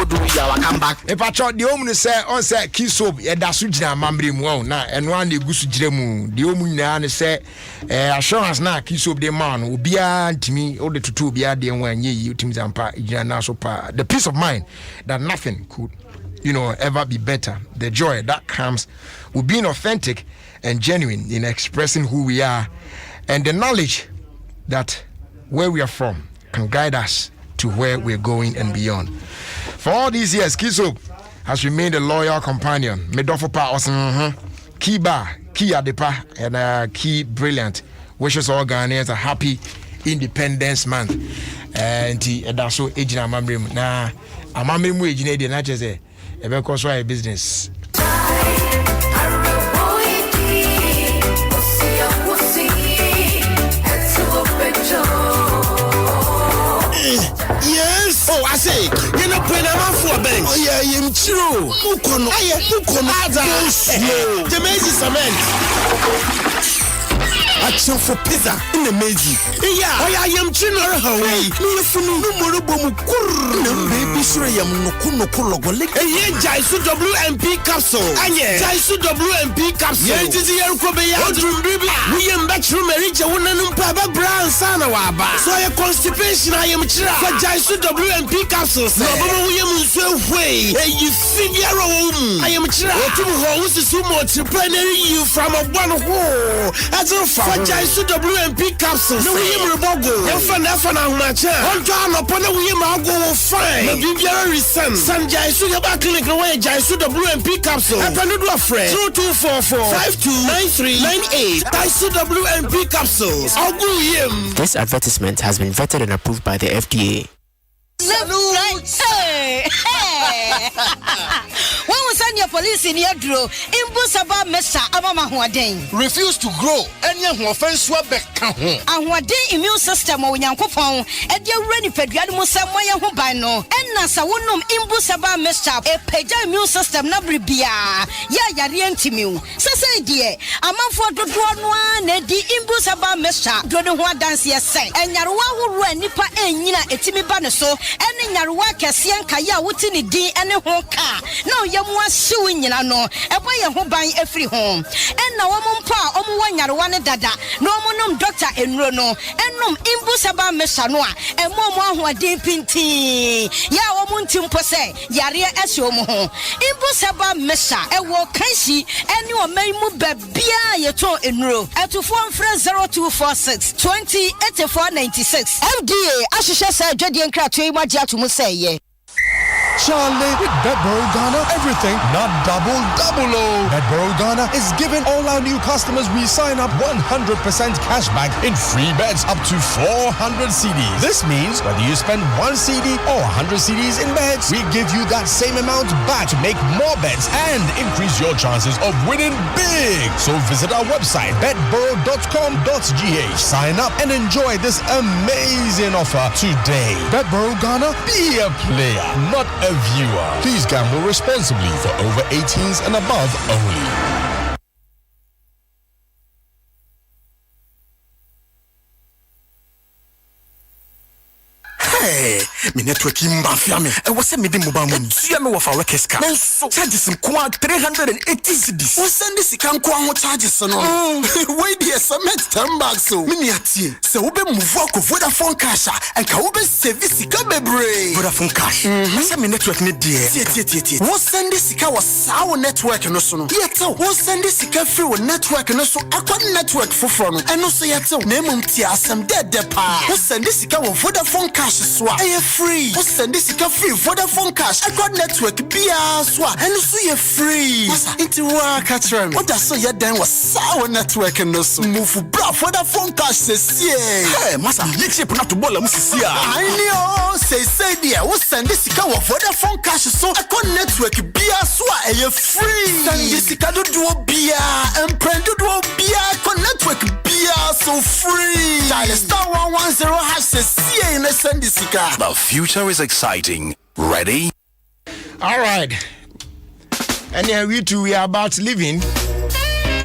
do ya come back if I thought the omu say on say kisob e da so gina mamre mu na eno an egusu gire mu the omu nyina ne say assurance na kisob de man obia ntimi o de tutu obia de enwa anye yi utimi zampa gina na so pa the peace of mind that nothing could ever be better. The joy that comes with being authentic and genuine in expressing who we are, and the knowledge that where we are from can guide us to where we're going and beyond. For all these years, Kiso has remained a loyal companion. Medofopa awesome, key bar, key adepa, and key brilliant. Wishes all Ghanaians a happy Independence Month. And that's so ejina mamrim na amamrim we ejina de na chese ebe ko so a business. Yes. Oh, I say, you know, when I'm for a bank. Oh, yeah, I'm true. Mukono. The maze is cement. Action for pizza in the maze. Yeah. Oh, yeah, I'm true. Hey, no more baby, sure, I'm no kuno. And yeah, Jaisu WMP capsule. And yeah, Jaisu WMP capsule. Yeah, it is here for me. We am back to marriage. I want to Papa Brown Sana Waba. So your constipation, I am trying. For Jaisu WMP capsules. No, we am so way. Hey, you figure I am trying. To host is so much to you from a one hole. As a for Jaisu WMP capsules. No, we am Robogo. And for nothing on my chair. One time upon a we am go fine. The Bibiara son. San Jaisu Yaba clinic away Jaisu WMP capsule. I can do a friend. 0244-529398. Jaisu WMP capsules. I'll go him. This advertisement has been vetted and approved by the FDA. Hey! When we send your police in your draw, Imbusaba Mesa Amama Huadeng. Refuse to grow, and you offense Swabek. And what day immune system or Yankopon, and you're ready for Yadmusa Moya Hubano, and Nasa Wunum Imbusaba Mesa, a Peja immune system Nabribia, Yarientimu. Sasa dear, a man for the one, the Imbusaba Mesa, Dodua dance yes, and Yarwa will run Nipa and Yina Etimi Banaso, and in Yarwa Cassian Kaya Wutini D and a honka. No, Yamwa suing Yano, a boy a home buying every home. And now Pa, Omu Yarwana Dada, no monum Doctor Enrono, and Num Imbusaba Mesanoa, and Momo who are deep in tea. Ya Omuntim Pose, Yaria Esomo, Imbusaba Mesa, and walk Kansi, and you may move Bia Yato Enro, at to form friend 0246 20 8496. FDA, Ashisha said, Jadian Kratwe, Madia to Musay. Charlie, with Betboro Ghana, everything not double. Betboro Ghana is giving all our new customers we sign up 100% cashback in free bets up to 400 CDs. This means whether you spend 1 CD or 100 CDs in bets, we give you that same amount back to make more bets and increase your chances of winning big. So visit our website, betboro.com.gh. Sign up and enjoy this amazing offer today. Betboro Ghana, be a player, not a viewer. Please gamble responsibly for over 18s and above only. Hey, me network mafia me. I was sending mobile money. See me with our Keska. So charges some 380 cedis. We send this can kwa charges no. Wait there cement 10 bags so. Me niati. Se we be move work of Vodafone cash and ka we be service ka bebre. Vodafone cash. I say me network ne there. Tie. We send this ka was our network no so no. Yet we send this ka free with network no so akwa network for no. And no so yet na mum tie asem dead pa. We send this ka with Vodafone cash swap. Are you free? What's send this free? Vodafone cash. I got network BR swap. And also you free. Masa into work catcher. What I saw you then was sour network and also move for bra Vodafone cash says hey masa you cheap not to bola musisia. I know say dear. What's send this Vodafone cash so I got network BR swap. Are you free? Send this do BR and prend do BR con network BR so free. Dial star 110 hash says in the send this. The future is exciting. Ready? All right. And here we two, we are about living.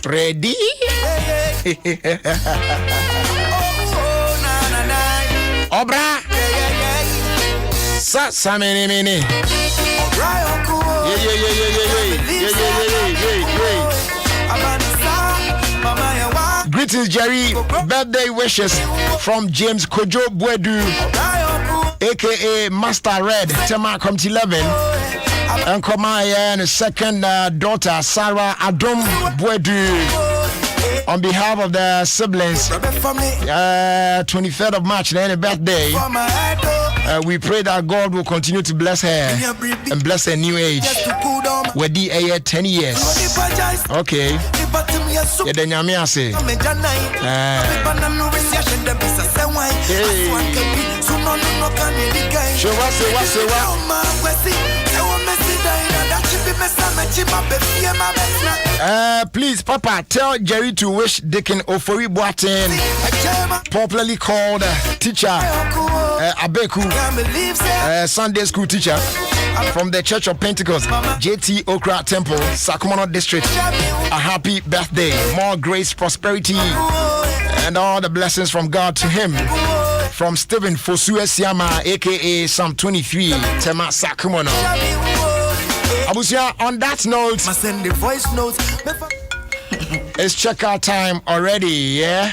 Ready? Obra. Sa mene. Greetings, Jerry. Birthday wishes from James Kojo Bwedu, aka Master Red, Tema Committee 11. And come and second daughter, Sarah Adom Bwedu. On behalf of the siblings, 23rd of March, their birthday. We pray that God will continue to bless her and bless her new age. We're 10 years. Okay. Yeah, then I say. Please, Papa, tell Jerry to wish Deacon Ofori Boateng, popularly called teacher Abeku, Sunday school teacher from the Church of Pentecost, JT Okra Temple, Sakumono District. A happy birthday, more grace, prosperity, and all the blessings from God to him. From Stephen Fosue Siama, aka Psalm 23, Tema Sakumono. Abusia, on that note, it's checkout time already, yeah?